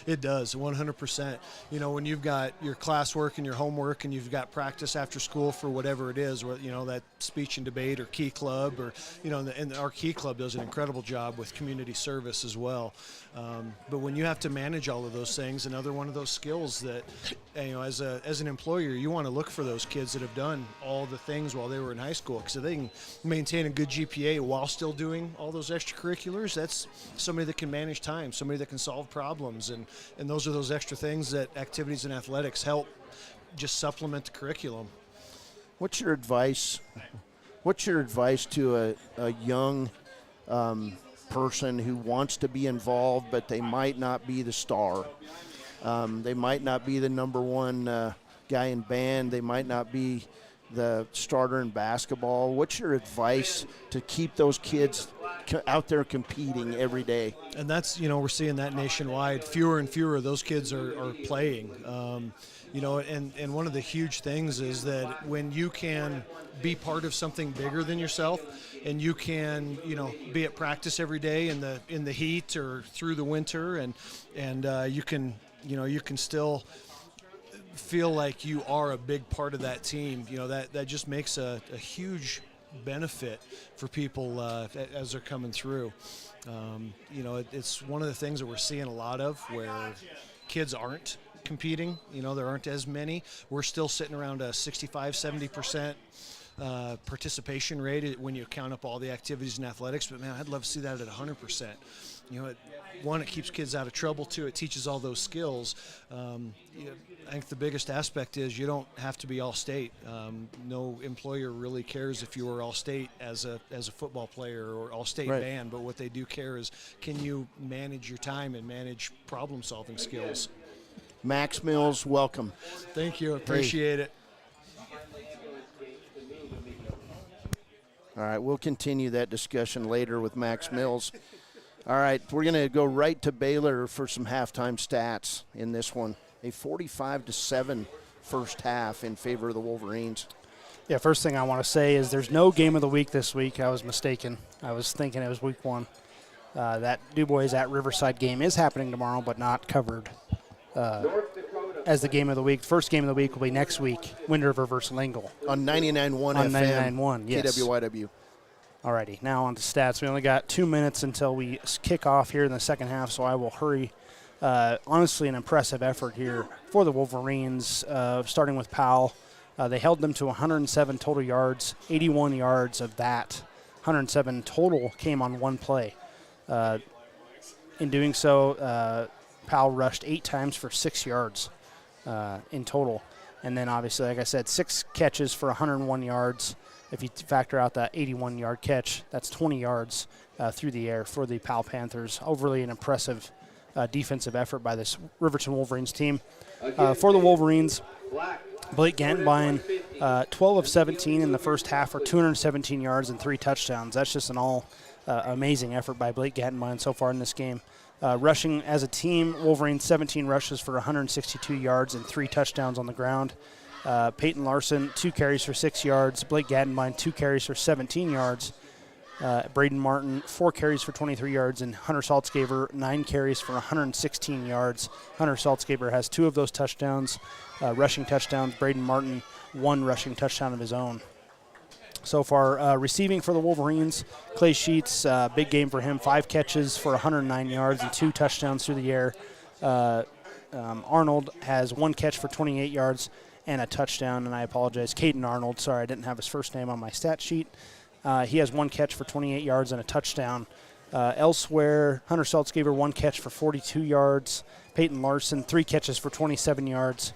It does, 100%. When you've got your classwork and your homework and you've got practice after school for whatever it is, that speech and debate or Key Club, or, and our Key Club does an incredible job with community service as well. But when you have to manage all of those things, another one of those skills that, as an employer, you want to look for those kids that have done all the things while they were in high school, because if they can maintain a good GPA while still doing all those extracurriculars, that's somebody that can manage time, somebody that can solve problems. And those are those extra things that activities and athletics help just supplement the curriculum. What's your advice to a young person who wants to be involved, but they might not be the star? They might not be the number one guy in band. They might not be the starter in basketball. What's your advice to keep those kids out there competing every day? And that's, we're seeing that nationwide. Fewer and fewer of those kids are playing. And one of the huge things is that when you can be part of something bigger than yourself, and you can, be at practice every day in the heat or through the winter, and you can still feel like you are a big part of that team. That just makes a huge benefit for people as they're coming through. It's one of the things that we're seeing a lot of, where kids aren't competing. There aren't as many. We're still sitting around a 65-70% participation rate when you count up all the activities in athletics, but man, I'd love to see that at 100%. It keeps kids out of trouble. Two, it teaches all those skills. I think the biggest aspect is you don't have to be all-state. No employer really cares if you were all-state as a football player or all-state band, but what they do care is, can you manage your time and manage problem-solving skills? Max Mills, welcome. Thank you. Appreciate it. All right, we'll continue that discussion later with Max Mills. All right, we're going to go right to Baylor for some halftime stats in this one. A 45-7 first half in favor of the Wolverines. Yeah, first thing I want to say is there's no game of the week this week. I was mistaken. I was thinking it was week 1. That DuBois at Riverside game is happening tomorrow, but not covered as the game of the week. First game of the week will be next week, Wind River versus Lingle. On 99.1 on FM. 99.1, yes. KWYW. Alrighty, now on to stats. We only got 2 minutes until we kick off here in the second half, so I will hurry. Honestly, an impressive effort here for the Wolverines, starting with Powell. They held them to 107 total yards. 81 yards of that 107 total came on one play. In doing so, Powell rushed 8 times for 6 yards in total. And then obviously, like I said, 6 catches for 101 yards. If you factor out that 81-yard catch, that's 20 yards through the air for the Powell Panthers. Overly an impressive defensive effort by this Riverton Wolverines team. For the Wolverines, Blake Gantenbein, 12 of 17 in the first half for 217 yards and 3 touchdowns. That's just an all amazing effort by Blake Gantenbein so far in this game. Rushing as a team, Wolverines 17 rushes for 162 yards and 3 touchdowns on the ground. Peyton Larson, 2 carries for 6 yards. Blake Gantenbein, 2 carries for 17 yards. Braden Martin, 4 carries for 23 yards. And Hunter Saltzgaber, 9 carries for 116 yards. Hunter Saltzgaber has 2 of those touchdowns, rushing touchdowns. Braden Martin, 1 rushing touchdown of his own. So far, receiving for the Wolverines, Clay Sheets, big game for him, 5 catches for 109 yards and 2 touchdowns through the air. Arnold has 1 catch for 28 yards and a touchdown, and I apologize, Caden Arnold. Sorry, I didn't have his first name on my stat sheet. He has 1 catch for 28 yards and a touchdown. Elsewhere, Hunter Saltzgaber, 1 catch for 42 yards. Peyton Larson, 3 catches for 27 yards.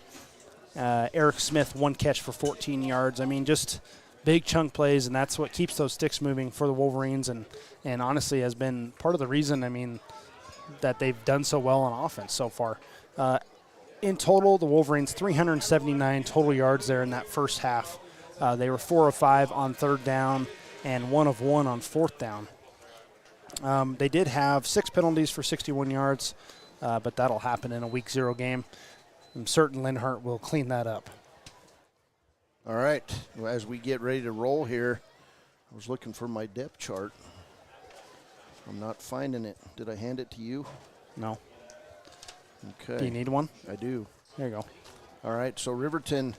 Eric Smith, 1 catch for 14 yards. I mean, just big chunk plays, and that's what keeps those sticks moving for the Wolverines, and honestly has been part of the reason, I mean, that they've done so well on offense so far. In total, the Wolverines 379 total yards there in that first half. They were 4 of 5 on 3rd down and 1 of 1 on 4th down. They did have 6 penalties for 61 yards, but that'll happen in a week 0 game. I'm certain Linhardt will clean that up. All right, well, as we get ready to roll here, I was looking for my depth chart. I'm not finding it. Did I hand it to you? No. Okay. Do you need one? I do. There you go. All right, so Riverton,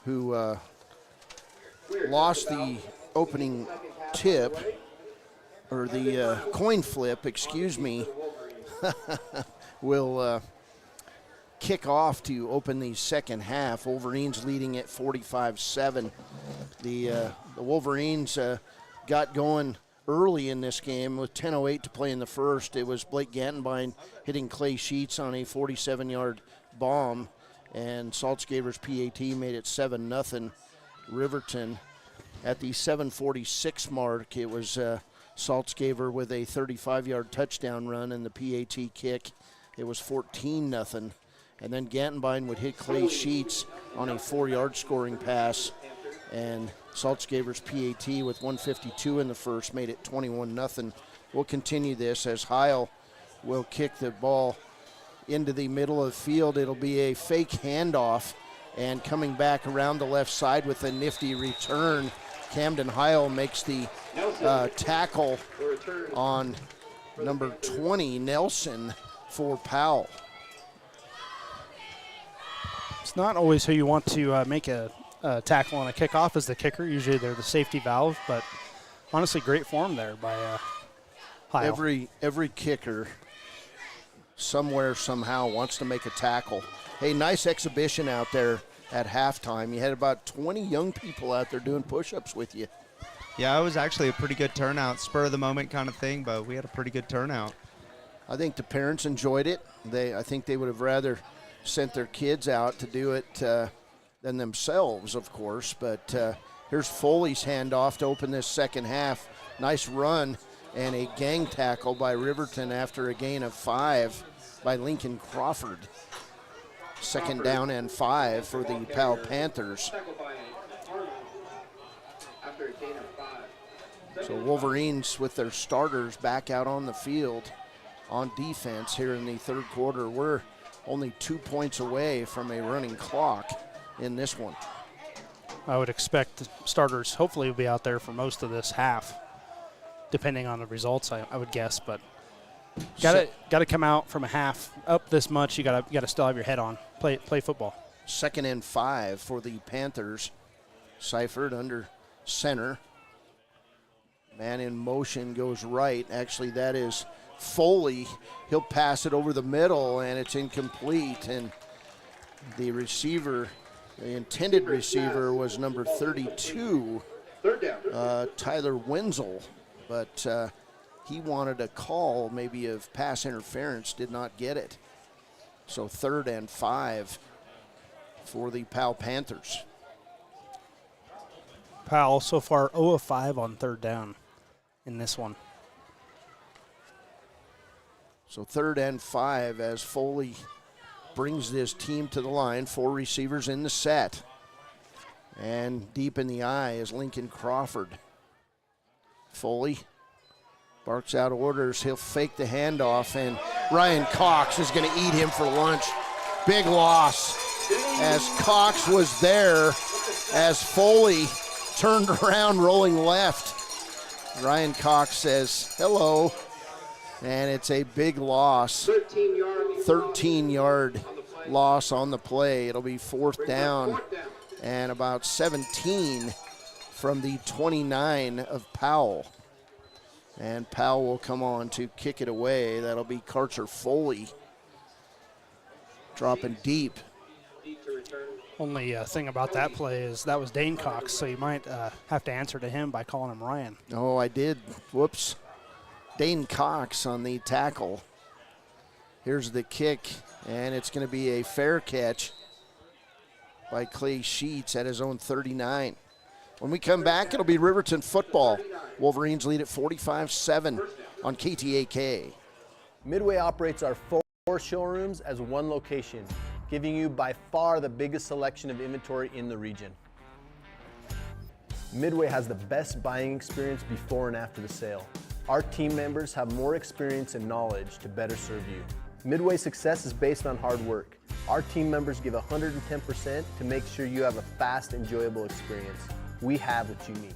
who lost the opening tip, or the coin flip, excuse me, will kick off to open the second half. Wolverines leading at 45-7. The Wolverines got going early in this game with 10:08 to play in the first. It was Blake Gantenbein hitting Clay Sheets on a 47-yard bomb, and Saltzgaber's PAT made it 7-0 Riverton. At the 7:46 mark, it was Saltzgaber with a 35-yard touchdown run, and the PAT kick, it was 14-0. And then Gantenbein would hit Clay Sheets on a 4-yard scoring pass, and Saltzgaber's PAT with 1:52 in the first made it 21-0. We'll continue this as Heil will kick the ball into the middle of the field. It'll be a fake handoff, and coming back around the left side with a nifty return, Camden Heil makes the tackle on number 20, Nelson, for Powell. It's not always who you want to make a tackle on a kickoff as the kicker. Usually they're the safety valve, but honestly, great form there by Heil. Every kicker somewhere, somehow wants to make a tackle. Hey, nice exhibition out there at halftime. You had about 20 young people out there doing push-ups with you. Yeah, it was actually a pretty good turnout, spur of the moment kind of thing, but we had a pretty good turnout. I think the parents enjoyed it. I think they would have rather sent their kids out to do it than themselves, of course. But here's Foley's handoff to open this second half. Nice run and a gang tackle by Riverton after a gain of 5 by Lincoln Crawford. Second down and 5 for the Powell Panthers. So Wolverines with their starters back out on the field. on defense here in the third quarter. We're only 2 points away from a running clock in this one. I would expect the starters hopefully will be out there for most of this half, depending on the results, I would guess. But got to come out from a half up this much. You got to still have your head on. Play football. 2nd and 5 for the Panthers. Seifert under center. Man in motion goes right. Actually, that is Foley. He'll pass it over the middle, and it's incomplete. And the receiver, the intended receiver, was number 32, Tyler Wenzel. But he wanted a call maybe of pass interference, did not get it. So 3rd and 5 for the Powell Panthers. Powell so far 0 of 5 on 3rd down in this one. So 3rd and 5 as Foley brings this team to the line. 4 receivers in the set. And deep in the eye is Lincoln Crawford. Foley barks out orders. He'll fake the handoff, and Ryan Cox is going to eat him for lunch. Big loss as Cox was there as Foley turned around rolling left. Ryan Cox says hello, and it's a big loss. 13-yard loss on the play. It'll be 4th down and about 17 from the 29 of Powell. And Powell will come on to kick it away. That'll be Karcher Foley dropping deep. Only thing about that play is that was Dane Cox, so you might have to answer to him by calling him Ryan. Oh, I did. Whoops. Dane Cox on the tackle. Here's the kick, and it's going to be a fair catch by Clay Sheets at his own 39. When we come back, it'll be Riverton football. Wolverines lead at 45-7 on KTAK. Midway operates our 4 showrooms as one location, giving you by far the biggest selection of inventory in the region. Midway has the best buying experience before and after the sale. Our team members have more experience and knowledge to better serve you. Midway's success is based on hard work. Our team members give 110% to make sure you have a fast, enjoyable experience. We have what you need.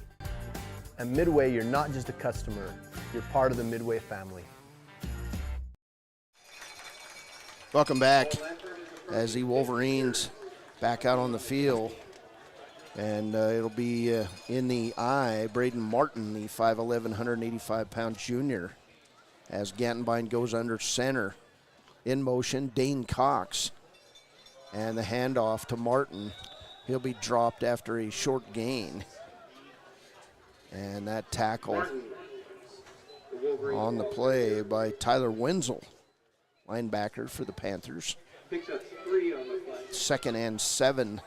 At Midway, you're not just a customer, you're part of the Midway family. Welcome back as the Wolverines back out on the field. And it'll be in the eye, Braden Martin, the 5'11", 185-pound junior, as Gantenbein goes under center. In motion, Dane Cox. And the handoff to Martin. He'll be dropped after a short gain. And that tackle on the play by Tyler Wenzel, linebacker for the Panthers. 2nd and 7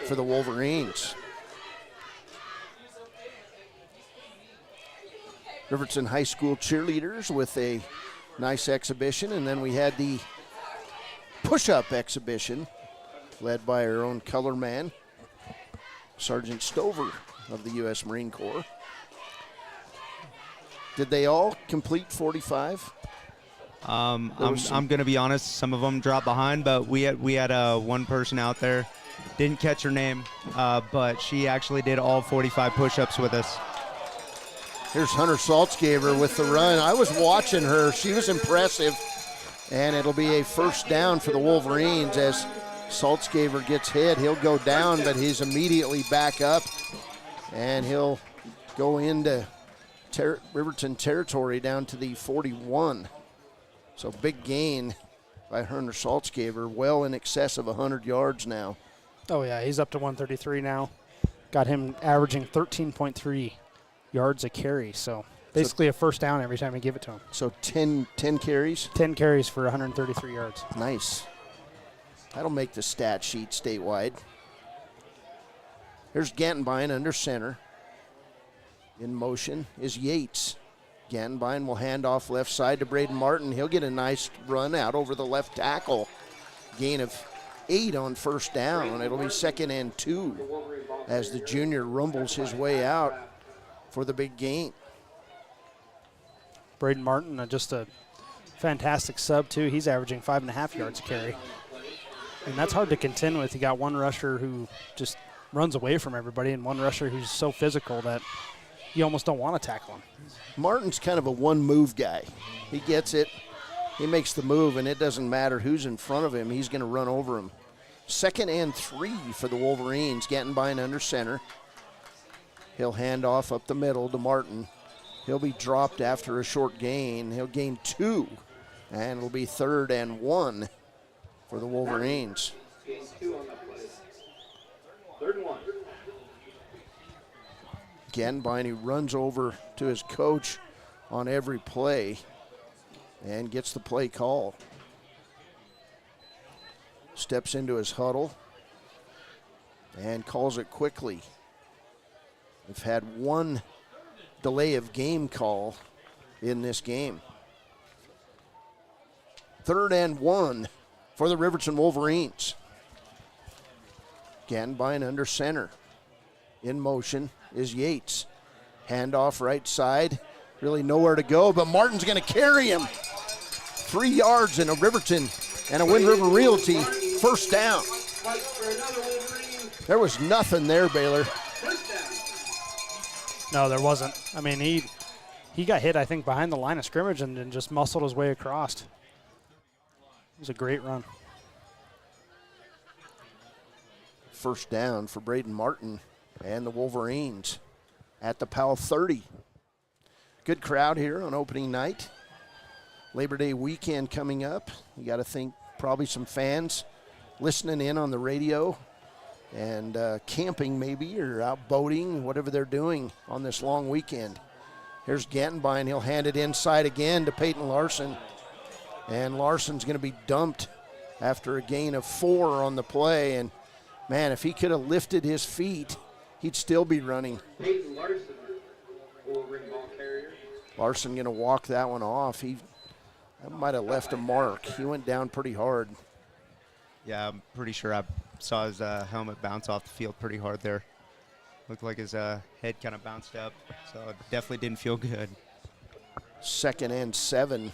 for the Wolverines. Riverton High School cheerleaders with a nice exhibition, and then we had the push-up exhibition led by our own color man, Sergeant Stover of the U.S. Marine Corps. Did they all complete 45? I'm going to be honest, some of them dropped behind, but we had one person out there, didn't catch her name, but she actually did all 45 push-ups with us. Here's Hunter Saltzgaber with the run. I was watching her. She was impressive, and it'll be a 1st down for the Wolverines as Saltzgaber gets hit. He'll go down, but he's immediately back up, and he'll go into Riverton territory down to the 41. So big gain by Hunter Saltzgaber, well in excess of 100 yards now. Oh, yeah, he's up to 133 now. Got him averaging 13.3 yards a carry, so basically a 1st down every time we give it to him. So 10 carries? 10 carries for 133 yards. Nice. That'll make the stat sheet statewide. Here's Gantenbein under center. In motion is Yates. Gantenbein will hand off left side to Braden Martin. He'll get a nice run out over the left tackle. Gain of 8 on 1st down. It'll be 2nd and 2 as the junior rumbles his way out for the big gain. Braden Martin, just a fantastic sub, too. He's averaging 5.5 yards a carry. And that's hard to contend with. You got one rusher who just runs away from everybody and one rusher who's so physical that you almost don't want to tackle him. Martin's kind of a one-move guy. He gets it, he makes the move, and it doesn't matter who's in front of him. He's going to run over him. 2nd and 3 for the Wolverines. Gantenbein under center. He'll hand off up the middle to Martin. He'll be dropped after a short gain. He'll gain 2, and it'll be 3rd and 1 for the Wolverines. Gain 2 on that play. 3rd and 1. Gantenbein, he runs over to his coach on every play and gets the play call. Steps into his huddle and calls it quickly. We've had 1 delay of game call in this game. 3rd and 1 for the Riverton Wolverines. Gantenbein under center. In motion is Yates. Handoff right side. Really nowhere to go, but Martin's going to carry him. 3 yards in a Riverton and a Wind River Realty first down. There was nothing there, Baylor. No, there wasn't. I mean, he got hit, I think, behind the line of scrimmage and then just muscled his way across. It was a great run. First down for Braden Martin and the Wolverines at the Powell 30. Good crowd here on opening night. Labor Day weekend coming up. You got to think probably some fans listening in on the radio and camping maybe, or out boating, whatever they're doing on this long weekend. Here's Gantenbein. He'll hand it inside again to Peyton Larson. And Larson's going to be dumped after a gain of 4 on the play. And, man, if he could have lifted his feet, he'd still be running. Peyton Larson, Wolverine ball carrier. Larson going to walk that one off. That might have left a mark. He went down pretty hard. Yeah, I'm pretty sure I saw his helmet bounce off the field pretty hard there. Looked like his head kind of bounced up, so it definitely didn't feel good. 2nd and 7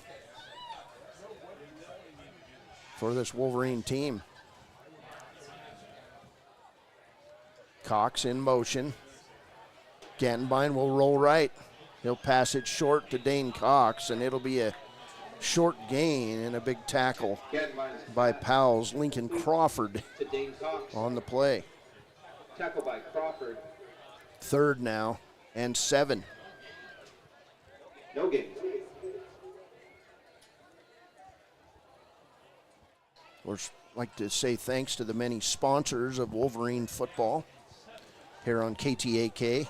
for this Wolverine team. Cox in motion. Gantenbein will roll right. He'll pass it short to Dane Cox, and it'll be a short gain and a big tackle by Powell's Lincoln Crawford on the play. Tackle by Crawford. 3rd now and 7. No gain. We'd like to say thanks to the many sponsors of Wolverine football here on KTAK.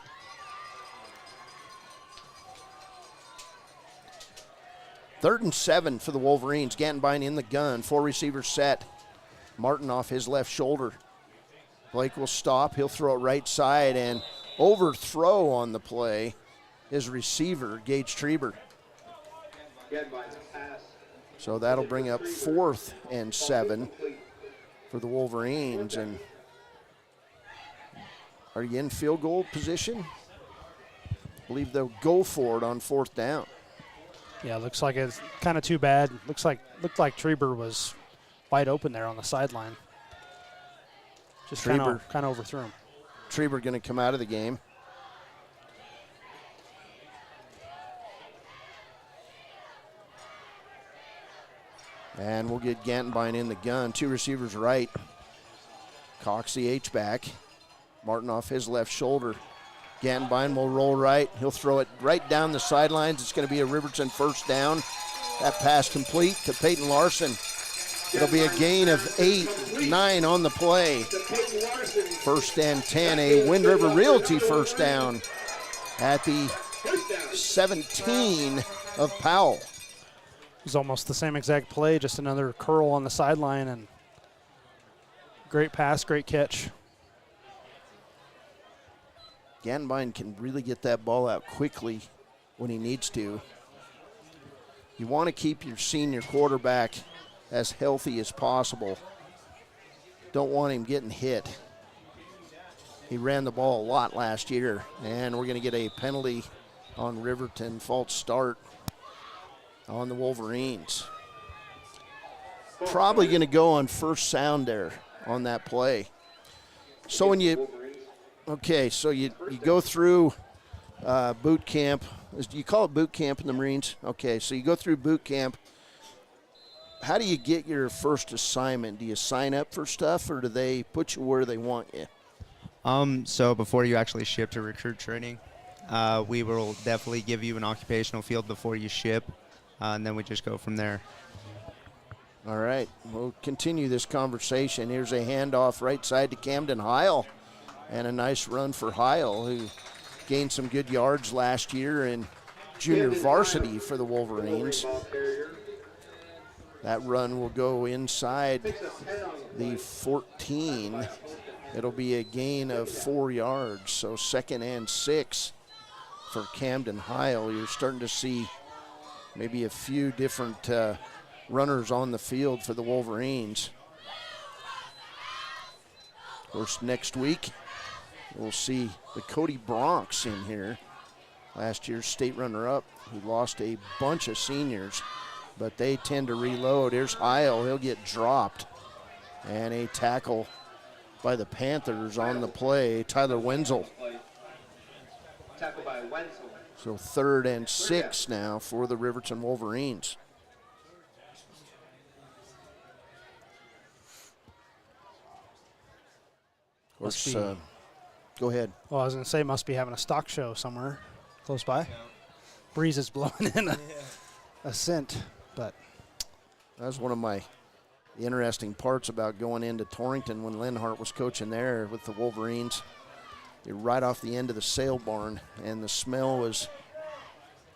Third and 7 for the Wolverines. Gantenbein in the gun. 4 receivers set. Martin off his left shoulder. Blake will stop. He'll throw it right side, and overthrow on the play is receiver Gage Treber. So that'll bring up 4th and 7 for the Wolverines. And are you in field goal position? I believe they'll go for it on 4th down. Yeah, looks like it's kind of too bad. Looked like Treber was wide open there on the sideline. Just kind of overthrew him. Treber going to come out of the game. And we'll get Gantenbein in the gun. 2 receivers right. Cox the H-back. Martin off his left shoulder. Gantenbein will roll right. He'll throw it right down the sidelines. It's going to be a Riverton first down. That pass complete to Peyton Larson. It'll be a gain of 9 on the play. 1st and 10, a Wind River Realty first down at the 17 of Powell. It was almost the same exact play, just another curl on the sideline, and great pass, great catch. Gantenbein can really get that ball out quickly when he needs to. You want to keep your senior quarterback as healthy as possible. Don't want him getting hit. He ran the ball a lot last year, and we're going to get a penalty on Riverton, false start. on the Wolverines. Probably going to go on first sound there on that play. So when you go through boot camp. Do you call it boot camp in the Marines? Okay, so you go through boot camp. How do you get your first assignment? Do you sign up for stuff, or do they put you where they want you? So before you actually ship to recruit training, we will definitely give you an occupational field before you ship, and then we just go from there. All right, we'll continue this conversation. Here's a handoff right side to Camden Heil, and a nice run for Heil, who gained some good yards last year in junior varsity for the Wolverines. That run will go inside the 14. It'll be a gain of 4 yards, so 2nd and 6 for Camden Heil. You're starting to see maybe a few different runners on the field for the Wolverines. Of course, next week we'll see the Cody Bronx in here. Last year's state runner-up. He lost a bunch of seniors, but they tend to reload. Here's Heil. He'll get dropped. And a tackle by the Panthers on the play. Tyler Wenzel. Tackle by Wenzel. So 3rd and 6 now for the Riverton Wolverines. Of course, go ahead. Well, I was going to say, must be having a stock show somewhere close by. Breeze is blowing in a scent, but. That was one of the interesting parts about going into Torrington when Linhardt was coaching there with the Wolverines. You're right off the end of the sale barn, and the smell was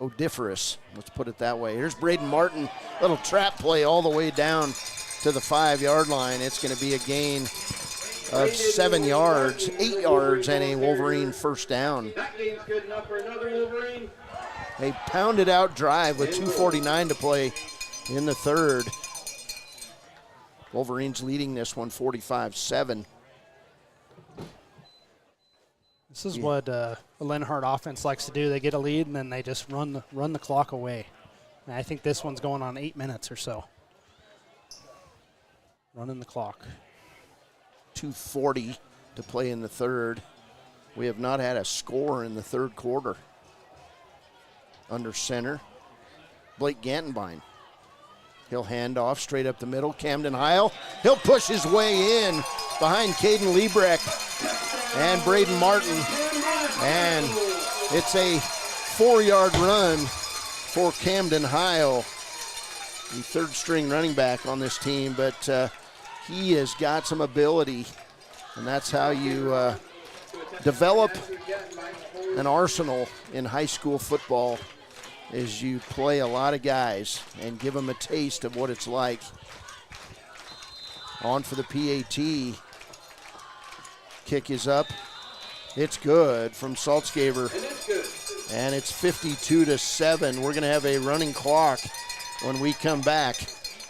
odoriferous, let's put it that way. Here's Braden Martin, little trap play all the way down to the 5-yard line. It's going to be a gain of 7 yards, 8 yards, and a Wolverine first down. That game's good enough for another Wolverine. A pounded out drive with 2:49 to play in the 3rd. Wolverines leading this one 45-7. This is what a Linhardt offense likes to do. They get a lead, and then they just run the clock away. And I think this one's going on 8 minutes or so. Running the clock. 2:40 to play in the 3rd. We have not had a score in the 3rd quarter. Under center, Blake Gantenbein. He'll hand off straight up the middle. Camden Heil. He'll push his way in behind Caden Liebrecht and Braden Martin. And it's a 4-yard run for Camden Heil, the 3rd-string running back on this team. But he has got some ability, and that's how you develop an arsenal in high school football, is you play a lot of guys and give them a taste of what it's like. On for the PAT. Kick is up. It's good from Saltzgaber. And it's 52-7. We're going to have a running clock when we come back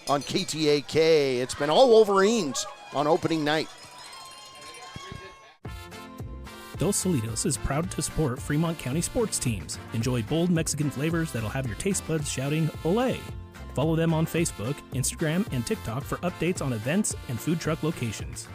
on KTAK. It's been all Wolverines on opening night. Dos Solitos is proud to support Fremont County sports teams. Enjoy bold Mexican flavors that'll have your taste buds shouting, "Olé!" Follow them on Facebook, Instagram, and TikTok for updates on events and food truck locations.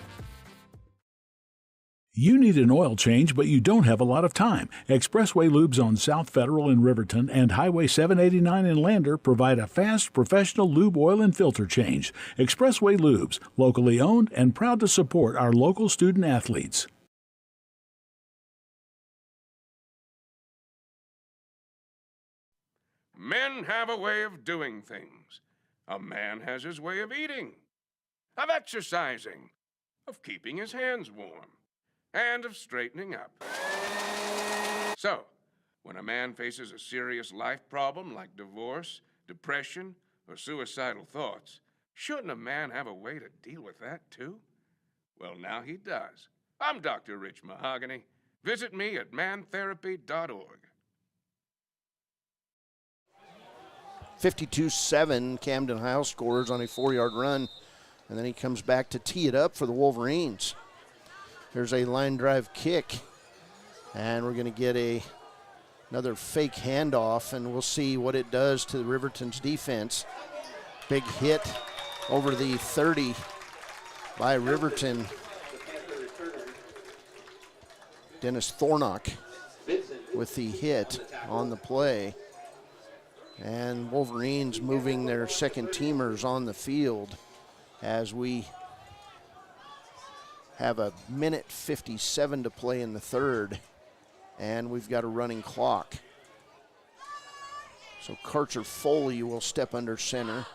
You need an oil change, but you don't have a lot of time. Expressway Lubes on South Federal in Riverton and Highway 789 in Lander provide a fast, professional lube, oil, and filter change. Expressway Lubes, locally owned and proud to support our local student athletes. Men have a way of doing things. A man has his way of eating, of exercising, of keeping his hands warm, and of straightening up. So, when a man faces a serious life problem like divorce, depression, or suicidal thoughts, shouldn't a man have a way to deal with that too? Well, now he does. I'm Dr. Rich Mahogany. Visit me at mantherapy.org. 52-7, Camden Heil scores on a 4-yard run, and then he comes back to tee it up for the Wolverines. There's a line drive kick, and we're going to get a Another fake handoff, and we'll see what it does to Riverton's defense. Big hit over the 30 by Riverton. Dennis Thornock with the hit on the play. And Wolverines moving their second teamers on the field as we have a minute 57 to play in the third, and we've got a running clock. So Karcher Foley will step under center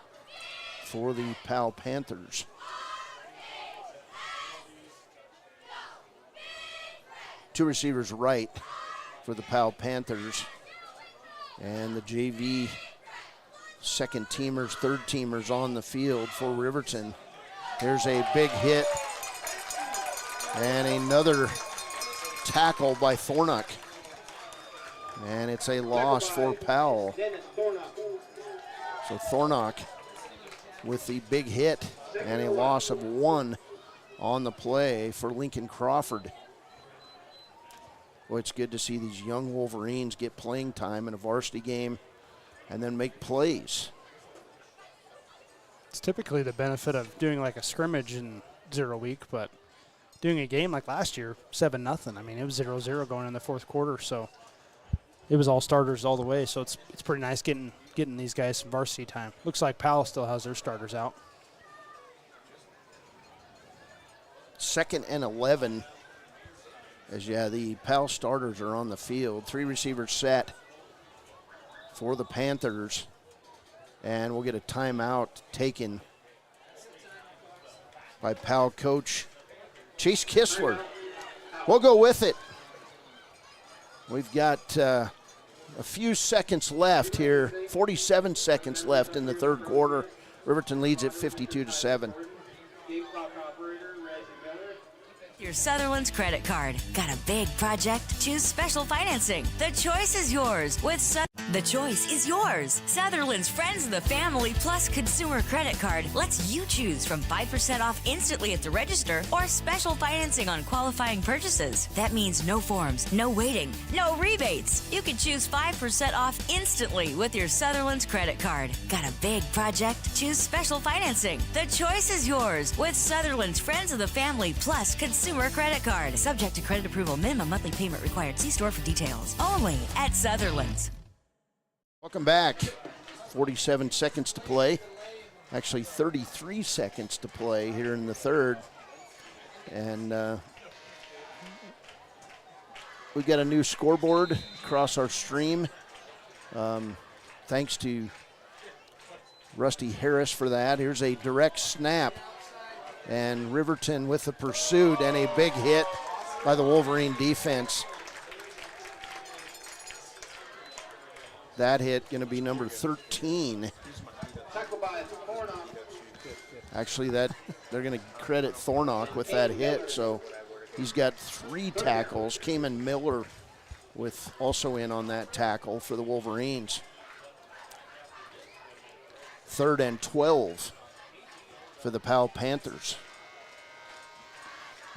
for the Powell Panthers. Two receivers right for the Powell Panthers, and the JV second teamers, third teamers on the field for Riverton. Here's a big hit and another tackle by Thornock, and it's a loss for Powell. So Thornock with the big hit and a loss of 1 on the play for Lincoln Crawford. Well, it's good to see these young Wolverines get playing time in a varsity game and then make plays. It's typically the benefit of doing like a scrimmage in 0 week, but doing a game like last year, 7-0. I mean, it was 0-0 going in the fourth quarter, so it was all starters all the way. So it's pretty nice getting these guys some varsity time. Looks like Powell still has their starters out. 2nd and 11. As the Powell starters are on the field. 3 receivers set for the Panthers. And we'll get a timeout taken by Powell coach Chase Kistler. We'll go with it. We've got a few seconds left here. 47 seconds left in the third quarter. Riverton leads at 52-7. Your Sutherland's credit card. Got a big project? Choose special financing. The choice is yours with The choice is yours. Sutherland's Friends of the Family Plus Consumer Credit Card lets you choose from 5% off instantly at the register or special financing on qualifying purchases. That means no forms, no waiting, no rebates. You can choose 5% off instantly with your Sutherland's credit card. Got a big project? Choose special financing. The choice is yours with Sutherland's Friends of the Family Plus Consumer Credit Card. Subject to credit approval. Minimum monthly payment required. See store for details. Only at Sutherland's. Welcome back. 47 seconds to play. Actually 33 seconds to play here in the third. And we've got a new scoreboard across our stream. Thanks to Rusty Harris for that. Here's a direct snap. And Riverton with the pursuit and a big hit by the Wolverine defense. That hit going to be number 13. Actually, they're going to credit Thornock with that hit. So he's got 3 tackles. Cayman Miller with also in on that tackle for the Wolverines. 3rd and 12. For the Powell Panthers.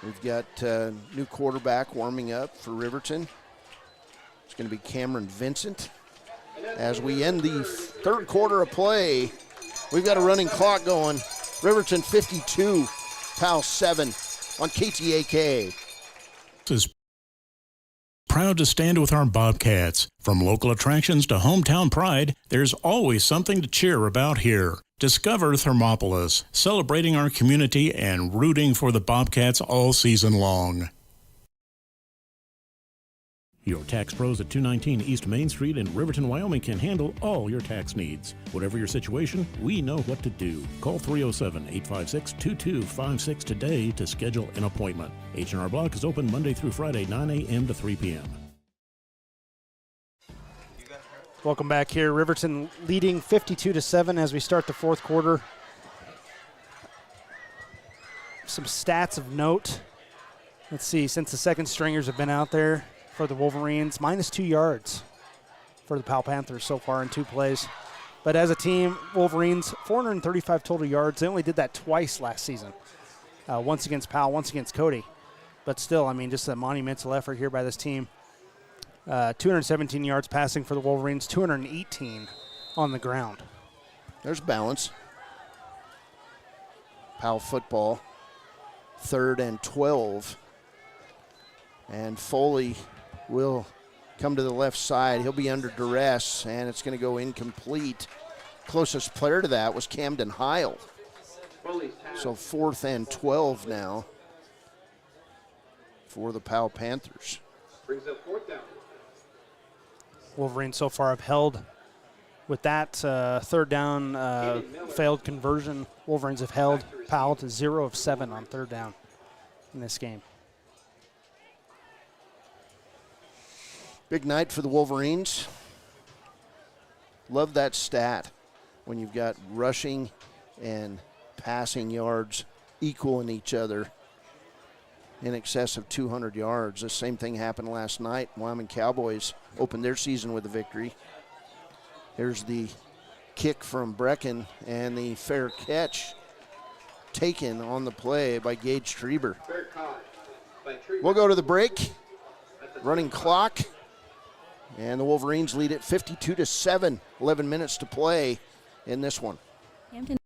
We've got new quarterback warming up for Riverton. It's going to be Cameron Vincent. As we end the third quarter of play, we've got a running clock going. Riverton 52, Powell 7 on KTAK. This is proud to stand with our Bobcats. From local attractions to hometown pride, there's always something to cheer about here. Discover Thermopolis, celebrating our community and rooting for the Bobcats all season long. Your tax pros at 219 East Main Street in Riverton, Wyoming can handle all your tax needs. Whatever your situation, we know what to do. Call 307-856-2256 today to schedule an appointment. H&R Block is open Monday through Friday, 9 a.m. to 3 p.m. Welcome back here. Riverton leading 52-7 as we start the fourth quarter. Some stats of note. Let's see, since the second stringers have been out there for the Wolverines, -2 yards for the Powell Panthers so far in 2 plays. But as a team, Wolverines, 435 total yards. They only did that twice last season. Once against Powell, once against Cody. But still, I mean, just a monumental effort here by this team. 217 yards passing for the Wolverines, 218 on the ground. There's balance. Powell football, 3rd and 12. And Foley will come to the left side. He'll be under duress, and it's going to go incomplete. Closest player to that was Camden Heil. So 4th and 12 now for the Powell Panthers. Brings up 4th down. Wolverines so far have held with that 3rd down failed conversion. Wolverines have held Powell to 0 of 7 on 3rd down in this game. Big night for the Wolverines. Love that stat when you've got rushing and passing yards equaling each other in excess of 200 yards. The same thing happened last night. Wyoming Cowboys opened their season with a victory. Here's the kick from Brecken and the fair catch taken on the play by Gage Treber. We'll go to the break. Running clock. And the Wolverines lead it 52-7. 11 minutes to play in this one. Hampton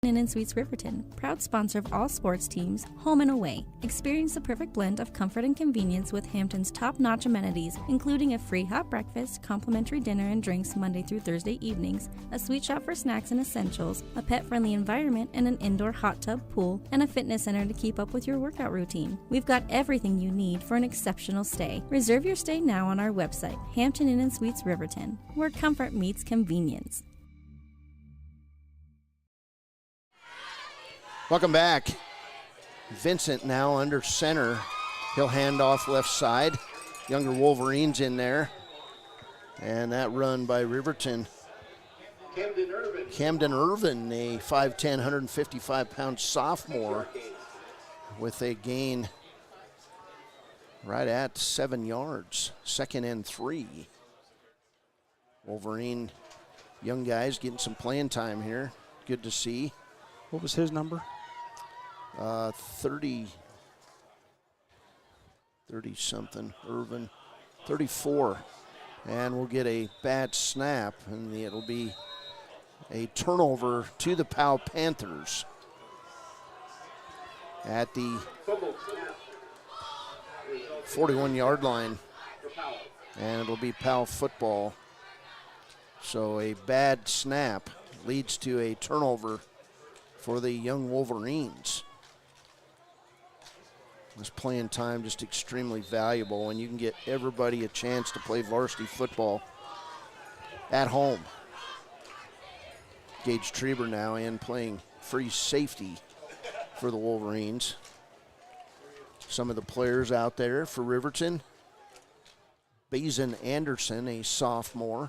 Inn and Suites Riverton, proud sponsor of all sports teams, home and away. Experience the perfect blend of comfort and convenience with Hampton's top-notch amenities, including a free hot breakfast, complimentary dinner and drinks Monday through Thursday evenings, a sweet shop for snacks and essentials, a pet-friendly environment and an indoor hot tub pool, and a fitness center to keep up with your workout routine. We've got everything you need for an exceptional stay. Reserve your stay now on our website, Hampton Inn and Suites Riverton, where comfort meets convenience. Welcome back. Vincent now under center. He'll hand off left side. Younger Wolverines in there. And that run by Riverton. Camden Irvin, a 5'10", 155-pound sophomore with a gain right at 7 yards. 2nd and 3. Wolverine young guys getting some playing time here. Good to see. What was his number? 30-something, Irvin, 34. And we'll get a bad snap, and it'll be a turnover to the Powell Panthers at the 41-yard line. And it'll be Powell football. So a bad snap leads to a turnover for the young Wolverines. This playing time just extremely valuable, and you can get everybody a chance to play varsity football at home. Gage Treber now in playing free safety for the Wolverines. Some of the players out there for Riverton. Basin Anderson, a sophomore.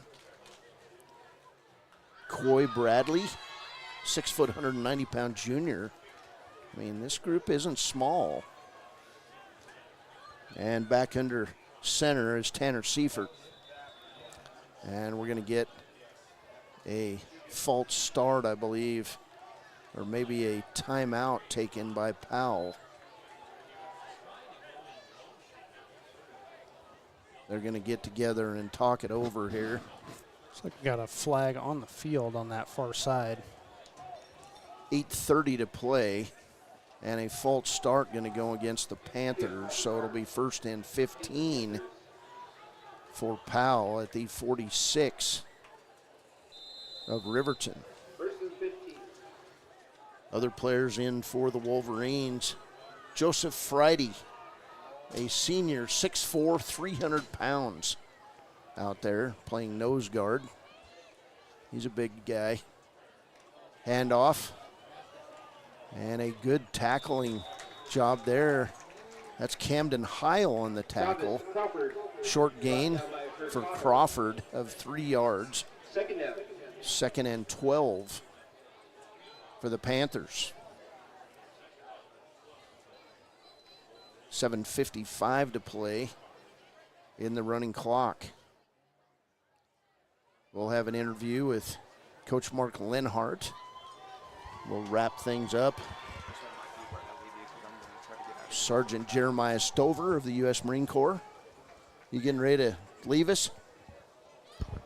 Coy Bradley, 6 foot, 190-pound junior. I mean, this group isn't small. And back under center is Tanner Seifert. And we're going to get a false start, I believe, or maybe a timeout taken by Powell. They're going to get together and talk it over here. Looks like we got a flag on the field on that far side. 8:30 to play. And a false start going to go against the Panthers, so it'll be 1st and 15 for Powell at the 46 of Riverton. Other players in for the Wolverines. Joseph Friday, a senior, 6'4", 300 pounds out there playing nose guard. He's a big guy. Handoff. And a good tackling job there. That's Camden Heil on the tackle. Short gain for Crawford of 3 yards. 2nd and 12 for the Panthers. 7:55 to play in the running clock. We'll have an interview with Coach Mark Linhardt. We'll wrap things up. Sergeant Jeremiah Stover of the U.S. Marine Corps. You getting ready to leave us?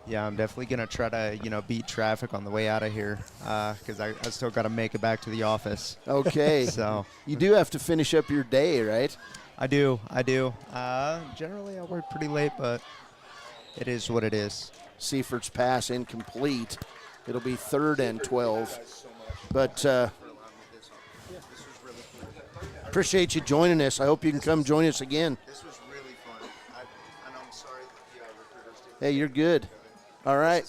Yeah, I'm definitely going to try to, beat traffic on the way out of here because I still got to make it back to the office. Okay. So you do have to finish up your day, right? I do. Generally, I work pretty late, but it is what it is. Seifert's pass incomplete. It'll be 3rd and 12. But appreciate you joining us. I hope you can come join us again. This was really fun. And I'm sorry that the recruiters didn't. Hey, you're good. All right.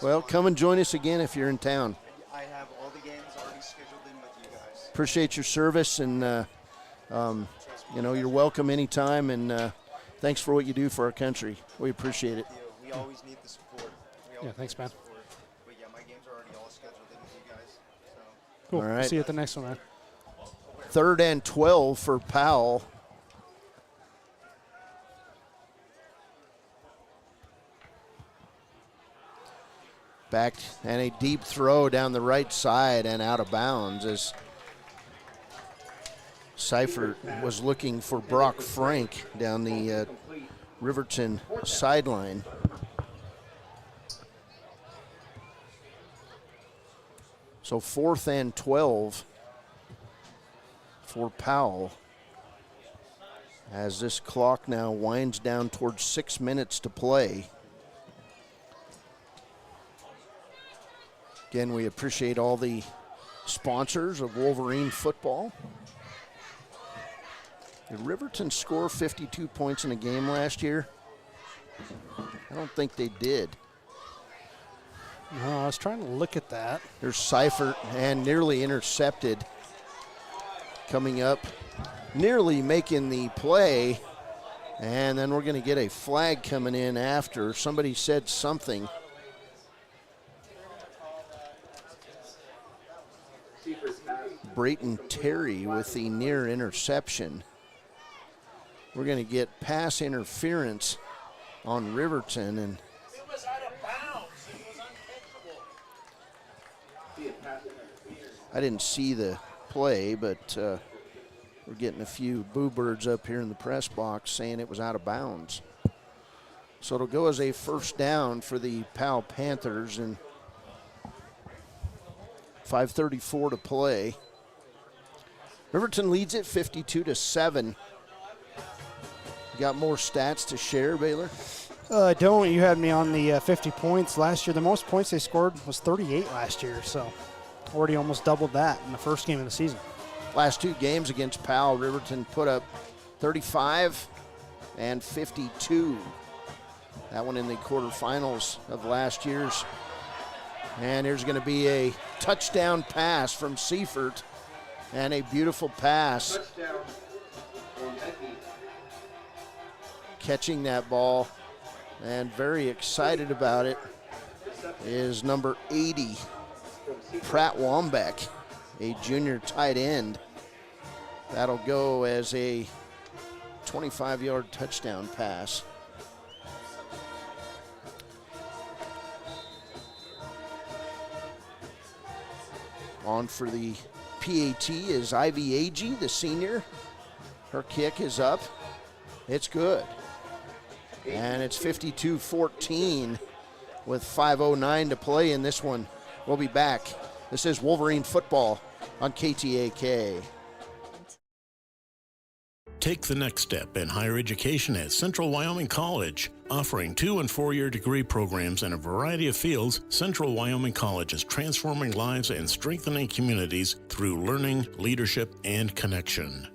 Well, come and join us again if you're in town. I have all the games already scheduled in with you guys. Appreciate your service, and you're welcome anytime. And thanks for what you do for our country. We appreciate it. We always need the support. Yeah, thanks, man. But yeah, my games are already all scheduled in with you guys. So. Cool. All right. See you at the next one, man. 3rd and 12 for Powell. Back and a deep throw down the right side and out of bounds as Seifert was looking for Brock Frank down the Riverton sideline. So 4th and 12 for Powell as this clock now winds down towards 6 minutes to play. Again, we appreciate all the sponsors of Wolverine football. Did Riverton score 52 points in a game last year? I don't think they did. No, I was trying to look at that. There's Seifert and nearly intercepted. Coming up, nearly making the play. And then we're going to get a flag coming in after. Somebody said something. Brayton Terry with the near interception. We're going to get pass interference on Riverton, and It was out of bounds. It was uncatchable. I didn't see the play, but we're getting a few boo birds up here in the press box saying it was out of bounds. So it'll go as a first down for the Powell Panthers, and 5:34 to play. Riverton leads it 52-7. You got more stats to share, Baylor? I don't. You had me on the 50 points last year. The most points they scored was 38 last year, so already almost doubled that in the first game of the season. Last 2 games against Powell, Riverton put up 35 and 52. That one in the quarterfinals of last year's. And there's going to be a touchdown pass from Seifert, and a beautiful pass. Catching that ball and very excited about it is number 80, Pratt Wambeck, a junior tight end. That'll go as a 25-yard touchdown pass. On for the PAT is Ivy Agee, the senior. Her kick is up. It's good. And it's 52-14 with 5:09 to play in this one. We'll be back. This is Wolverine football on KTAK. Take the next step in higher education at Central Wyoming College. Offering 2- and 4-year degree programs in a variety of fields, Central Wyoming College is transforming lives and strengthening communities through learning, leadership, and connection.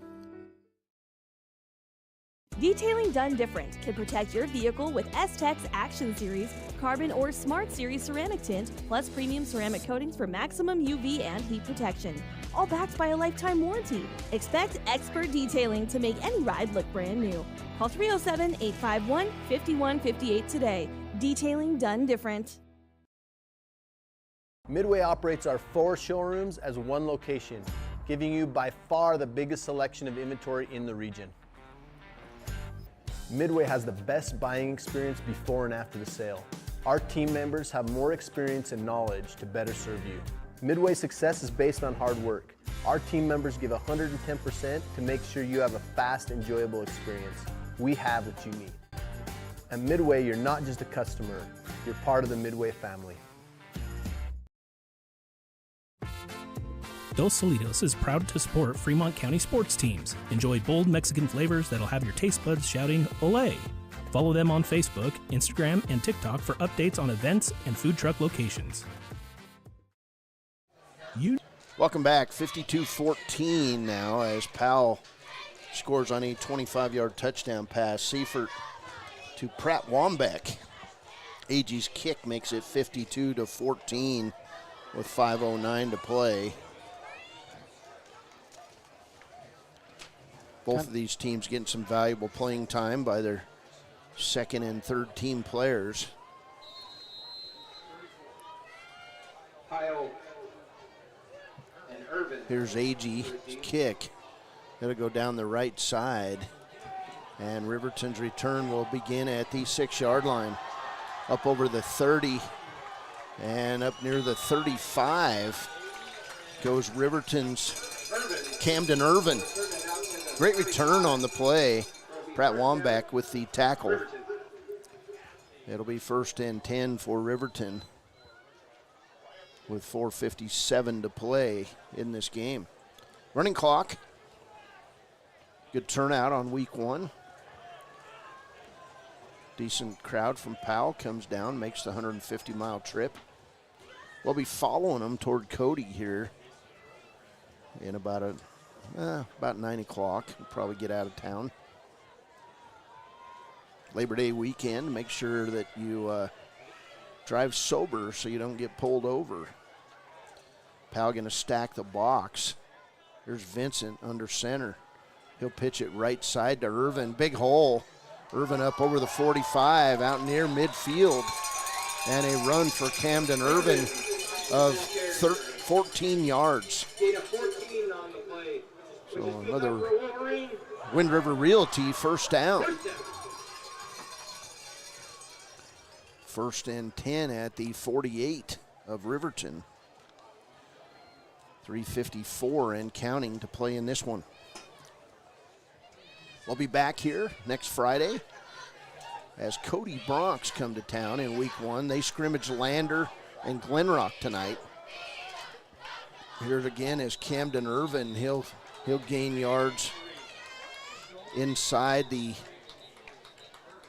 Detailing done different can protect your vehicle with S-Tech's Action Series, Carbon or Smart Series ceramic tint, plus premium ceramic coatings for maximum UV and heat protection. All backed by a lifetime warranty. Expect expert detailing to make any ride look brand new. Call 307-851-5158 today. Detailing done different. Midway operates our 4 showrooms as one location, giving you by far the biggest selection of inventory in the region. Midway has the best buying experience before and after the sale. Our team members have more experience and knowledge to better serve you. Midway's success is based on hard work. Our team members give 110% to make sure you have a fast, enjoyable experience. We have what you need. At Midway, you're not just a customer, you're part of the Midway family. Dos Solitos is proud to support Fremont County sports teams. Enjoy bold Mexican flavors that'll have your taste buds shouting "Olé!" Follow them on Facebook, Instagram, and TikTok for updates on events and food truck locations. Welcome back. 52-14 now as Powell scores on a 25-yard touchdown pass. Seifert to Pratt Wambeck. AG's kick makes it 52-14 with 5:09 to play. Both of these teams getting some valuable playing time by their second and third team players. Kyle and Irvin. Here's AG's kick. It'll go down the right side. And Riverton's return will begin at the 6-yard line. Up over the 30 and up near the 35 goes Riverton's Camden Irvin. Great return on the play. Pratt Wambeck with the tackle. It'll be 1st and 10 for Riverton with 4:57 to play in this game. Running clock. Good turnout on week 1. Decent crowd from Powell comes down, makes the 150-mile trip. We'll be following them toward Cody here in about 9 o'clock. We'll probably get out of town. Labor Day weekend, make sure that you drive sober so you don't get pulled over. Powell going to stack the box. Here's Vincent under center. He'll pitch it right side to Irvin. Big hole. Irvin up over the 45, out near midfield. And a run for Camden Irvin of 14 yards. So another Wind River Realty first down. 1st and 10 at the 48 of Riverton. 3:54 and counting to play in this one. We'll be back here next Friday as Cody Bronx come to town in week 1. They scrimmage Lander and Glenrock tonight. Here again is Camden Irvin. He'll gain yards inside the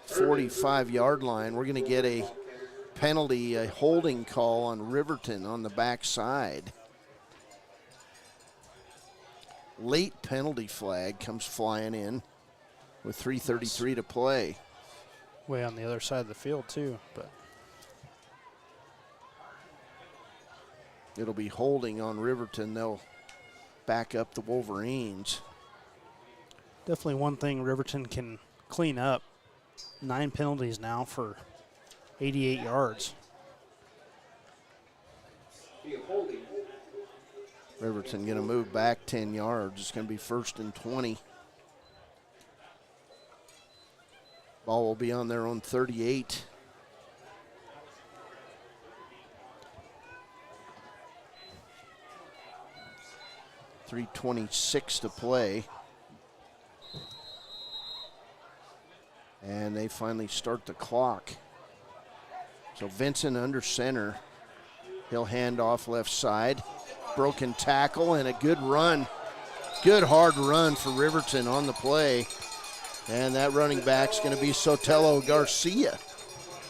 45-yard line. We're going to get a penalty, a holding call on Riverton on the backside. Late penalty flag comes flying in with 3:33 to play. Way on the other side of the field too, but it'll be holding on Riverton. They'll back up the Wolverines. Definitely one thing Riverton can clean up. 9 penalties now for 88 yards. Riverton going to move back 10 yards. It's going to be 1st and 20. Ball will be on their own 38. .326 to play. And they finally start the clock. So Vincent under center. He'll hand off left side. Broken tackle and a good run. Good hard run for Riverton on the play. And that running back's going to be Sotelo Garcia.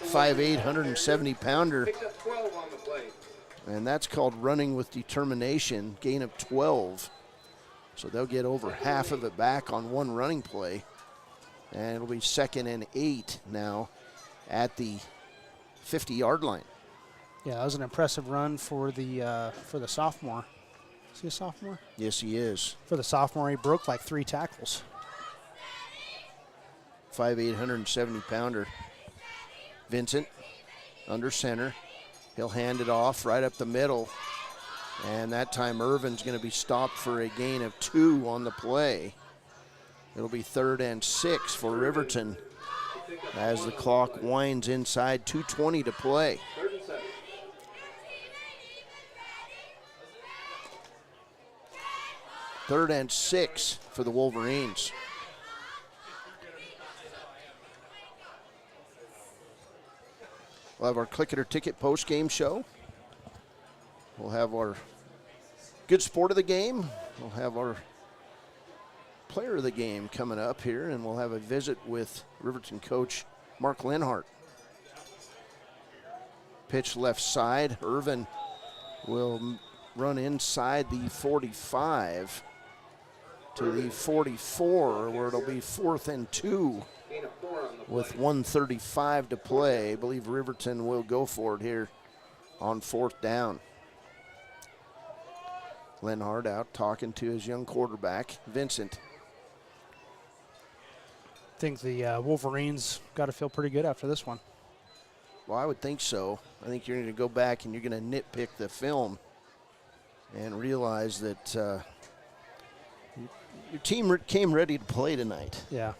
5'8", 170-pounder. And that's called running with determination. Gain of 12. So they'll get over half of it back on one running play. And it'll be 2nd and 8 now at the 50-yard line. Yeah, that was an impressive run for the sophomore. Is he a sophomore? Yes, he is. For the sophomore, he broke like 3 tackles. 5'8", 170-pounder. Vincent under center. He'll hand it off right up the middle. And that time Irvin's going to be stopped for a gain of 2 on the play. It'll be 3rd and 6 for Riverton as the clock winds inside. 2:20 to play. Third and 6 for the Wolverines. We'll have our Click It or Ticket post-game show. We'll have our good sport of the game. We'll have our player of the game coming up here, and we'll have a visit with Riverton coach Mark Linhardt. Pitch left side. Irvin will run inside the 45 to the 44, where it'll be 4th and 2 with 1:35 to play. I believe Riverton will go for it here on 4th down. Linhardt out talking to his young quarterback, Vincent. I think the Wolverines got to feel pretty good after this one. Well, I would think so. I think you're going to go back and you're going to nitpick the film and realize that your team came ready to play tonight. Yeah.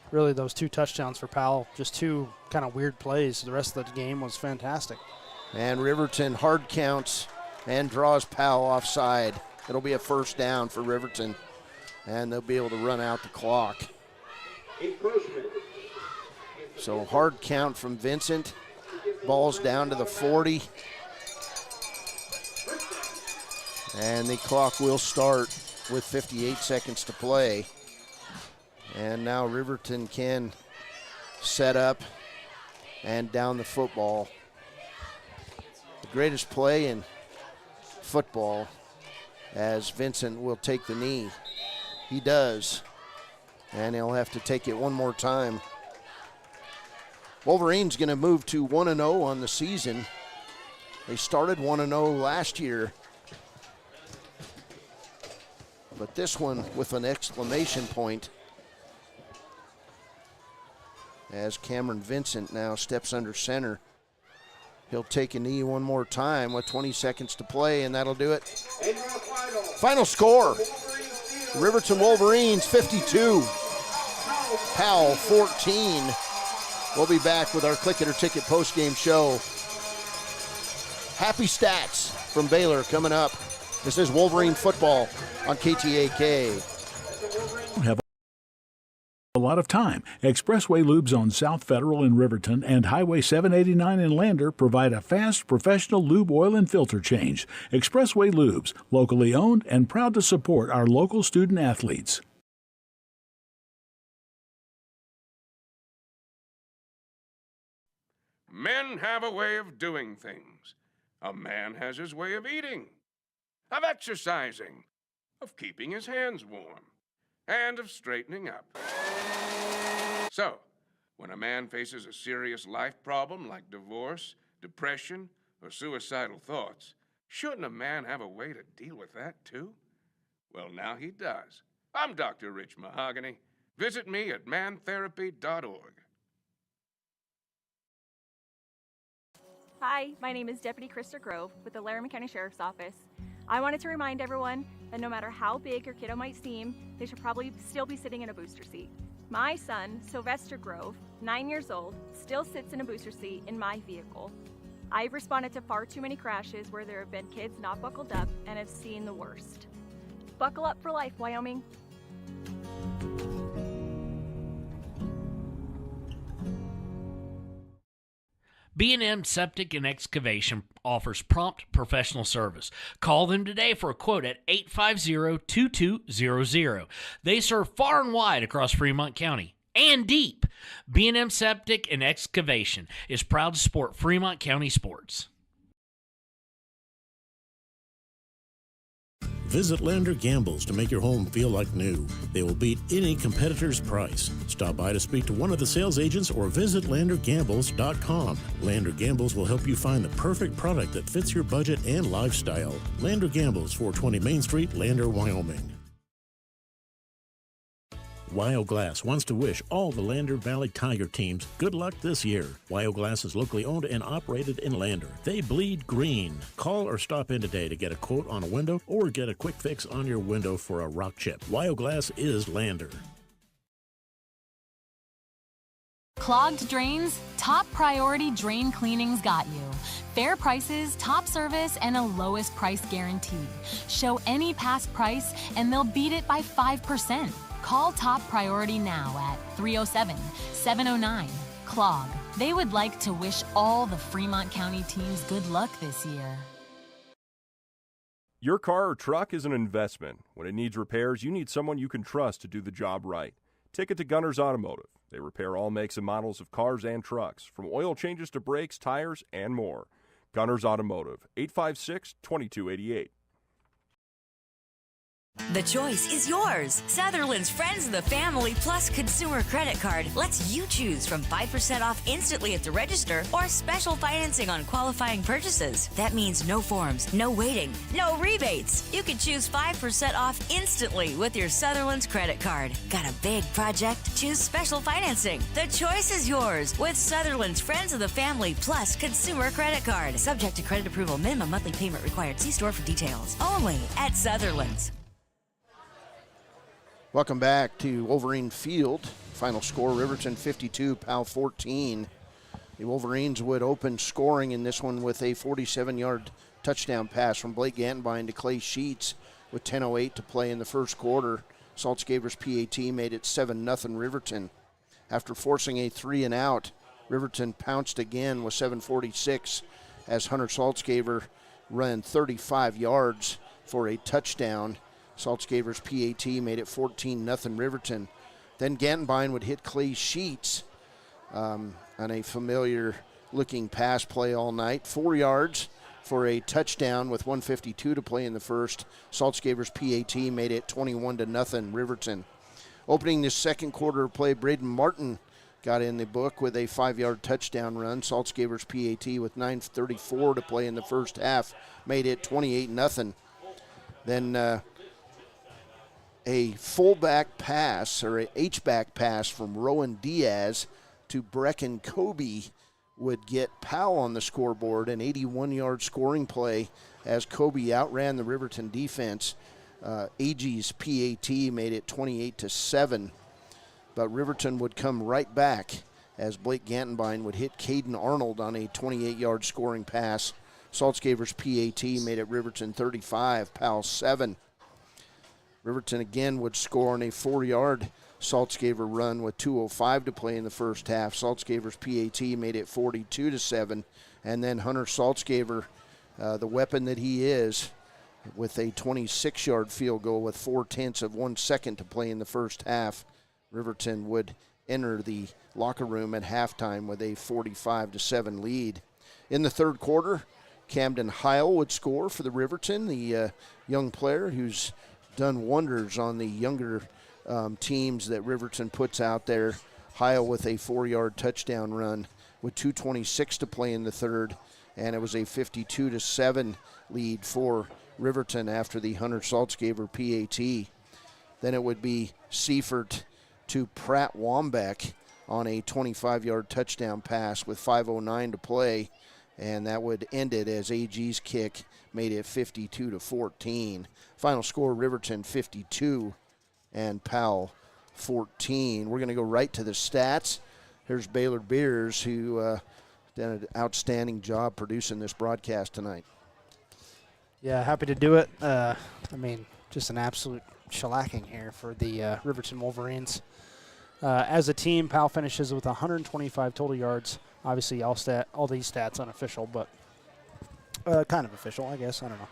Really, those 2 touchdowns for Powell, just 2 kind of weird plays. The rest of the game was fantastic. And Riverton hard counts and draws Powell offside. It'll be a 1st down for Riverton, and they'll be able to run out the clock. So hard count from Vincent. Ball's down to the 40. And the clock will start with 58 seconds to play. And now Riverton can set up and down the football. The greatest play in football, as Vincent will take the knee. He does. And he'll have to take it one more time. Wolverines going to move to 1-0 on the season. They started 1-0 last year. But this one with an exclamation point, as Cameron Vincent now steps under center. He'll take a knee one more time with 20 seconds to play, and that'll do it. Final score, Riverton Wolverines 52, Powell 14. We'll be back with our Click It or Ticket postgame show. Happy stats from Baylor coming up. This is Wolverine football on KTAK. Have a lot of time. Expressway Lubes on South Federal in Riverton and Highway 789 in Lander provide a fast, professional lube, oil, and filter change. Expressway Lubes, locally owned and proud to support our local student athletes. Men have a way of doing things. A man has his way of eating, of exercising, of keeping his hands warm, and of straightening up. So, when a man faces a serious life problem like divorce, depression, or suicidal thoughts, shouldn't a man have a way to deal with that too? Well, now he does. I'm Dr. Rich Mahogany. Visit me at mantherapy.org. Hi, my name is Deputy Krista Grove with the Laramie County Sheriff's Office. I wanted to remind everyone that no matter how big your kiddo might seem, they should probably still be sitting in a booster seat. My son, Sylvester Grove, 9 years old, still sits in a booster seat in my vehicle. I've responded to far too many crashes where there have been kids not buckled up and have seen the worst. Buckle up for life, Wyoming. B&M Septic and Excavation offers prompt professional service. Call them today for a quote at 850-2200. They serve far and wide across Fremont County and deep. B&M Septic and Excavation is proud to support Fremont County sports. Visit Lander Gambles to make your home feel like new. They will beat any competitor's price. Stop by to speak to one of the sales agents or visit LanderGambles.com. Lander Gambles will help you find the perfect product that fits your budget and lifestyle. Lander Gambles, 420 Main Street, Lander, Wyoming. Wyoglass wants to wish all the Lander Valley Tiger teams good luck this year. Wyoglass is locally owned and operated in Lander. They bleed green. Call or stop in today to get a quote on a window or get a quick fix on your window for a rock chip. Wyoglass is Lander. Clogged drains? Top Priority Drain Cleaning's got you. Fair prices, top service, and a lowest price guarantee. Show any past price and they'll beat it by 5%. Call Top Priority now at 307-709-CLOG. They would like to wish all the Fremont County teams good luck this year. Your car or truck is an investment. When it needs repairs, you need someone you can trust to do the job right. Take it to Gunner's Automotive. They repair all makes and models of cars and trucks, from oil changes to brakes, tires, and more. Gunner's Automotive, 856-2288. The choice is yours. Sutherland's Friends of the Family Plus Consumer Credit Card lets you choose from 5% off instantly at the register or special financing on qualifying purchases. That means no forms, no waiting, no rebates. You can choose 5% off instantly with your Sutherland's credit card. Got a big project? Choose special financing. The choice is yours with Sutherland's Friends of the Family Plus Consumer Credit Card. Subject to credit approval. Minimum monthly payment required. See store for details. Only at Sutherland's. Welcome back to Wolverine Field. Final score, Riverton 52, Powell 14. The Wolverines would open scoring in this one with a 47-yard touchdown pass from Blake Gantenbein to Clay Sheets with 10:08 to play in the first quarter. Saltzgaber's PAT made it 7-0 Riverton. After forcing a 3-and-out, Riverton pounced again with 7:46 as Hunter Saltzgaber ran 35 yards for a touchdown. Saltzgaber's PAT made it 14-0 Riverton. Then Gantenbein would hit Clay Sheets on a familiar-looking pass play all night. 4 yards for a touchdown with 1:52 to play in the first. Saltzgaber's PAT made it 21-0 Riverton. Opening this second quarter of play, Braden Martin got in the book with a 5-yard touchdown run. Saltzgaber's PAT with 9:34 to play in the first half made it 28-0. Then a fullback pass, or a H-back pass from Rowan Diaz to Brecken Kobe would get Powell on the scoreboard, an 81-yard scoring play as Kobe outran the Riverton defense. AG's PAT made it 28-7, but Riverton would come right back as Blake Gantenbein would hit Caden Arnold on a 28-yard scoring pass. Saltzgaber's PAT made it Riverton 35, Powell 7. Riverton again would score on a 4-yard Saltzgaber run with 2:05 to play in the first half. Saltzgaber's PAT made it 42-7. And then Hunter Saltzgaber, the weapon that he is, with a 26-yard field goal with 0.4 seconds to play in the first half. Riverton would enter the locker room at halftime with a 45-7 lead. In the third quarter, Camden Heil would score for the Riverton, the young player who's done wonders on the younger teams that Riverton puts out there. Heil with a 4-yard touchdown run with 2:26 to play in the third, and it was a 52-7 lead for Riverton after the Hunter Saltzgaber PAT. Then it would be Seifert to Pratt Wambeck on a 25-yard touchdown pass with 5:09 to play, and that would end it as AG's kick made it 52-14. Final score, Riverton 52 and Powell 14. We're going to go right to the stats. Here's Baylor Beers, who done an outstanding job producing this broadcast tonight. Yeah, happy to do it. Just an absolute shellacking here for the Riverton Wolverines. As a team, Powell finishes with 125 total yards. Obviously, all these stats unofficial, but kind of official, I guess. I don't know.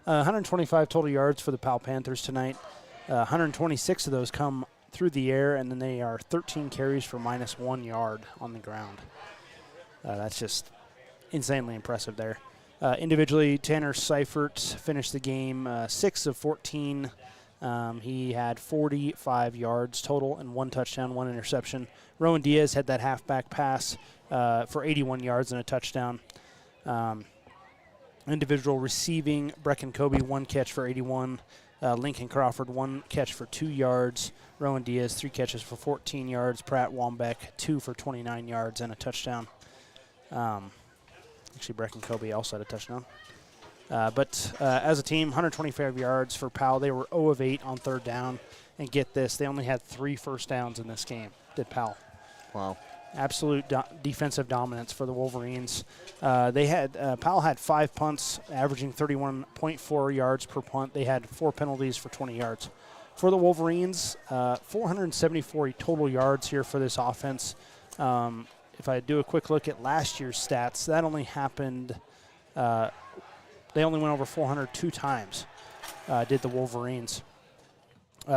125 total yards for the Powell Panthers tonight. 126 of those come through the air, and then they are 13 carries for -1 yard on the ground. That's just insanely impressive there. Individually, Tanner Seifert finished the game 6 of 14. He had 45 yards total and 1 touchdown, 1 interception. Rowan Diaz had that halfback pass for 81 yards and a touchdown. Individual receiving, Brecken Kobe, 1 catch for 81. Lincoln Crawford, 1 catch for 2 yards. Rowan Diaz, 3 catches for 14 yards. Pratt Wambeck, 2 for 29 yards and a touchdown. Actually, Brecken Kobe also had a touchdown. But as a team, 125 yards for Powell. They were 0 of 8 on third down. And get this, they only had 3 first downs in this game, did Powell. Wow. Absolute defensive dominance for the Wolverines. Powell had 5 punts, averaging 31.4 yards per punt. They had 4 penalties for 20 yards. For the Wolverines, 474 total yards here for this offense. if I do a quick look at last year's stats, that only happened, they only went over 400 2 times, did the Wolverines.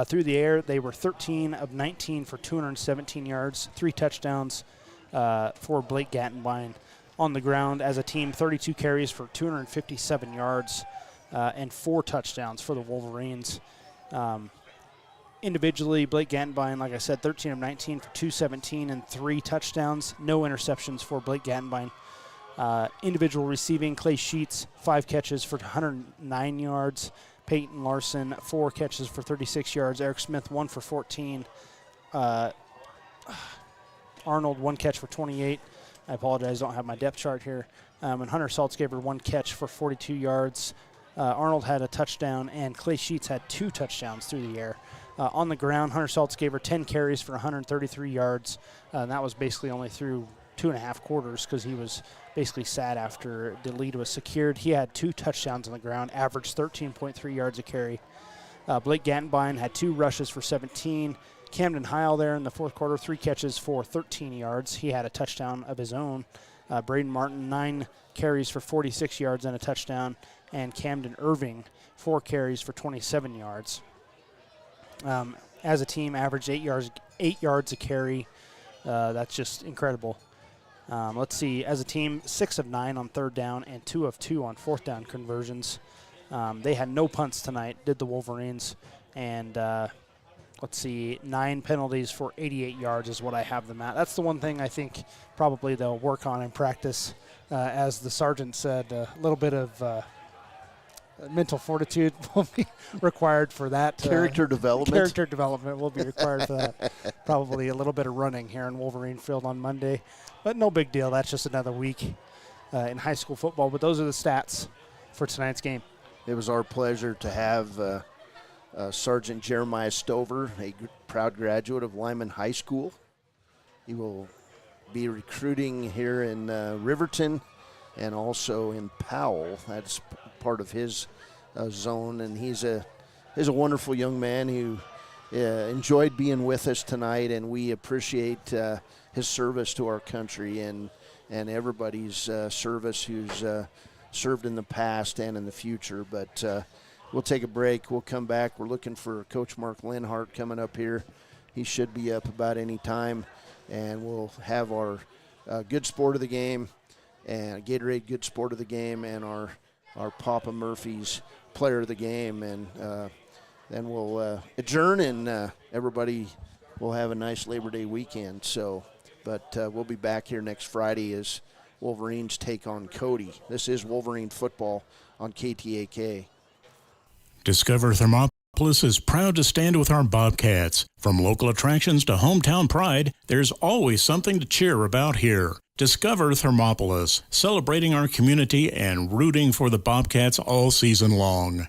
Through the air, they were 13 of 19 for 217 yards, 3 touchdowns for Blake Gattenbein. On the ground as a team, 32 carries for 257 yards and 4 touchdowns for the Wolverines. Individually, Blake Gattenbein, like I said, 13 of 19 for 217 and 3 touchdowns. No interceptions for Blake Gattenbein. Individual receiving, Clay Sheets, 5 catches for 109 yards. Peyton Larson, 4 catches for 36 yards. Eric Smith, 1 for 14. Arnold, 1 catch for 28. I apologize, don't have my depth chart here. And Hunter Saltzgaber, 1 catch for 42 yards. Arnold had a touchdown, and Clay Sheets had 2 touchdowns through the air. On the ground, Hunter Saltzgaber, 10 carries for 133 yards. And that was basically only through 2.5 quarters because he was basically sat after the lead was secured. He had 2 touchdowns on the ground, averaged 13.3 yards a carry. Blake Gattenbein had 2 rushes for 17. Camden Heil there in the fourth quarter, 3 catches for 13 yards. He had a touchdown of his own. Braden Martin, 9 carries for 46 yards and a touchdown. And Camden Irving, 4 carries for 27 yards. As a team, averaged 8 yards a carry. That's just incredible. Let's see. As a team, 6 of 9 on 3rd down and 2 of 2 on 4th down conversions. They had no punts tonight, did the Wolverines. And let's see, 9 penalties for 88 yards is what I have them at. That's the one thing I think probably they'll work on in practice. As the sergeant said, a little bit of mental fortitude will be required for that. Character development. Character development will be required for that. Probably a little bit of running here in Wolverine Field on Monday. But no big deal. That's just another week in high school football. But those are the stats for tonight's game. It was our pleasure to have Sergeant Jeremiah Stover, a proud graduate of Lyman High School. He will be recruiting here in Riverton and also in Powell. That's part of his zone, and he's a wonderful young man who enjoyed being with us tonight, and we appreciate his service to our country and everybody's service who's served in the past and in the future. But we'll take a break. We'll come back. We're looking for Coach Mark Linhardt coming up here. He should be up about any time, and we'll have our good sport of the game and Gatorade good sport of the game and our Papa Murphy's player of the game, and then we'll adjourn, and everybody will have a nice Labor Day weekend. But we'll be back here next Friday as Wolverines take on Cody. This is Wolverine football on KTAK. Discover Thermopolis is proud to stand with our Bobcats. From local attractions to hometown pride, there's always something to cheer about here. Discover Thermopolis, celebrating our community and rooting for the Bobcats all season long.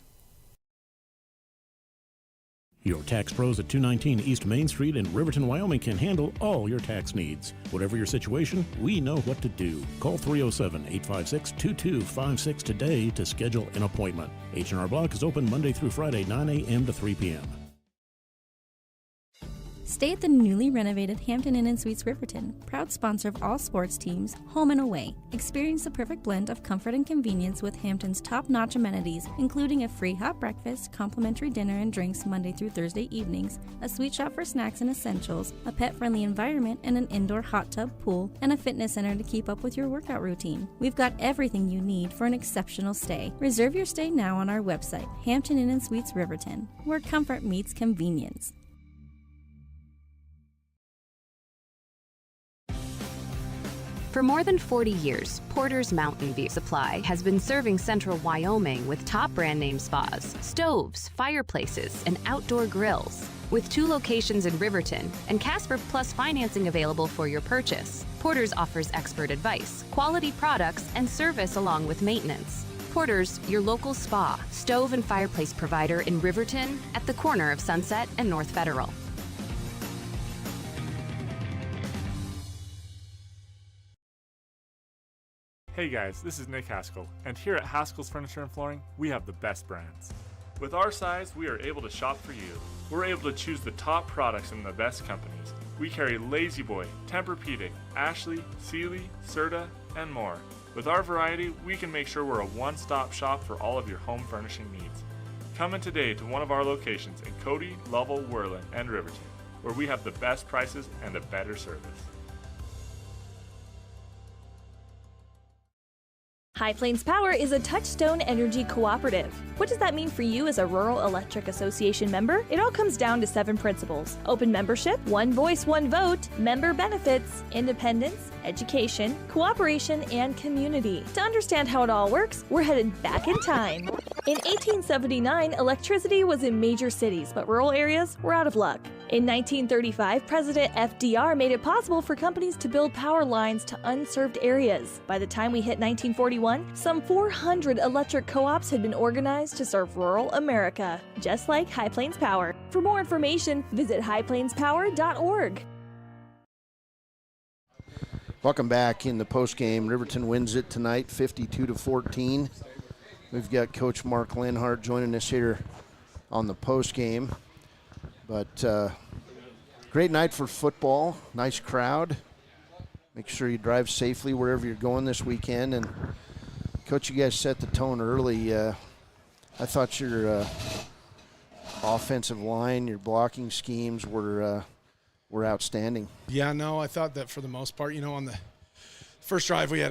Your tax pros at 219 East Main Street in Riverton, Wyoming can handle all your tax needs. Whatever your situation, we know what to do. Call 307-856-2256 today to schedule an appointment. H&R Block is open Monday through Friday, 9 a.m. to 3 p.m. Stay at the newly renovated Hampton Inn & Suites Riverton, proud sponsor of all sports teams, home and away. Experience the perfect blend of comfort and convenience with Hampton's top-notch amenities, including a free hot breakfast, complimentary dinner and drinks Monday through Thursday evenings, a sweet shop for snacks and essentials, a pet-friendly environment and an indoor hot tub pool, and a fitness center to keep up with your workout routine. We've got everything you need for an exceptional stay. Reserve your stay now on our website, Hampton Inn & Suites Riverton, where comfort meets convenience. For more than 40 years, Porter's Mountain View Supply has been serving central Wyoming with top brand name spas, stoves, fireplaces, and outdoor grills. With 2 locations in Riverton and Casper Plus financing available for your purchase, Porter's offers expert advice, quality products, and service along with maintenance. Porter's, your local spa, stove, and fireplace provider in Riverton at the corner of Sunset and North Federal. Hey guys, this is Nick Haskell, and here at Haskell's Furniture and Flooring, we have the best brands. With our size, we are able to shop for you. We're able to choose the top products from the best companies. We carry Lazy Boy, Tempur-Pedic, Ashley, Sealy, Serta, and more. With our variety, we can make sure we're a one-stop shop for all of your home furnishing needs. Come in today to one of our locations in Cody, Lovell, Worland, and Riverton, where we have the best prices and a better service. High Plains Power is a Touchstone Energy cooperative. What does that mean for you as a Rural Electric Association member? It all comes down to 7 principles: open membership, one voice, one vote, member benefits, independence, education, cooperation, and community. To understand how it all works, we're headed back in time. In 1879, electricity was in major cities, but rural areas were out of luck. In 1935, President FDR made it possible for companies to build power lines to unserved areas. By the time we hit 1941, some 400 electric co-ops had been organized to serve rural America, just like High Plains Power. For more information, visit highplainspower.org. Welcome back in the postgame. Riverton wins it tonight, 52-14. We've got Coach Mark Linhardt joining us here on the postgame. But great night for football, nice crowd. Make sure you drive safely wherever you're going this weekend. And, Coach, you guys set the tone early. I thought your offensive line, your blocking schemes were outstanding. Yeah, no, I thought that for the most part. On the first drive we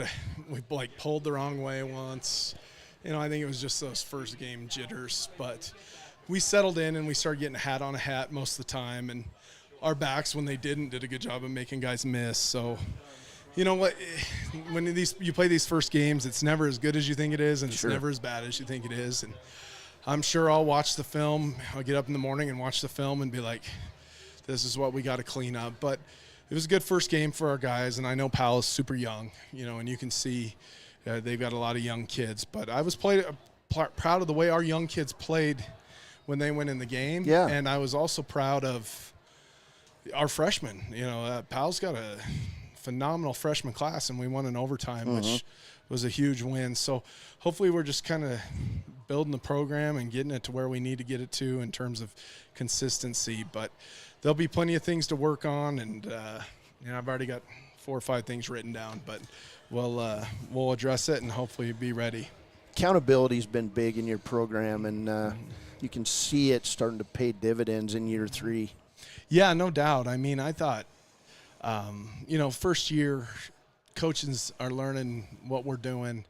pulled the wrong way once. I think it was just those first game jitters. But we settled in and we started getting a hat on a hat most of the time. And our backs, when they did a good job of making guys miss. So, you know what, when you play these first games, it's never as good as you think it is, and it's never as bad as you think it is. And I'm sure I'll watch the film. I'll get up in the morning and watch the film and be like, this is what we got to clean up. But it was a good first game for our guys, and I know Powell is super young, and you can see they've got a lot of young kids. But I was proud of the way our young kids played when they went in the game. Yeah. And I was also proud of our freshmen. Powell's got a phenomenal freshman class, and we won in overtime, which was a huge win. So hopefully we're just kind of building the program and getting it to where we need to get it to in terms of consistency. But there'll be plenty of things to work on, and I've already got 4 or 5 things written down, but we'll address it and hopefully be ready. Accountability's been big in your program, and you can see it starting to pay dividends in year 3. Yeah, no doubt. I mean, I thought, first year coaches are learning what we're doing,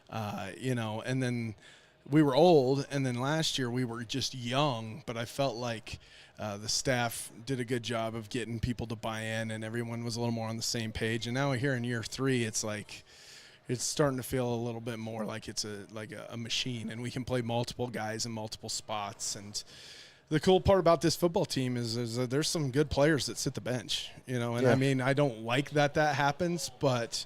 and then we were old, and then last year we were just young, but I felt like the staff did a good job of getting people to buy in, and everyone was a little more on the same page. And now here in year 3, it's like it's starting to feel a little bit more like it's a machine, and we can play multiple guys in multiple spots. And the cool part about this football team is that there's some good players that sit the bench, and I mean, I don't like that happens, but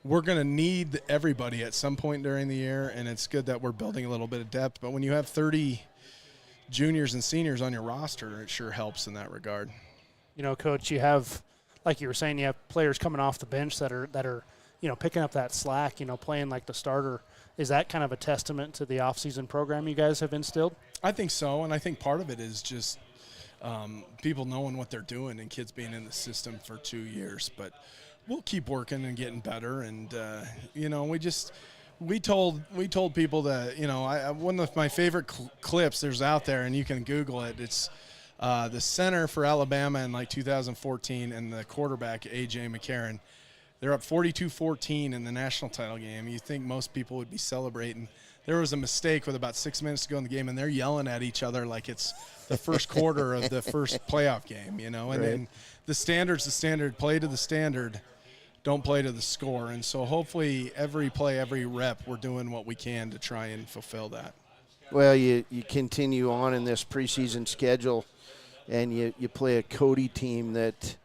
we're going to need everybody at some point during the year, and it's good that we're building a little bit of depth. But when you have 30 juniors and seniors on your roster, it sure helps in that regard. Coach, you have, like you were saying, you have players coming off the bench that are picking up that slack, playing like the starter. Is that kind of a testament to the offseason program you guys have instilled? I think so, and I think part of it is just people knowing what they're doing and kids being in the system for 2 years. But we'll keep working and getting better, and we told people that one of my favorite clips there's out there, and you can Google it. It's the center for Alabama in 2014 and the quarterback A.J. McCarron. They're up 42-14 in the national title game. You think most people would be celebrating. There was a mistake with about 6 minutes to go in the game, and they're yelling at each other like it's the first quarter of the first playoff game, And then the standard's the standard. Play to the standard. Don't play to the score. And so hopefully every play, every rep, we're doing what we can to try and fulfill that. Well, you continue on in this preseason schedule, and you play a Cody team that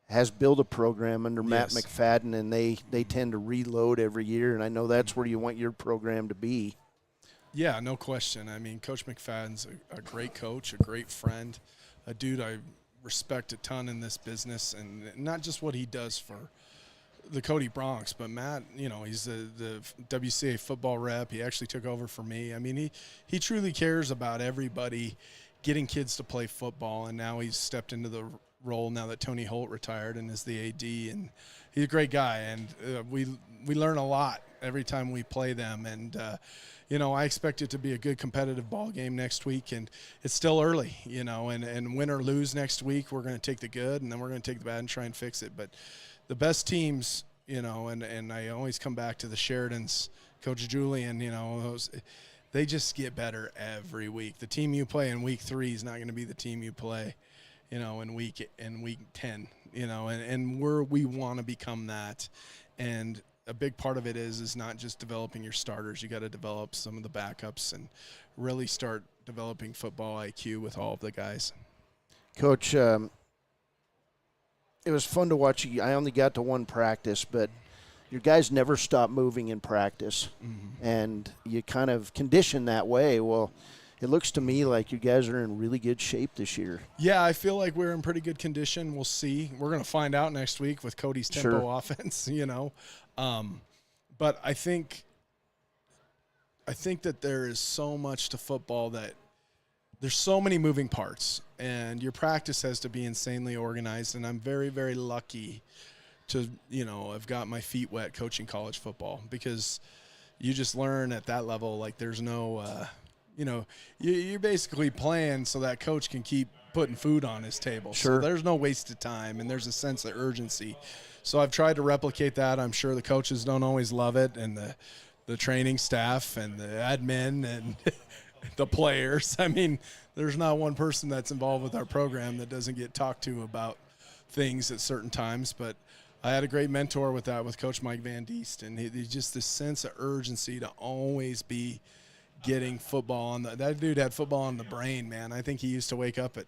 has built a program under Matt McFadden, and they tend to reload every year, and I know that's where you want your program to be. Yeah, no question. I mean, Coach McFadden's a great coach, a great friend, a dude I respect a ton in this business, and not just what he does for the Cody Bronx, but Matt, he's the WCA football rep. He actually took over for me. I mean, he truly cares about everybody getting kids to play football, and now he's stepped into the role now that Tony Holt retired and is the AD, and he's a great guy, and we learn a lot every time we play them, and I expect it to be a good competitive ball game next week, and it's still early, and win or lose next week, we're going to take the good, and then we're going to take the bad and try and fix it. But the best teams, and I always come back to the Sheridans, Coach Julian, they just get better every week. The team you play in week 3 is not going to be the team you play, in week 10, and we want to become that. And a big part of it is not just developing your starters. You got to develop some of the backups and really start developing football IQ with all of the guys. Coach, it was fun to watch you. I only got to one practice, but your guys never stop moving in practice, and you kind of condition that way. Well, it looks to me like you guys are in really good shape this year. Yeah, I feel like we're in pretty good condition. We'll see. We're going to find out next week with Cody's tempo offense, But I think that there is so much to football that there's so many moving parts, and your practice has to be insanely organized, and I'm very, very lucky to, I've got my feet wet coaching college football, because you just learn at that level, like there's no you're basically playing so that coach can keep putting food on his table. Sure. So there's no wasted time, and there's a sense of urgency. So I've tried to replicate that. I'm sure the coaches don't always love it, and the training staff and the admin and the players. I mean, there's not one person that's involved with our program that doesn't get talked to about things at certain times. But I had a great mentor with that, with Coach Mike Van Diest, and he just this sense of urgency to always be getting football on that dude had football on the brain, man. I think he used to wake up at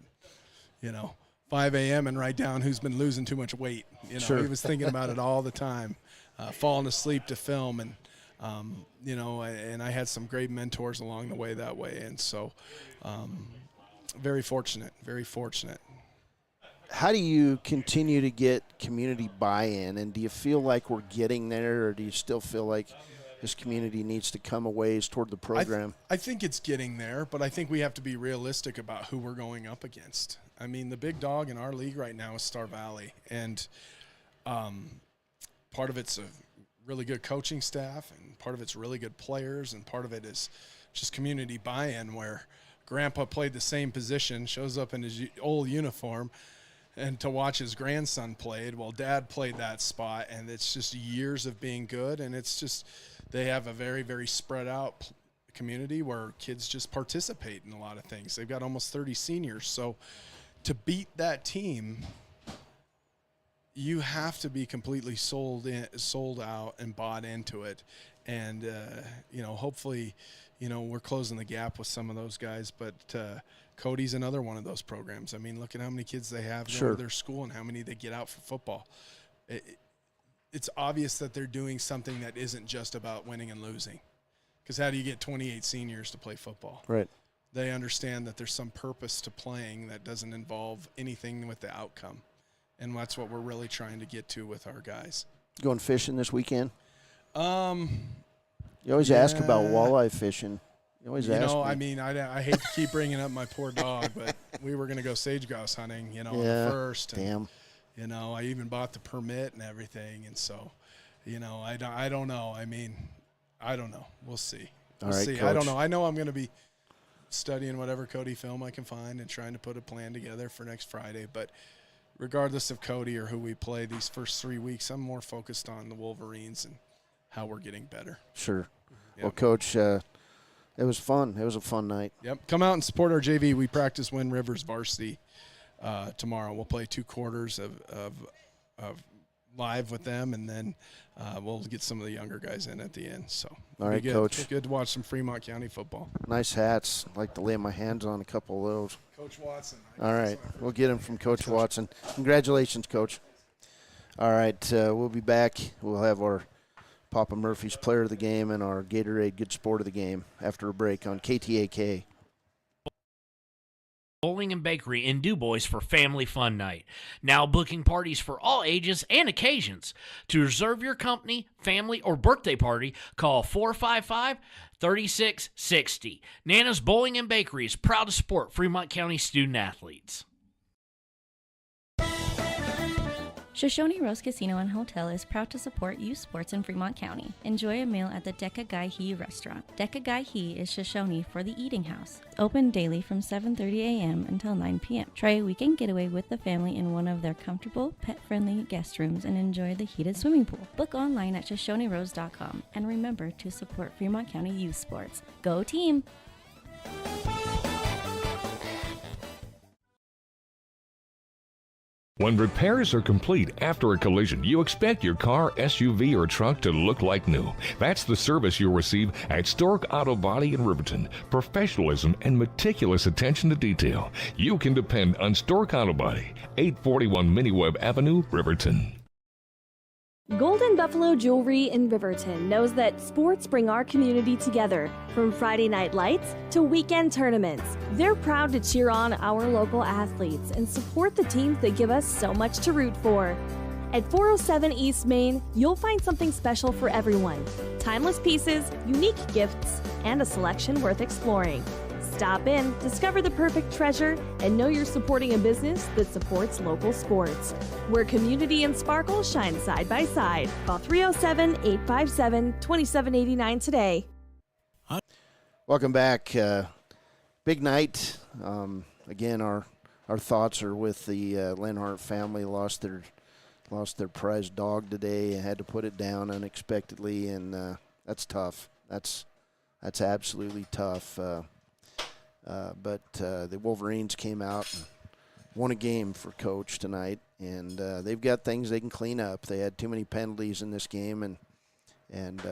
5 a.m. and write down who's been losing too much weight. Sure. He was thinking about it all the time, falling asleep to film, and and I had some great mentors along the way that way, and so very fortunate. How do you continue to get community buy-in, and do you feel like we're getting there, or do you still feel like this community needs to come a ways toward the program? I think it's getting there, but I think we have to be realistic about who we're going up against. I mean, the big dog in our league right now is Star Valley, and part of it's a really good coaching staff, and part of it's really good players, and part of it is just community buy-in, where Grandpa played the same position, shows up in his old uniform, and to watch his grandson played, well, Dad played that spot, and it's just years of being good, and it's just they have a very, very spread out community where kids just participate in a lot of things. They've got almost 30 seniors, so to beat that team, you have to be completely sold out and bought into it, and hopefully, we're closing the gap with some of those guys, but Cody's another one of those programs. I mean, look at how many kids they have going to their school and how many they get out for football. It's obvious that they're doing something that isn't just about winning and losing, because how do you get 28 seniors to play football? Right. They understand that there's some purpose to playing that doesn't involve anything with the outcome, and that's what we're really trying to get to with our guys. Going fishing this weekend? You always ask about walleye fishing. You always ask me. I mean, I hate to keep bringing up my poor dog, but we were going to go sage grouse hunting, on the first. And, I even bought the permit and everything, and so, I don't know. I mean, I don't know. We'll see. All right, see. Coach. I don't know. I know I'm going to be studying whatever Cody film I can find and trying to put a plan together for next Friday. But regardless of Cody or who we play these first 3 weeks, I'm more focused on the Wolverines and how we're getting better. Sure. Yep. Well, Coach, it was fun. It was a fun night. Yep. Come out and support our JV. We practice Wind Rivers varsity tomorrow. We'll play 2 quarters of live with them, and then we'll get some of the younger guys in at the end. So, all right, good. Coach. It's good to watch some Fremont County football. Nice hats. I'd like to lay my hands on a couple of those. Coach Watson. All right. We'll get them from Coach Watson. Congratulations, Coach. All right. We'll be back. We'll have our Papa Murphy's Player of the Game and our Gatorade Good Sport of the Game after a break on KTAK. Bowling and Bakery in DuBois for Family Fun Night. Now booking parties for all ages and occasions. To reserve your company, family, or birthday party, call 455-3660. Nana's Bowling and Bakery is proud to support Fremont County student athletes. Shoshone Rose Casino and Hotel is proud to support youth sports in Fremont County. Enjoy a meal at the Deca Gai He restaurant. Deca Gai He is Shoshone for the eating house. Open daily from 7:30 a.m. until 9 p.m. Try a weekend getaway with the family in one of their comfortable, pet-friendly guest rooms and enjoy the heated swimming pool. Book online at ShoshoneRose.com and remember to support Fremont County youth sports. Go team! When repairs are complete after a collision, you expect your car, SUV, or truck to look like new. That's the service you'll receive at Stork Auto Body in Riverton. Professionalism and meticulous attention to detail. You can depend on Stork Auto Body, 841 Miniweb Avenue, Riverton. Golden Buffalo Jewelry in Riverton knows that sports bring our community together. From Friday night lights to weekend tournaments, they're proud to cheer on our local athletes and support the teams that give us so much to root for. At 407 East Main, you'll find something special for everyone. Timeless pieces, unique gifts, and a selection worth exploring. Stop in, discover the perfect treasure, and know you're supporting a business that supports local sports. Where community and sparkle shine side by side. Call 307-857-2789 today. Welcome back. Big night. Again, our thoughts are with the Linhardt family. Lost their prized dog today and had to put it down unexpectedly, and that's tough. That's absolutely tough. But the Wolverines came out and won a game for Coach tonight, and they've got things they can clean up. They had too many penalties in this game, and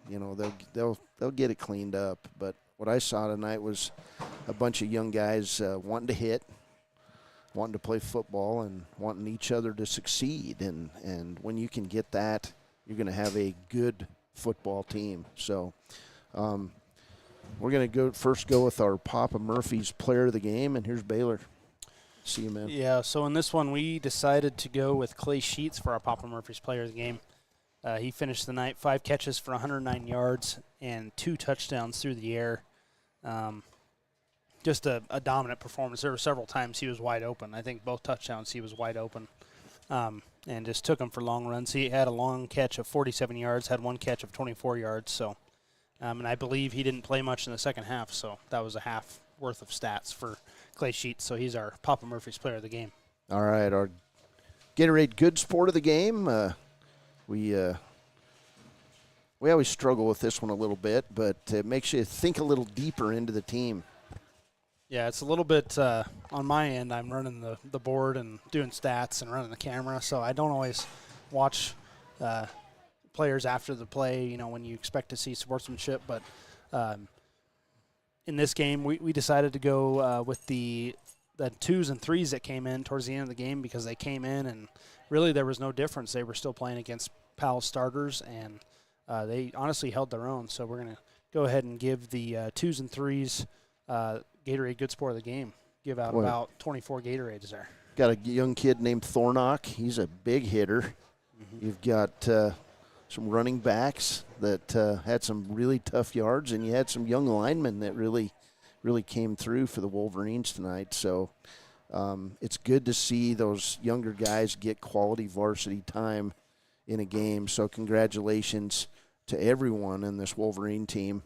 you know they'll get it cleaned up. But what I saw tonight was a bunch of young guys wanting to hit, wanting to play football, and wanting each other to succeed. And when you can get that, you're going to have a good football team. So. We're going to go with our Papa Murphy's player of the game, and here's Baylor. See you, man. Yeah, so in this one we decided to go with Clay Sheets for our Papa Murphy's player of the game. He finished the night 5 catches for 109 yards and 2 touchdowns through the air. Just a dominant performance. There were several times he was wide open. I think both touchdowns he was wide open, and just took him for long runs. He had a long catch of 47 yards, had one catch of 24 yards, so. And I believe he didn't play much in the second half, so that was a half worth of stats for Clay Sheets. So he's our Papa Murphy's player of the game. All right, our Gatorade Good Sport of the game. We always struggle with this one a little bit, but it makes you think a little deeper into the team. Yeah, it's a little bit on my end. I'm running the board and doing stats and running the camera, so I don't always watch players after the play, you know, when you expect to see sportsmanship. But in this game, we decided to go with the 2s and 3s that came in towards the end of the game, because they came in and really there was no difference. They were still playing against Powell starters, and they honestly held their own. So we're going to go ahead and give the 2s and 3s Gatorade Good Sport of the game. Give out about 24 Gatorades there. Got a young kid named Thornock. He's a big hitter. Mm-hmm. You've got some running backs that had some really tough yards, and you had some young linemen that really came through for the Wolverines tonight. So it's good to see those younger guys get quality varsity time in a game. So congratulations to everyone in this Wolverine team.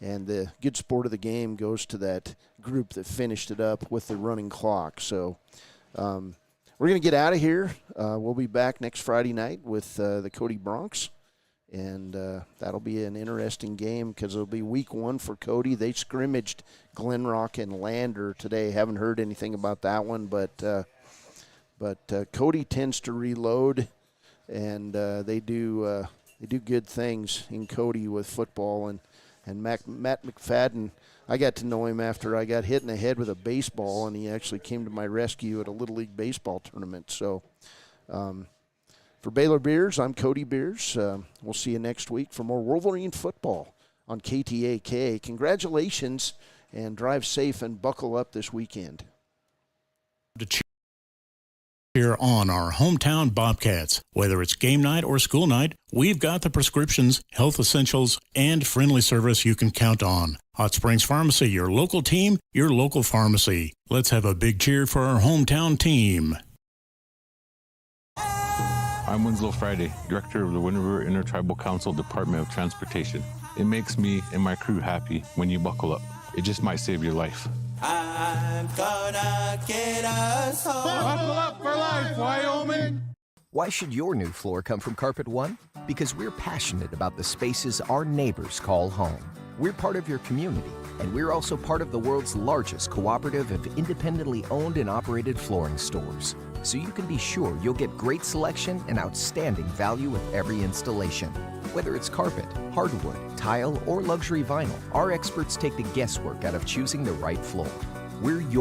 And the good sport of the game goes to that group that finished it up with the running clock. So we're going to get out of here. We'll be back next Friday night with the Cody Broncs. And that'll be an interesting game because it'll be week 1 for Cody. They scrimmaged Glenrock and Lander today. Haven't heard anything about that one, but Cody tends to reload, and they do good things in Cody with football. And Matt McFadden, I got to know him after I got hit in the head with a baseball, and he actually came to my rescue at a Little League baseball tournament. So. For Baylor Beers, I'm Cody Beers. We'll see you next week for more Wolverine football on KTAK. Congratulations, and drive safe and buckle up this weekend. Here on our hometown Bobcats. Whether it's game night or school night, we've got the prescriptions, health essentials, and friendly service you can count on. Hot Springs Pharmacy, your local team, your local pharmacy. Let's have a big cheer for our hometown team. I'm Winslow Friday, Director of the Wind River Intertribal Council Department of Transportation. It makes me and my crew happy when you buckle up. It just might save your life. I'm gonna get us home. Buckle up for life, Wyoming! Why should your new floor come from Carpet One? Because we're passionate about the spaces our neighbors call home. We're part of your community, and we're also part of the world's largest cooperative of independently owned and operated flooring stores. So you can be sure you'll get great selection and outstanding value with every installation. Whether it's carpet, hardwood, tile, or luxury vinyl, our experts take the guesswork out of choosing the right floor. We're your